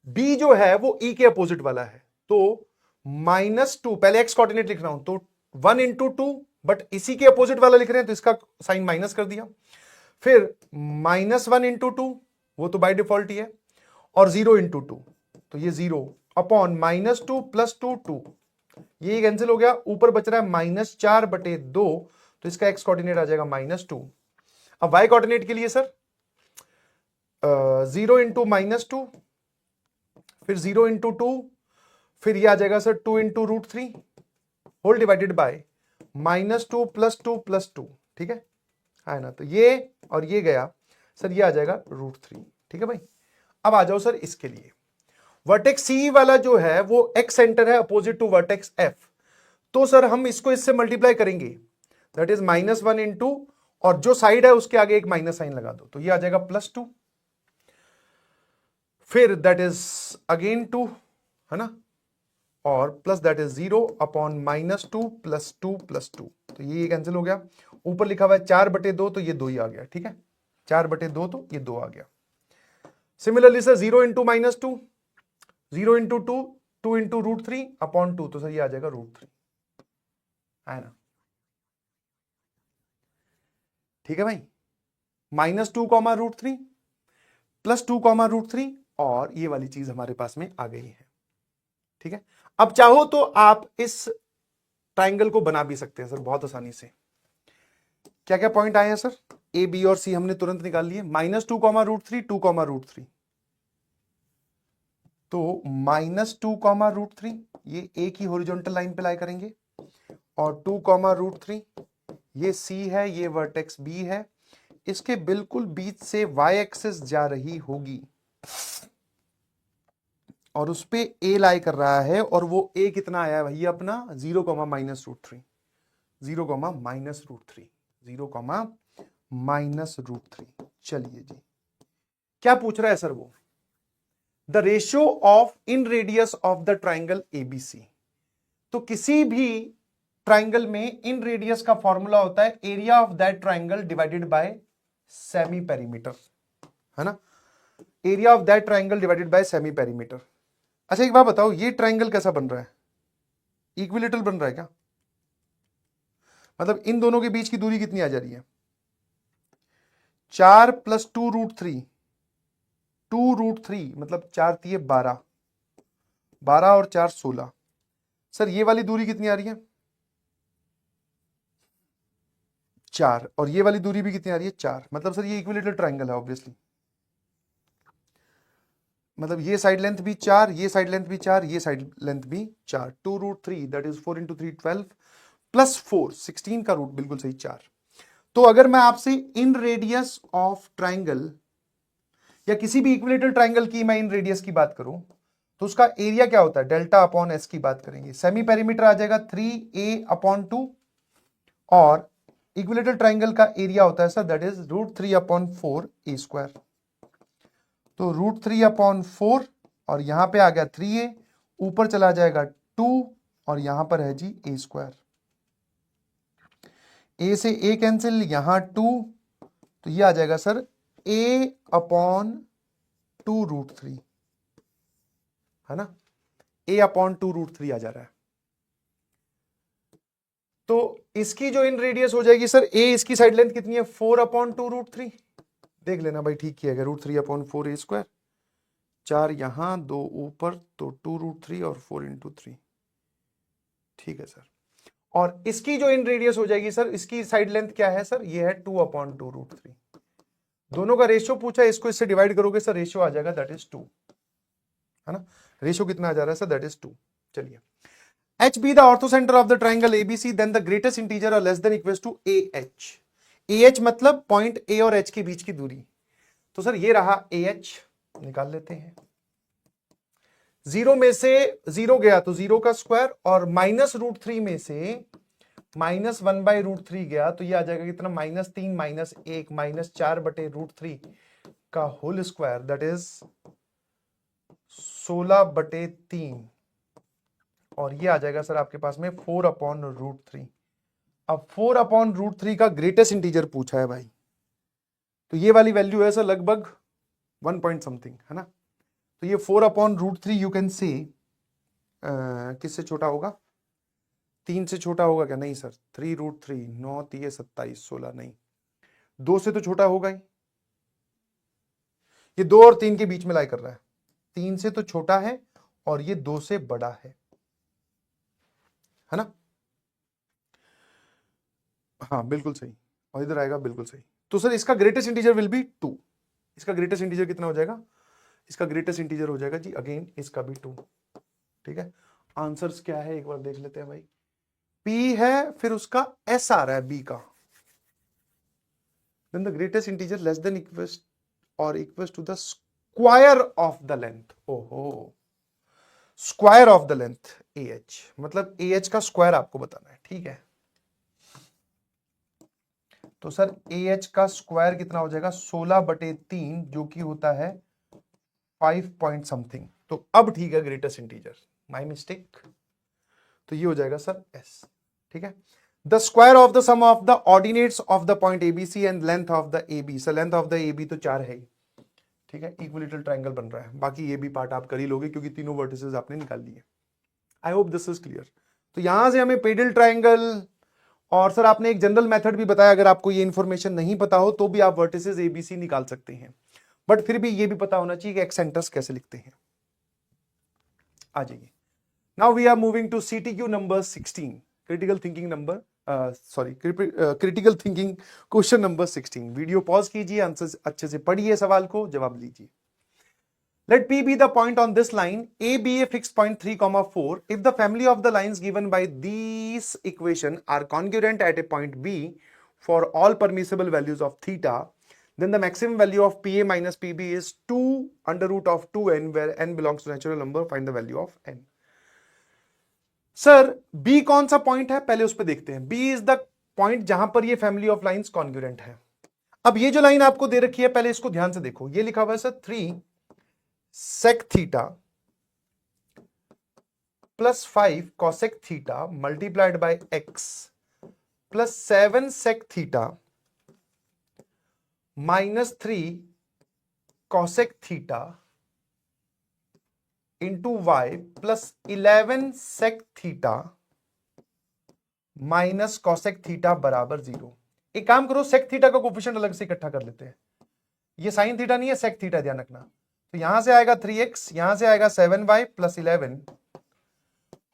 बी जो है वो ई के अपोजिट वाला है, तो -2, पहले एक्स कोऑर्डिनेट लिख रहा हूं, तो 1 इंटू 2, बट इसी के अपोजिट वाला लिख रहे हैं तो इसका साइन माइनस कर दिया, फिर -1 इंटू 2, वो तो बाय डिफॉल्ट ही है, और 0 इंटू 2, तो ये 0 अपॉन -2 + 2 2, ये कैंसिल हो गया, ऊपर बच रहा है -4/2, तो इसका एक्स कोऑर्डिनेट आ जाएगा -2। अब वाई कोऑर्डिनेट के लिए सर 0 इंटू -2, फिर 0 इंटू 2, फिर ये आ जाएगा sir 2 into √3 whole divided by -2 + 2 + 2, ठीक है ना। तो ये और ये गया सर, ये आ जाएगा √3, ठीक है भाई। अब आ जाओ सर इसके लिए, वर्टेक्स सी वाला जो है वो एक्स सेंटर है अपोजिट टू वर्टेक्स एफ, तो सर हम इसको इससे मल्टीप्लाई करेंगे, दैट इज -1 इंटू, और जो साइड है उसके आगे एक माइनस साइन लगा दो, तो ये आ जाएगा +2, फिर दैट इज अगेन 2, है ना, और प्लस दैट इज 0 अपॉन -2 + 2 + 2, तो ये कैंसिल हो गया, ऊपर लिखा हुआ है 4/2, तो ये 2 ही आ गया, ठीक है, 4/2, तो ये 2 आ गया। Similarly sir 0 into -2, 0 into 2, 2 into √3 upon 2, तो सर ये आ जाएगा √3, है ना, ठीक है भाई। -2, √3 + 2, √3, और ये वाली चीज हमारे पास में आ गई है, ठीक है। अब चाहो तो आप इस ट्राइंगल को बना भी सकते हैं सर बहुत आसानी से। क्या क्या पॉइंट आए हैं सर, ए बी और सी हमने तुरंत निकाल लिए, -2, √3, 2, √3, तो -2, √3 ये ए की हॉरिजॉन्टल लाइन पे लाई करेंगे, और 2, √3 ये सी है, ये वर्टेक्स बी है, इसके बिल्कुल बीच से वाई एक्सिस जा रही होगी, और उस पे ए लाई कर रहा है, और वो ए कितना आया है भैया अपना 0, -√3, 0, -√3, 0, -√3। चलिए जी, क्या पूछ रहा है सर वो, the ratio of in radius of the triangle ABC. तो किसी भी ट्राइंगल में इन रेडियस का फॉर्मूला होता है area of that triangle divided by semi perimeter, है ना, area of that triangle divided by semi perimeter. अच्छा एक बात बताओ, ये ट्राइंगल कैसा बन रहा है, इक्विलेटरल बन रहा है क्या, मतलब इन दोनों के बीच की दूरी कितनी आ जा रही है, 4 + 2 √3, 2 √3 मतलब 4 × 3 = 12, 12 और 4 16, सर ये वाली दूरी कितनी आ रही है 4, और ये वाली दूरी भी कितनी आ रही है 4, मतलब सर ये इक्विलेटरल ट्राइंगल है ऑब्वियसली, मतलब ये साइड लेंथ भी 4, ये साइड लेंथ भी 4, ये साइड लेंथ भी 4, 2 √3 दैट इज 4 × 3 12 + 4 16 का रूट बिल्कुल सही 4। तो अगर मैं आपसे इन रेडियस ऑफ ट्राइंगल या किसी भी इक्विलेटरल ट्राइंगल की मैं इन रेडियस की बात करूं, तो उसका एरिया क्या होता है, डेल्टा अपॉन एस की बात करेंगे, सेमी पेरीमीटर आ जाएगा 3a/2, और इक्विलेटरल ट्राइंगल का एरिया होता है सर दैट इज √3/4a², तो √3/4, और यहां पे आ गया 3a, ऊपर चला जाएगा 2, और यहां पर है जी a², a से a कैंसिल, यहां 2, तो ये आ जाएगा सर a/2 √3, है ना, a/2 √3 आ जा रहा है। तो इसकी जो इन रेडियस हो जाएगी सर, a इसकी साइड लेंथ कितनी है 4/2 √3, देख लेना भाई ठीक किया गया, √3/4a², 4 यहां 2 ऊपर, तो 2 √3 और 4 × 3, ठीक है सर। और इसकी जो इन रेडियस हो जाएगी सर, इसकी साइड लेंथ क्या है सर, ये है 2/2 √3, दोनों का रेशियो पूछा है, इसको इससे डिवाइड करोगे सर रेशियो आ जाएगा दैट इज 2, है ना। रेशियो कितना आ जा रहा है सर, दैट इज 2। चलिए, H be the orthocentre of the triangle ABC then the greatest integer are less than equal to A H. A H मतलब पॉइंट ए और एच के बीच की दूरी। तो सर ये रहा ए एच, निकाल लेते हैं। जीरो में से जीरो गया तो जीरो का स्क्वायर, और -√3 में से -1/√3 गया तो ये आ जाएगा कितना, -3 -1 -4/√3 का होल स्क्वायर, दैट इज 16/3, और ये आ जाएगा सर आपके पास में 4/√3। अब 4/√3 का ग्रेटेस्ट इंटीजर पूछा है भाई, तो ये वाली वैल्यू है सर लगभग 1 पॉइंट समथिंग, है ना। तो ये 4/√3 यू कैन से किससे छोटा होगा, 3 से छोटा होगा क्या, नहीं सर, 3√3 9 3 27 16, नहीं 2 से तो छोटा होगा ही, ये 2 और 3 के बीच में लाई कर रहा है, 3 से तो छोटा है और ये 2 से बड़ा है ना। हाँ बिल्कुल सही, और इधर आएगा बिल्कुल सही। तो सर इसका ग्रेटेस्ट इंटीजर विल बी 2। इसका ग्रेटेस्ट इंटीजर कितना हो जाएगा, इसका ग्रेटेस्ट इंटीजर हो जाएगा जी अगेन इसका भी 2। ठीक है, आंसर्स क्या है एक बार देख लेते हैं भाई। P है, फिर उसका S आ रहा है B का, then the greatest integer less than equals or equals to the square of the length। ओहो, square of the length AH, मतलब AH का स्क्वायर आपको बताना है, ठीक है। तो सर AH का स्क्वायर कितना हो जाएगा, 16/3, जो कि होता है 5 पॉइंट समथिंग। तो अब ठीक है, ग्रेटेस्ट इंटीजर, माय मिस्टेक। तो ये हो जाएगा सर S, ठीक है। The square of the sum of the ordinates of the point ABC and length of the AB। Sir length of the AB तो 4 है ही, ठीक है, इक्विलेटरल ट्रायंगल बन रहा है, बाकी ये भी पार्ट आप कर ही लोगे क्योंकि तीनों वर्टिसेस आपने निकाल लिए। I hope this is clear. तो यहां से हमें पेडल ट्रायंगल, और सर आपने एक जनरल मेथड भी बताया, अगर आपको ये इंफॉर्मेशन नहीं पता हो तो भी आप वर्टिसेस ABC निकाल सकते हैं, बट फिर भी ये भी पता होना चाहिए कि एक्सेंटर्स कैसे लिखते हैं। आ जाइए, now we are moving to CTQ number 16, critical thinking number critical thinking question number 16। Video pause कीजिए, आंसर अच्छे से पढ़िए, सवाल को जवाब लीजिए। Let P be the point on this line, A be a fixed point 3,4. If the family of the lines given by these equation are congruent at a point B for all permissible values of theta, then the maximum value of PA minus PB is 2 under root of 2n, where n belongs to natural number. Find the value of n. Sir B कौन सा point है, पहले उस पर देखते हैं। B is the point जहां पर ये फैमिली ऑफ लाइंस कॉन्ग्रुएंट है। अब ये जो लाइन आपको दे रखी है, पहले इसको ध्यान से देखो, ये लिखा हुआ है sir 3 sec theta plus 5 cosec theta multiplied by x plus 7 sec theta minus 3 cosec theta into y plus 11 sec theta minus cosec theta बराबर 0। एक काम करो, sec थीटा का कोफिशिएंट अलग से इकट्ठा कर लेते हैं। ये sin थीटा नहीं है, sec थीटा, ध्यान रखना। तो यहां से आएगा 3x, यहां से आएगा 7y प्लस 11,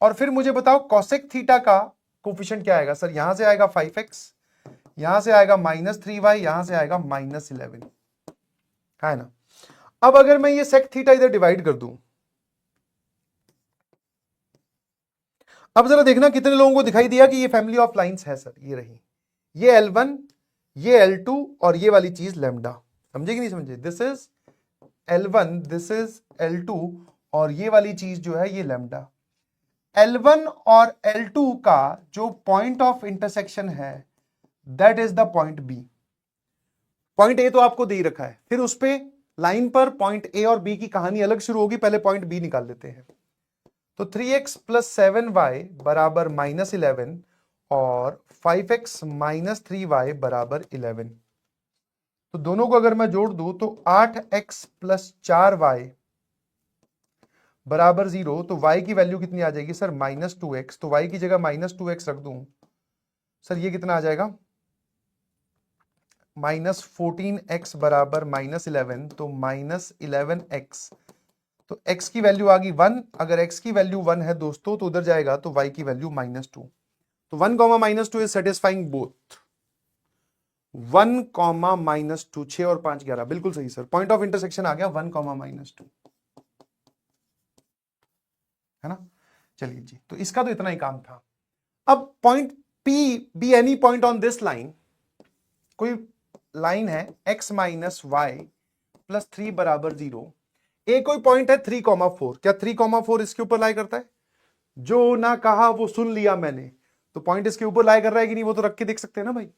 और फिर मुझे बताओ cosec थीटा का कोफिशिएंट क्या आएगा। सर यहां से आएगा 5x, यहां से आएगा -3y, यहां से आएगा -11, है ना। अब अगर मैं ये sec थीटा इधर डिवाइड कर दूं, अब जरा देखना कितने लोगों को दिखाई दिया कि ये फैमिली ऑफ लाइंस है। सर ये रही, ये L1, ये L2 और ये वाली चीज लैम्डा, समझे कि नहीं समझे। This is L1, this is L2 और ये वाली चीज जो है ये लैम्डा। L1 और L2 का जो पॉइंट ऑफ इंटरसेक्शन है that is the point B। Point A तो आपको दे ही रखा है, फिर उस पे लाइन पर पॉइंट A और B की कहानी अलग शुरू होगी, पहले पॉइंट B निकाल लेते हैं। तो 3x प्लस 7y बराबर -11 और 5x माइनस 3y बराबर 11। तो दोनों को अगर मैं जोड़ दूं तो 8x प्लस 4y बराबर 0। तो y की वैल्यू कितनी आ जाएगी सर, -2x। तो y की जगह -2x रख दूं, सर ये कितना आ जाएगा, -14x बराबर -11, तो -11x। तो x की वैल्यू आ गई 1। अगर x की वैल्यू 1 है दोस्तों तो उधर जाएगा तो y की वैल्यू -2। तो 1, -2 इज सेटिस्फाइंग बोथ। 1 कॉमा -2, 6 और 5 11, बिल्कुल सही सर, पॉइंट ऑफ इंटरसेक्शन आ गया 1 कॉमा -2, है ना। चलिए जी, तो इसका तो इतना ही काम था। अब point P be any point on this line, कोई लाइन है x माइनस वाई प्लस 3 बराबर 0, एक कोई पॉइंट है 3,4, क्या 3,4 इसके ऊपर लाई करता है? जो ना कहा वो सुन लिया मैंने, तो पॉइंट इसके ऊपर लाई कर रहा है कि नहीं, वो तो रख के देख सकते हैं ना भाई।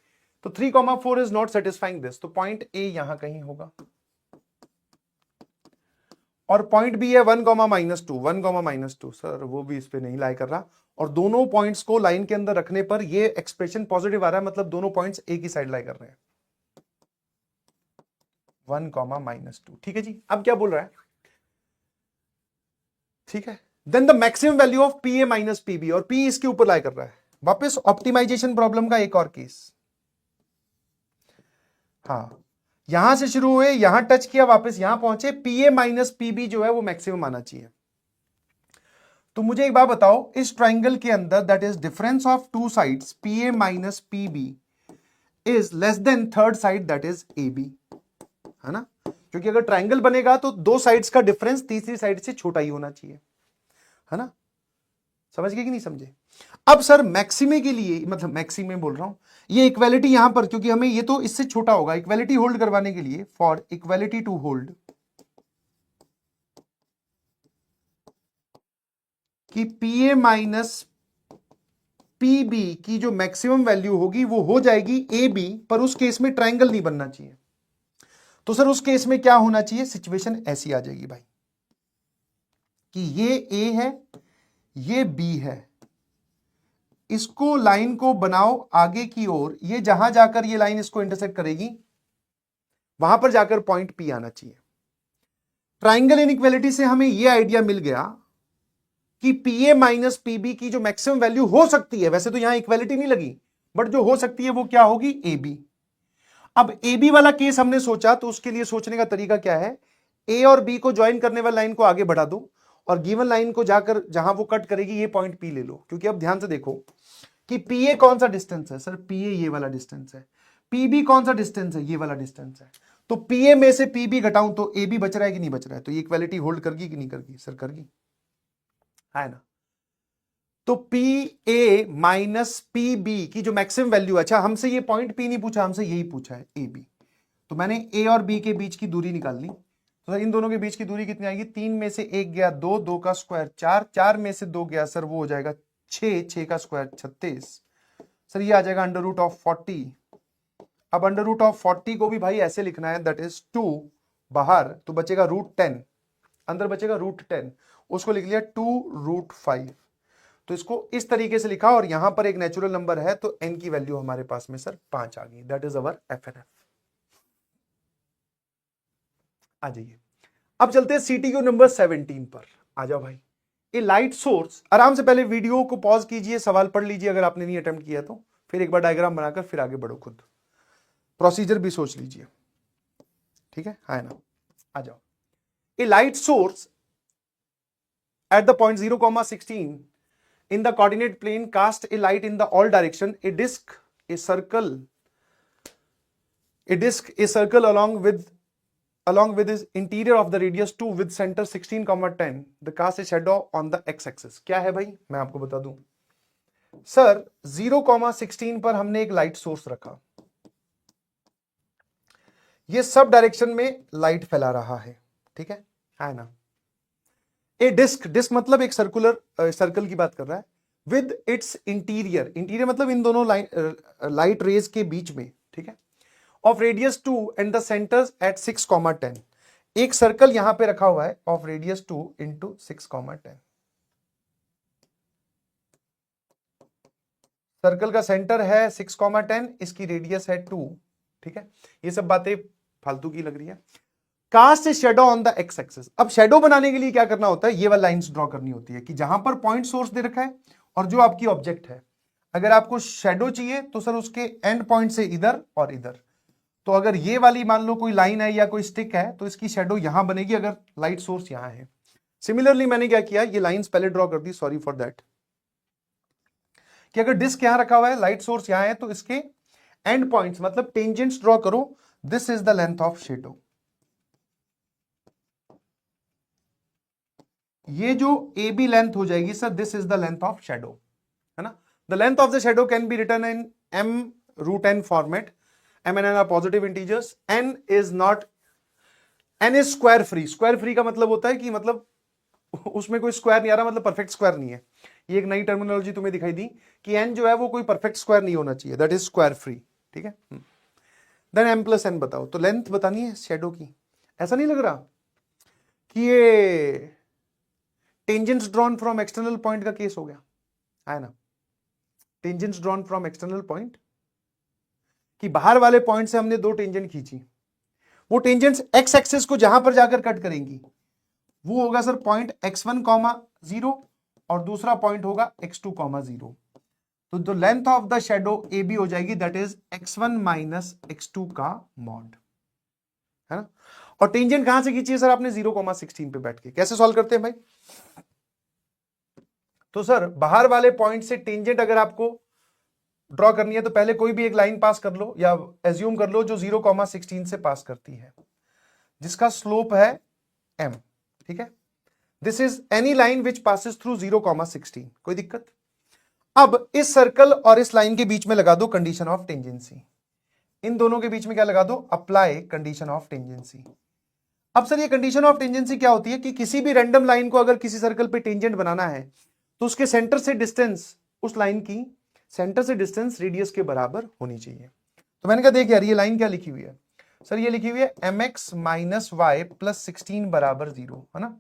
तो 3,4 इज नॉट सेटिस्फाइंग दिस, तो पॉइंट ए यहां कहीं होगा, और पॉइंट बी है 1 कॉमा -2, 1 कॉमा -2 सर, वो भी इस पे नहीं लाई कर रहा, और दोनों पॉइंट्स को लाइन के अंदर रखने पर ये एक्सप्रेशन पॉजिटिव आ रहा है, मतलब दोनों पॉइंट्स एक ही साइड लाई कर रहे हैं, 1 कॉमा -2, ठीक है जी। अब क्या बोल रहा है, ठीक है, then the maximum value of P A minus P B, और पी इसके ऊपर लाई कर रहा है। वापस ऑप्टिमाइजेशन प्रॉब्लम का एक और केस, हाँ, यहां से शुरू हुए, यहां टच किया, वापस यहां पहुंचे, P A minus P B जो है वो मैक्सिमम आना चाहिए। तो मुझे एक बात बताओ, इस ट्राइंगल के अंदर that is difference of two sides P A minus P B is less than third side that is A B, है ना, क्योंकि अगर ट्राइंगल बनेगा तो दो साइड्स का डिफरेंस तीसरी साइड से छोटा ही होना चाहिए, है ना। समझ गए कि नहीं समझे? अब सर मैक्सिमे के लिए, मतलब मैक्सिमे बोल रहा हूं, ये इक्वालिटी यहां पर, क्योंकि हमें ये तो इससे छोटा होगा, इक्वालिटी होल्ड करवाने के लिए, फॉर इक्वालिटी टू होल्ड, कि P A minus P B की जो मैक्सिमम वैल्यू होगी वो हो जाएगी ए बी, पर उस केस में ट्राइंगल नहीं बनना चाहिए। तो सर उस केस में क्या होना चाहिए, सिचुएशन ऐसी आ जाएगी भाई कि ये ए है, ये बी है, इसको लाइन को बनाओ आगे की ओर, ये जहां जाकर ये लाइन इसको इंटरसेक्ट करेगी वहां पर जाकर पॉइंट पी आना चाहिए। ट्राइंगल इनइक्वालिटी से हमें यह आइडिया मिल गया कि P A minus P B की जो मैक्सिमम वैल्यू हो सकती है, वैसे तो यहां इक्वालिटी नहीं लगी, बट जो हो सकती है वो क्या होगी, ए बी। अब ए बी वाला केस हमने सोचा, तो उसके लिए सोचने का तरीका क्या है, ए और बी को ज्वाइन करने वाली लाइन को आगे बढ़ा दो, और गिवन लाइन को जाकर जहां वो कट करेगी ये पॉइंट पी ले लो, क्योंकि अब ध्यान से देखो कि पी ए कौन सा डिस्टेंस है, सर पी ए ये वाला डिस्टेंस है, पी बी कौन सा डिस्टेंस है, ये वाला डिस्टेंस है, तो पी ए में से पी बी घटाऊं तो ए बी बच रहा है कि नहीं बच रहा है, तो ये इक्वालिटी होल्ड करगी कि नहीं करगी, सर करगी, है ना। तो P A minus P B की जो मैक्सिमम वैल्यू, अच्छा हमसे ये पॉइंट पी नहीं पूछा, हमसे यही पूछा है ए बी, तो मैंने ए और बी के बीच की दूरी निकाल ली, तो इन दोनों के बीच की दूरी कितनी आएगी, 3 में से 1 गया 2, 2 का स्क्वायर 4, 4 में से 2 गया सर वो हो जाएगा 6, 6 का स्क्वायर 36, सर ये आ जाएगा अंडर रूट ऑफ 40। अब अंडर रूट ऑफ 40 को भी भाई ऐसे लिखना है, दैट इज 2 बाहर, तो बचेगा √10, अंदर बचेगा √10, उसको लिख लिया 2√5, तो इसको इस तरीके से लिखा, और यहां पर एक नेचुरल नंबर है, तो n की वैल्यू हमारे पास में सर 5 आ गई, that is our F N F. आ जाइए, अब चलते हैं सीटीक्यू नंबर 17 पर, आ जाओ भाई। ए लाइट सोर्स, आराम से पहले वीडियो को पॉज कीजिए, सवाल पढ़ लीजिए अगर आपने नहीं अटेम्प्ट किया तो, फिर एक बार डायग्राम बनाकर फिर आगे बढ़ो, खुद प्रोसीजर भी सोच लीजिए, ठीक है ना। आ जाओ, a light source at the point 0,16 in the coordinate plane cast a light in the all direction, a disk, a circle along with its interior of the radius 2 with center 16,10, the cast a shadow on the x axis। क्या है भाई, मैं आपको बता दूं sir, 0,16 पर हमने एक लाइट सोर्स रखा, ये सब डायरेक्शन में लाइट फैला रहा है, ठीक है ना। ए डिस्क मतलब एक सर्कल की बात कर रहा है, विद इट्स इंटीरियर मतलब इन दोनों लाइट रेज के बीच में, ठीक है, of radius 2 and the centres at 6,10, एक सर्कल यहां पे रखा हुआ है ऑफ रेडियस 2 इंटू 6,10, सर्कल का सेंटर है 6,10, इसकी रेडियस है 2, ठीक है, ये सब बातें फालतू की लग रही है। Cast shadow on the x axis, अब शेडो बनाने के लिए क्या करना होता है, ये वाली लाइंस ड्रॉ करनी होती है कि जहां पर पॉइंट सोर्स दे रखा है और जो आपकी ऑब्जेक्ट है, अगर आपको शेडो चाहिए तो सर उसके एंड पॉइंट से इधर और इधर, तो अगर ये वाली मान लो कोई लाइन है या कोई स्टिक है तो इसकी शेडो यहां बनेगी अगर लाइट सोर्स यहां है। सिमिलरली मैंने क्या किया, ये लाइंस पहले ड्रॉ कर दी, सॉरी फॉर दैट, कि अगर डिस्क यहां रखा हुआ है, लाइट सोर्स यहां है, तो इसके एंड पॉइंट्स मतलब टेंजेंट्स ड्रॉ करो, this is the length of shadow. ये जो ए बी लेंथ हो जाएगी sir, this is the length of shadow, है ना। The length of the shadow can be written in m√n format, m and n are positive integers, n is not, n is square free. Square free का मतलब होता है कि मतलब उसमें कोई स्क्वायर नहीं आ रहा, मतलब परफेक्ट स्क्वायर नहीं है। ये एक नई टर्मिनोलॉजी तुम्हें दिखाई दी कि n जो है वो कोई परफेक्ट स्क्वायर नहीं होना चाहिए, दैट इज स्क्वायर फ्री, ठीक है। देन m+n बताओ, तो लेंथ बतानी है शेडो की। ऐसा नहीं लग रहा कि ये tangents drawn from external point का केस हो गया, है ना। Tangents drawn from external point, कि बाहर वाले पॉइंट से हमने दो टेंजेंट खींची, वो टेंजेंट्स एक्स एक्सिस को जहां पर जाकर कट करेंगी वो होगा सर पॉइंट x1, 0 और दूसरा पॉइंट होगा x2, 0। तो जो length of the shadow A B हो जाएगी that is x1 minus x2 का मॉड, है ना। और टेंजेंट कहां से खींची है सर आपने, 0,16 पे बैठ के। कैसे सॉल्व करते हैं भाई, तो सर बाहर वाले पॉइंट से टेंजेंट अगर आपको ड्रॉ करनी है तो पहले कोई भी एक लाइन पास कर लो या एज्यूम कर लो जो 0,16 से पास करती है, जिसका स्लोप है m, ठीक है। This is any line which passes through 0,16, कोई दिक्कत। अब इस सर्कल और इस लाइन के बीच में लगा दो कंडीशन ऑफ टेंजेंसी, इन दोनों के बीच में क्या लगा दो, अप्लाई कंडीशन ऑफ टेंजेंसी। अब सर ये कंडीशन ऑफ टेंजेंसी क्या होती है कि किसी भी रैंडम लाइन को अगर किसी सर्कल पे टेंजेंट बनाना है तो उसके सेंटर से डिस्टेंस, उस लाइन की सेंटर से डिस्टेंस रेडियस के बराबर होनी चाहिए। तो मैंने कहा देख यार ये लाइन क्या लिखी हुई है सर, ये लिखी हुई है mx माइनस वाई प्लस 16 बराबर 0, है ना।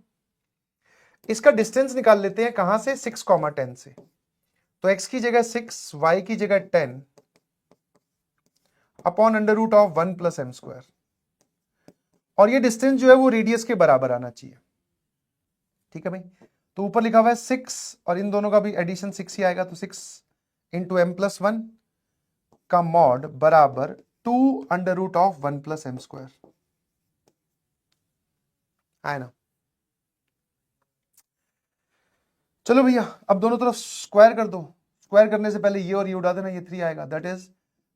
इसका डिस्टेंस निकाल लेते हैं कहां से, 6,10 से। तो x की जगह 6, y की जगह 10 अपॉन √1 प्लस m स्क्वायर, और ये डिस्टेंस जो है वो रेडियस के बराबर आना चाहिए, ठीक है भाई। तो ऊपर लिखा हुआ है 6 और इन दोनों का भी एडिशन 6 ही आएगा, तो 6 इंटू m+1 का मॉड बराबर 2√1 प्लस m स्क्वायर, है ना। चलो भैया अब दोनों तरफ स्क्वायर कर दो, स्क्वायर करने से पहले ये और ये उड़ा देना, ये 3 आएगा, that is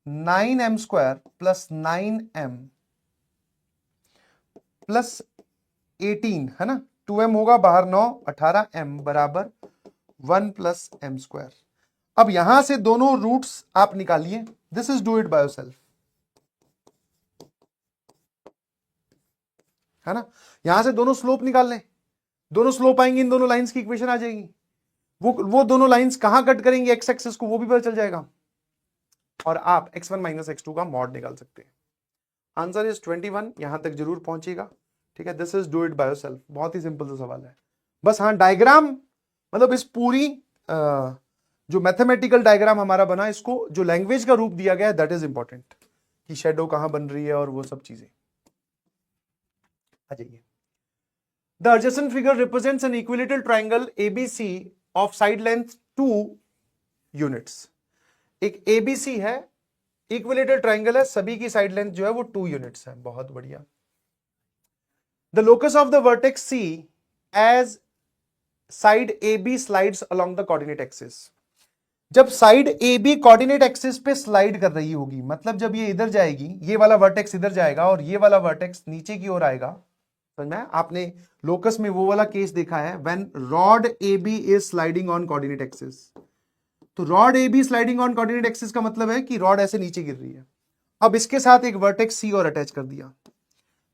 9m square plus 9m plus 18, है ना। 2m होगा बाहर 9, 18m बराबर 1 प्लस m स्क्वायर। अब यहां से दोनों रूट्स आप निकालिए, this is do it by yourself, है ना। यहां से दोनों स्लोप निकाल लें, दोनों स्लोप आएंगे, इन दोनों लाइंस की इक्वेशन आ जाएगी। वो दोनों लाइंस कहां कट करेंगे एक्स एक्सिस को, वो भी पता चल जाएगा, और आप x1 माइनस x2 का मॉड निकाल सकते हैं। आंसर इज 21, यहां तक जरूर पहुंचेगा, ठीक है। This is do it by yourself, बहुत ही सिंपल सा सवाल है। बस हाँ डायग्राम, मतलब इस पूरी जो मैथमेटिकल डायग्राम हमारा बना, इसको जो लैंग्वेज का रूप दिया गया है दैट इज इंपॉर्टेंट, कि शेडो कहां बन रही है और वो सब चीजें। आ जाइए, the adjacent figure represents an equilateral triangle ABC of side length 2 units. एक एबीसी है, इक्विलेटरल ट्राइंगल है, सभी की साइड लेंथ जो है वो 2 यूनिट्स है, बहुत बढ़िया। The locus of the vertex C as side A B slides along the coordinate axis. जब side A B coordinate axis पे स्लाइड कर रही होगी, मतलब जब ये इधर जाएगी, ये वाला वर्टेक्स इधर जाएगा और ये वाला वर्टेक्स नीचे की ओर आएगा, समझ में? आपने लोकस में वो वाला केस देखा है, when rod A B is sliding on coordinate axis. तो rod A B sliding on coordinate axis का मतलब है कि रॉड ऐसे नीचे गिर रही है। अब इसके साथ एक वर्टेक्स सी और अटैच कर दिया,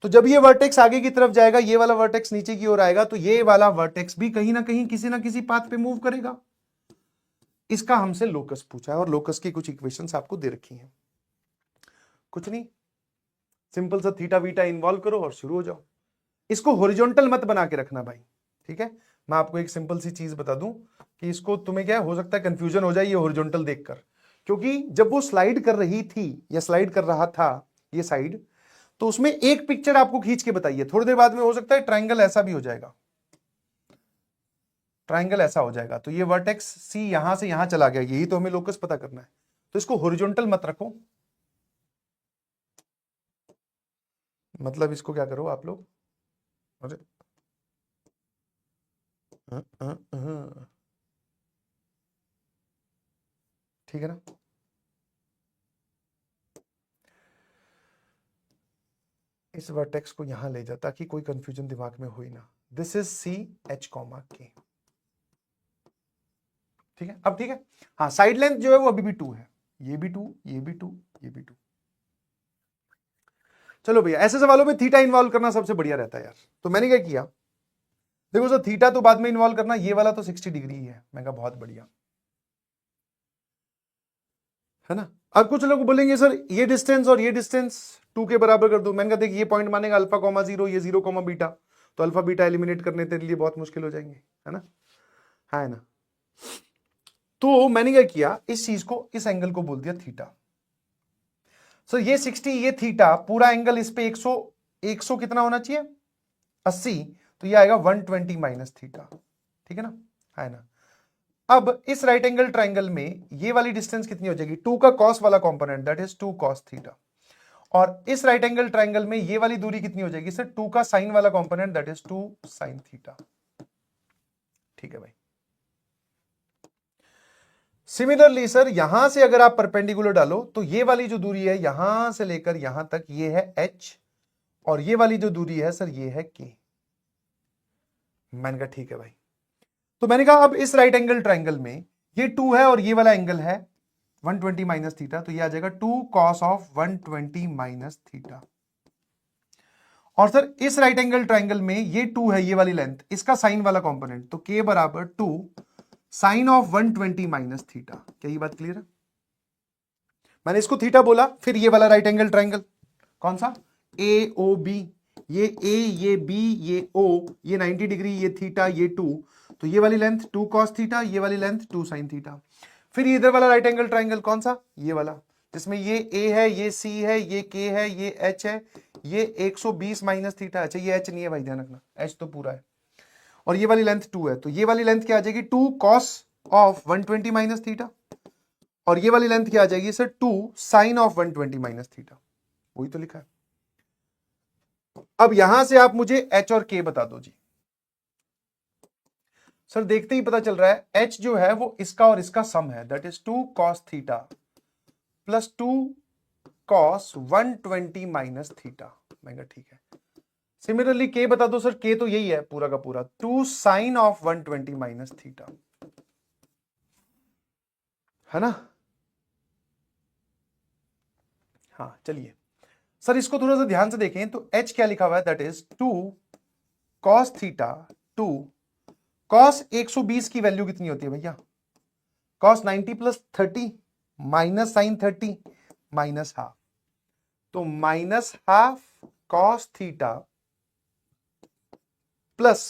तो जब ये वर्टेक्स आगे की तरफ जाएगा, ये वाला वर्टेक्स नीचे की ओर आएगा, तो ये वाला वर्टेक्स भी कहीं ना कहीं किसी ना किसी पाथ पे मूव करेगा। इसका हमसे लोकस पूछा है और लोकस की कुछ इक्वेशंस आपको दे रखी हैं। कुछ नहीं, सिंपल सा थीटा वीटा इन्वॉल्व करो और शुरू हो जाओ। इसको हॉरिजॉन्टल मत बना के रखना भाई, ठीक है। मैं आपको एक सिंपल सी चीज बता दूं कि इसको तुम्हें क्या हो सकता है कंफ्यूजन हो जाए ये हॉरिजॉन्टल देखकर, क्योंकि जब वो स्लाइड कर रही थी या स्लाइड कर रहा था ये साइड, तो उसमें एक पिक्चर आपको खींच के बताइए, थोड़ी देर बाद में हो सकता है ट्राइंगल ऐसा भी हो जाएगा, ट्राइंगल ऐसा हो जाएगा, तो ये वर्टेक्स सी यहां से यहां चला गया, यही तो हमें लोकस पता करना है। तो इसको हॉरिजॉन्टल मत रखो, मतलब इसको क्या करो आप लोग, अरे ठीक है ना। इस वर्टेक्स को यहां ले जा ताकि कोई कंफ्यूजन दिमाग में हो ही ना। This is C H comma K, ठीक है। अब ठीक है, हाँ साइड लेंथ जो है वो अभी भी 2 है, ये भी 2, ये भी 2, ये भी 2। चलो भैया, ऐसे सवालों में थीटा इन्वॉल्व करना सबसे बढ़िया रहता है यार। तो मैंने क्या किया, देखो सर थीटा तो बाद में इन्वॉल्व करना, ये वाला तो 60 डिग्री ही है। मैं कहा बहुत बढ़िया, है ना। अब कुछ लोग बोलेंगे सर ये डिस्टेंस और ये डिस्टेंस 2 के बराबर कर दो। मैंने कहा देख ये पॉइंट मानेगा अल्फा कॉमा 0, ये 0 कॉमा बीटा, तो अल्फा बीटा एलिमिनेट करने तेरे लिए बहुत मुश्किल हो जाएंगे, है ना, है ना। तो मैंने क्या किया, इस चीज को, इस एंगल को बोल दिया थीटा। सर ये 60, ये थीटा, पूरा एंगल इस पे 100 कितना होना चाहिए, 80, तो ये आएगा 120 माइनस थीटा, ठीक है ना, है ना। अब इस राइट एंगल ट्राइंगल में ये वाली डिस्टेंस कितनी हो जाएगी, 2 का कॉस वाला component, that is 2 cos theta. और इस राइट एंगल ट्राइंगल में ये वाली दूरी कितनी हो जाएगी सर, 2 का साइन वाला component, that is 2 sine theta, ठीक है भाई। सिमिलरली सर यहां से अगर आप परपेंडिकुलर डालो तो ये वाली जो दूरी है यहां से लेकर यहां तक, ये है h, और ये वाली जो दूरी है सर ये है k। मैंने कहा ठीक है भाई। तो मैंने कहा अब इस राइट एंगल ट्राइंगल में ये 2 है और ये वाला एंगल है 120 माइनस थीटा, तो ये आ जाएगा 2 कॉस ऑफ 120 माइनस थीटा। और सर इस राइट एंगल ट्राइंगल में ये 2 है, ये वाली लेंथ, इसका साइन वाला कंपोनेंट, तो k बराबर 2 साइन ऑफ 120 माइनस थीटा। क्या ये बात क्लियर है? मैंने इसको थीटा बोला, फिर ये वाला राइट एंगल ट्राइंगल कौन सा, ए ओ बी, ये ए, ये बी, ये ओ, ये 90 डिग्री, ये थीटा, ये 2, तो ये वाली लेंथ 2 कॉस थीटा, ये वाली लेंथ 2 साइन थीटा। फिर इधर वाला राइट एंगल ट्राइंगल कौन सा, ये वाला, जिसमें ये ए है, ये सी है, ये के है, ये एच है, ये 120 माइनस थीटा। अच्छा ये एच नहीं है भाई, ध्यान रखना, एच तो पूरा है, और ये वाली लेंथ 2 है, तो ये वाली लेंथ क्या आ जाएगी, 2 कॉस ऑफ 120 माइनस थीटा, और ये वाली लेंथ क्या आ जाएगी sir, 2 sine of 120 minus theta. वही तो लिखा है। अब यहां से आप मुझे h और k बता दो जी। सर देखते ही पता चल रहा है h जो है वो इसका और इसका सम है, that is 2 cos theta plus 2 cos 120 minus theta. मैं कहा ठीक है। सिमिलरली k बता दो सर, k तो यही है पूरा का पूरा, 2 साइन ऑफ 120 माइनस थीटा, है ना। हाँ चलिए सर इसको थोड़ा सा ध्यान से देखें तो h क्या लिखा हुआ है, that is 2 cos theta, 2 cos 120 की वैल्यू कितनी होती है भैया, cos 90 plus 30 minus sine 30 minus half, तो minus half cos theta plus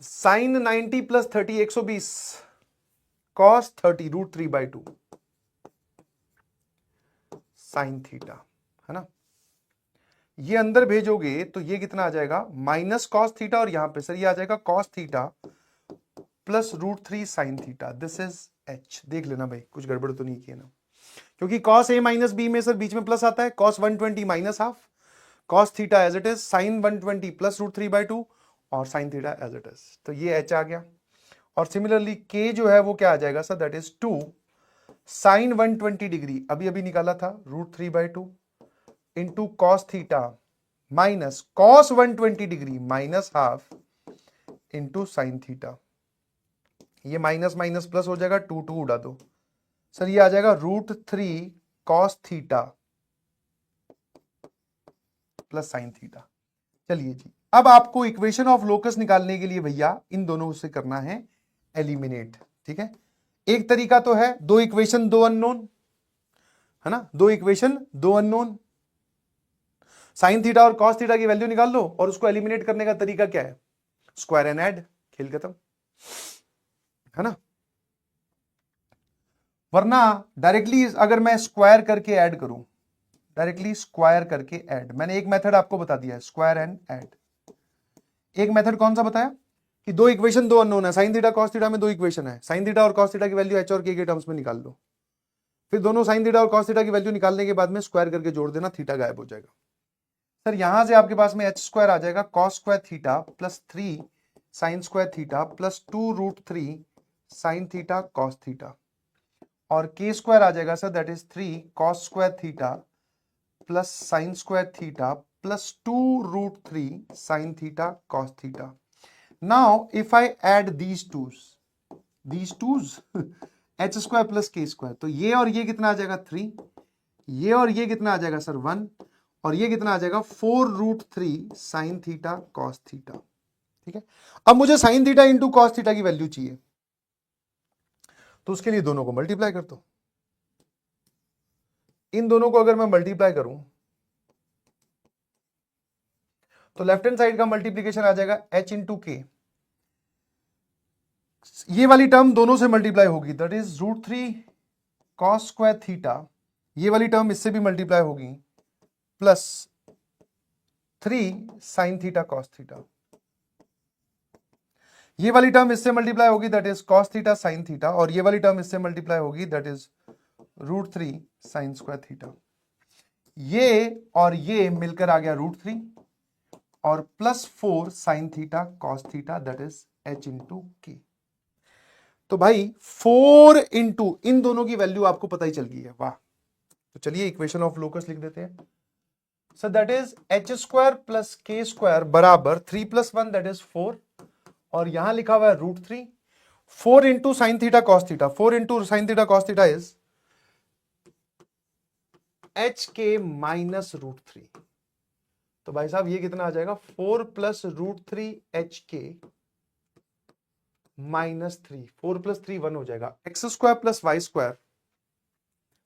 sine 90 plus 30 120 cos 30 √3/2 sine theta, है ना। ये अंदर भेजोगे तो ये कितना आ जाएगा, माइनस कॉस थीटा, और यहां पे सर ये आ जाएगा cos theta plus √3 sine theta. This is H. देख लेना भाई कुछ गड़बड़ तो नहीं किया ना, क्योंकि कॉस ए माइनस बी में सर बीच में प्लस आता है, cos 120 minus half, cos theta as it is, sine 120 plus √3/2 और sine theta as it is, तो ये एच आ गया। और सिमिलरली के जो है वो क्या आ जाएगा sir, that is 2 sine 120 degree, अभी अभी निकाला था, √3/2 into cos theta minus cos 120 degree minus half into sine theta. ये माइनस माइनस प्लस हो जाएगा, 2 2 उड़ा दो सर, ये आ जाएगा √3 cos theta plus sine theta. चलिए जी, अब आपको इक्वेशन ऑफ लोकस निकालने के लिए भैया इन दोनों से करना है एलिमिनेट, ठीक है। एक तरीका तो है, दो इक्वेशन दो अननोन, है ना, दो इक्वेशन दो अननोन, साइन थीटा और कॉस थीटा की वैल्यू निकाल लो, और उसको एलिमिनेट करने का तरीका क्या है, स्क्वायर एंड ऐड, खेल खत्म, है ना। वरना डायरेक्टली अगर मैं स्क्वायर करके ऐड करूं, डायरेक्टली स्क्वायर करके ऐड, मैंने एक मेथड आपको बता दिया है, स्क्वायर एंड ऐड। एक मेथड कौन सा बताया, कि दो इक्वेशन दो अननोन है, साइन थीटा कॉस थीटा में दो इक्वेशन है, साइन थीटा और कॉस थीटा की वैल्यू एच और के टर्म्स में निकाल लो, फिर दोनों साइन थीटा और कॉस थीटा की वैल्यू निकालने के बाद में स्क्वायर करके जोड़ देना, थीटा गायब हो जाएगा। सर यहां से आपके पास में एच स्क्वायर आ जाएगा cos square theta plus 3 sine square theta plus 2 √3 sine theta cos theta, और के स्क्वायर आ जाएगा sir that is 3 cos square theta plus sine square theta plus 2√3 sine theta cos theta. Now if I add these twos H square plus K square, तो ये और ये कितना आ जाएगा 3, ये और ये कितना आ जाएगा सर 1, और ये कितना आ जाएगा 4√3 साइन थीटा कॉस थीटा. ठीक है, अब मुझे sine theta into cos theta की वैल्यू चाहिए, तो उसके लिए दोनों को मल्टीप्लाई कर दो. इन दोनों को अगर मैं मल्टीप्लाई करूं तो लेफ्ट हैंड साइड का मल्टीप्लीकेशन आ जाएगा h इंटू के. ये वाली टर्म दोनों से मल्टीप्लाई होगी that is √3 cos square theta, ये वाली टर्म इससे भी मल्टीप्लाई होगी plus 3 sine theta cos theta. ये वाली टर्म इससे मल्टीप्लाई होगी that is cos theta sine theta, और ये वाली टर्म इससे मल्टीप्लाई होगी that is √3 sine square theta. ये और ये मिलकर आ गया √3 और plus 4 sign theta cos theta that is h into के. तो भाई 4 इंटू इन दोनों की वैल्यू आपको पता ही चल गई है. वाह. तो चलिए इक्वेशन ऑफ लोकस लिख देते हैं. So that is h square plus K square बराबर 3 + 1 दैट इज 4, और यहां लिखा हुआ है √3. 4 into sine theta cos theta, 4 into sine theta cos theta is h के माइनस √3. तो भाई साहब ये कितना आ जाएगा 4 + √3 h के माइनस 3, 4 + 3 1 हो जाएगा. X square plus y square,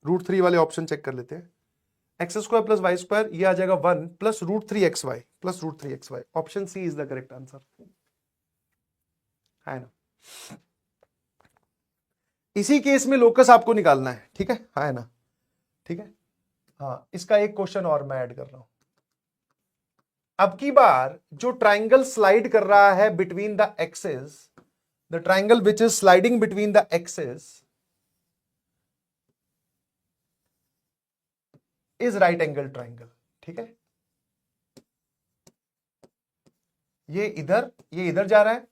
√3 वाले ऑप्शन चेक कर लेते हैं. X square plus y square ये आ जाएगा 1 plus √3xy plus √3xy. Option C is the correct answer, है ना. इसी केस में लोकस आपको निकालना है. ठीक है ना. ठीक है. हाँ, इसका एक क्वेश्चन और मैं ऐड कर रहा हूं. अब की बार जो ट्राइंगल स्लाइड कर रहा है between the axes, the triangle which is sliding between the axes is right angle triangle. ठीक है, ये इधर जा रहा है,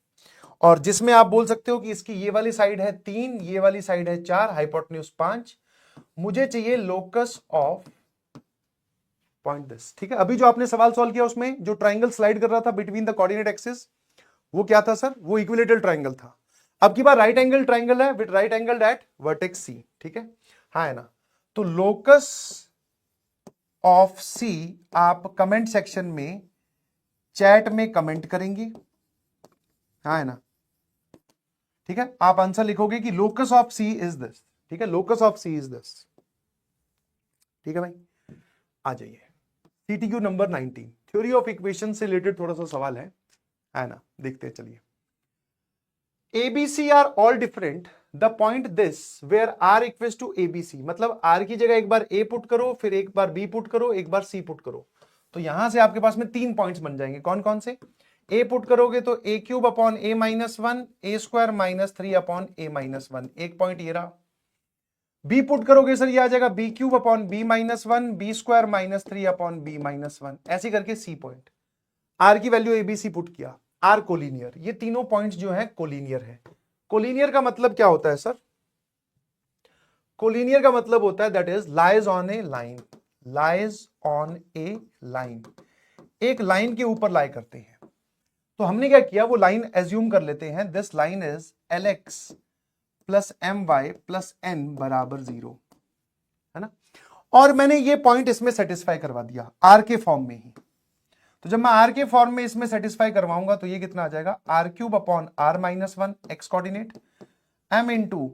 और जिसमें आप बोल सकते हो कि इसकी ये वाली साइड है 3, ये वाली साइड है 4, हाइपोटेन्यूज 5. मुझे चाहिए लोकस ऑफ पॉइंट दिस. ठीक है, अभी जो आपने सवाल सॉल्व किया उसमें जो ट्राइंगल स्लाइड कर रहा था बिटवीन द कोऑर्डिनेट एक्सिस, वो क्या था सर? वो इक्विलेटरल ट्राइंगल था. अब की बार राइट एंगल ट्राइंगल है with right angle at vertex C. ठीक है, हाँ है ना. तो लोकस ऑफ सी आप कमेंट सेक्शन में चैट में कमेंट करेंगे, हाँ है ना. ठीक है, आप आंसर लिखोगे कि locus of C is this. ठीक है, locus of C is this. ठीक है भाई, आ जाइए. CTQ number 19 theory of equation से रिलेटेड थोड़ा सा सवाल है ना, देखते हैं. चलिए. ABC are all different the point this where R equals to ABC. मतलब R की जगह एक बार A पुट करो, फिर एक बार B पुट करो, एक बार C पुट करो. तो यहां से आपके पास में 3 पॉइंट्स बन जाएंगे. कौन कौन से? A पुट करोगे तो A³ upon A minus 1, A² minus 3 upon A minus 1, एक पॉइंट ये रहा. B पुट करोगे सर ये आ जाएगा B³ upon B minus 1, B² minus 3 upon B minus 1, ऐसे करके C पॉइंट. R की वैल्यू ABC पुट किया, R कोलिनियर. ये तीनों पॉइंट्स जो है कोलिनियर है. कोलिनियर का मतलब क्या होता है सर? कोलिनियर का मतलब होता है that is lies on A line. Lies on A line, एक लाइन के ऊपर लाई करते हैं. तो हमने क्या किया, वो लाइन एज्यूम कर लेते हैं. This line is LX plus MY plus N बराबर 0, है ना. और मैंने ये पॉइंट इसमें सेटिस्फाई करवा दिया R के फॉर्म में ही. तो जब मैं R के फॉर्म में इसमें सेटिस्फाई करवाऊंगा तो ये कितना आ जाएगा R³ upon R minus 1 x coordinate, M into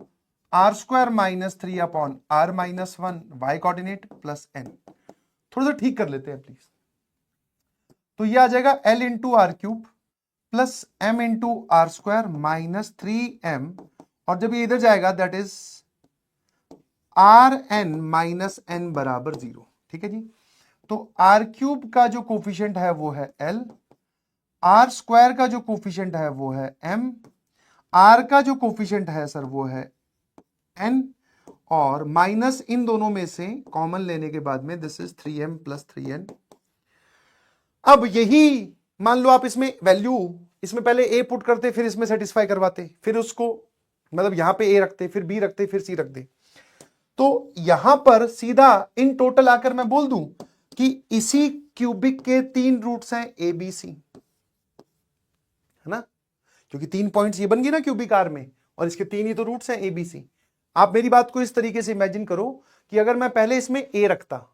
R² minus 3 upon R minus 1 y coordinate plus N. थोड़ा सा ठीक कर लेते हैं प्लीज. तो ये आ जाएगा L into R³ plus M into R² minus 3M, और जब ये इधर जाएगा that is Rn minus N बराबर 0. ठीक है जी. तो R³ का जो कोफिशिएंट है वो है L, R² का जो कोफिशिएंट है वो है M, R का जो कोफिशिएंट है सर वो है N, और माइनस इन दोनों में से कॉमन लेने के बाद में this is 3M plus 3N. अब यही मान लो आप इसमें वैल्यू, इसमें पहले A पुट करते, फिर इसमें सेटिस्फाई करवाते, फिर उसको मतलब यहां पे A रखते, फिर B रखते, फिर C रखते. तो यहां पर सीधा इन टोटल आकर मैं बोल दूं कि इसी क्यूबिक के 3 रूट्स हैं ए बी सी, है ना, क्योंकि 3 पॉइंट्स ये बन गई ना क्यूबिक आर में, और इसके 3 ही तो रूट्स हैं ए बी सी। आप मेरी बात को इस तरीके से इमेजिन करो कि अगर मैं पहले इसमें ए रखता,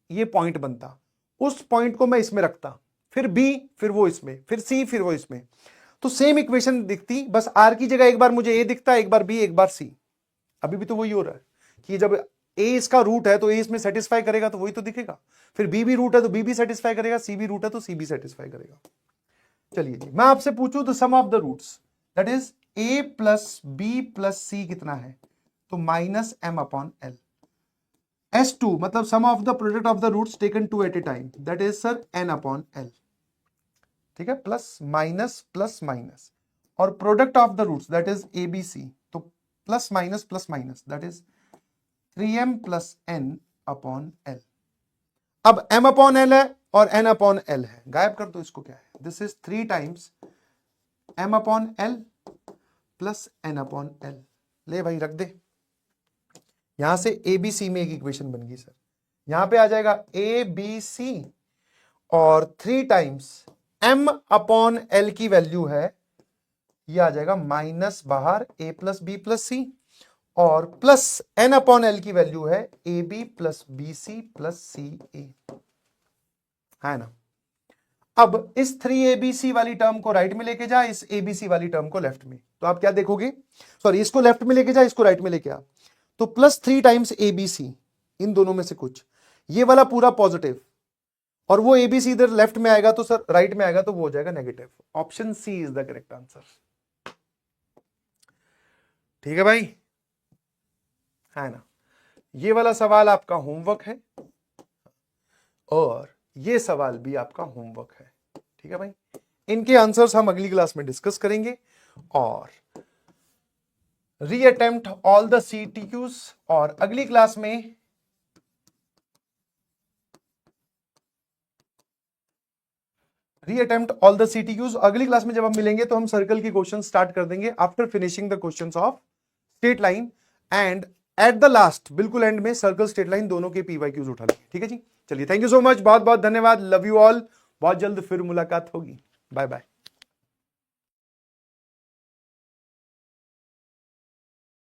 ये पॉइंट बनता, उस पॉइंट को मैं इसमें रखता, फिर बी, फिर वो इसमें, फिर सी, फिर वो इसमें, तो सेम इक्वेशन दिखती, बस आर की जगह एक बार मुझे ए दिखता, एक बार बी, एक बार सी। अभी भी तो वही हो रहा है कि जब ए इसका रूट है तो ए इसमें सेटिस्फाई करेगा तो वही तो दिखेगा, फिर बी भी रूट है तो बी भी सेटिस्फाई करेगा, सी भी रूट है तो सी भी सेटिस्फाई करेगा। चलिए जी, मैं आपसे पूछूं the sum of the roots, that is A plus B plus C कितना है, तो minus M upon L. S2 मतलब sum of the product of the roots taken two at a time, that is sir n upon L. ठीक है, plus minus, और product of the roots that is A B C, तो plus minus that is 3m plus n upon L. अब m upon L है और n upon L है, गायब कर दो इसको, क्या है, this is 3 times m upon L plus n upon L. ले भाई रख दे, यहां से ए बी सी में एक इक्वेशन बन गई सर, यहां पे आ जाएगा ए बी सी और 3 टाइम्स m अपॉन एल की वैल्यू है, ये आ जाएगा माइनस बाहर a plus B plus c, और प्लस n अपॉन एल की वैल्यू है ए b plus b c plus c a, है ना। अब इस 3abc वाली टर्म को राइट में लेके जा, इस abc वाली टर्म को लेफ्ट में, तो आप क्या देखोगे, सॉरी इसको लेफ्ट में लेके जा, इसको राइट में लेके आ, तो प्लस 3 टाइम्स abc, इन दोनों में से कुछ, ये वाला पूरा पॉजिटिव, और वो abc इधर लेफ्ट में आएगा तो सर राइट में आएगा तो वो हो जाएगा negative. Option C is the correct answer. ठीक है भाई, है ना। ये वाला सवाल आपका होमवर्क है और ये सवाल भी आपका होमवर्क है। ठीक है भाई, इनके आंसर्स हम अगली क्लास में डिस्कस करेंगे, और रीअटेम्प्ट ऑल द CTQs, और अगली क्लास में रीअटेम्प्ट ऑल द CTQs। अगली क्लास में जब हम मिलेंगे तो हम सर्कल की क्वेश्चन स्टार्ट कर देंगे after finishing the questions of straight line, and at the last बिल्कुल एंड में सर्कल स्ट्रेट लाइन दोनों के PYQs उठा लेंगे। ठीक है जी, चलिए थैंक यू सो मच, बहुत बहुत धन्यवाद, लव यू ऑल, बहुत जल्द फिर मुलाकात होगी, बाय बाय।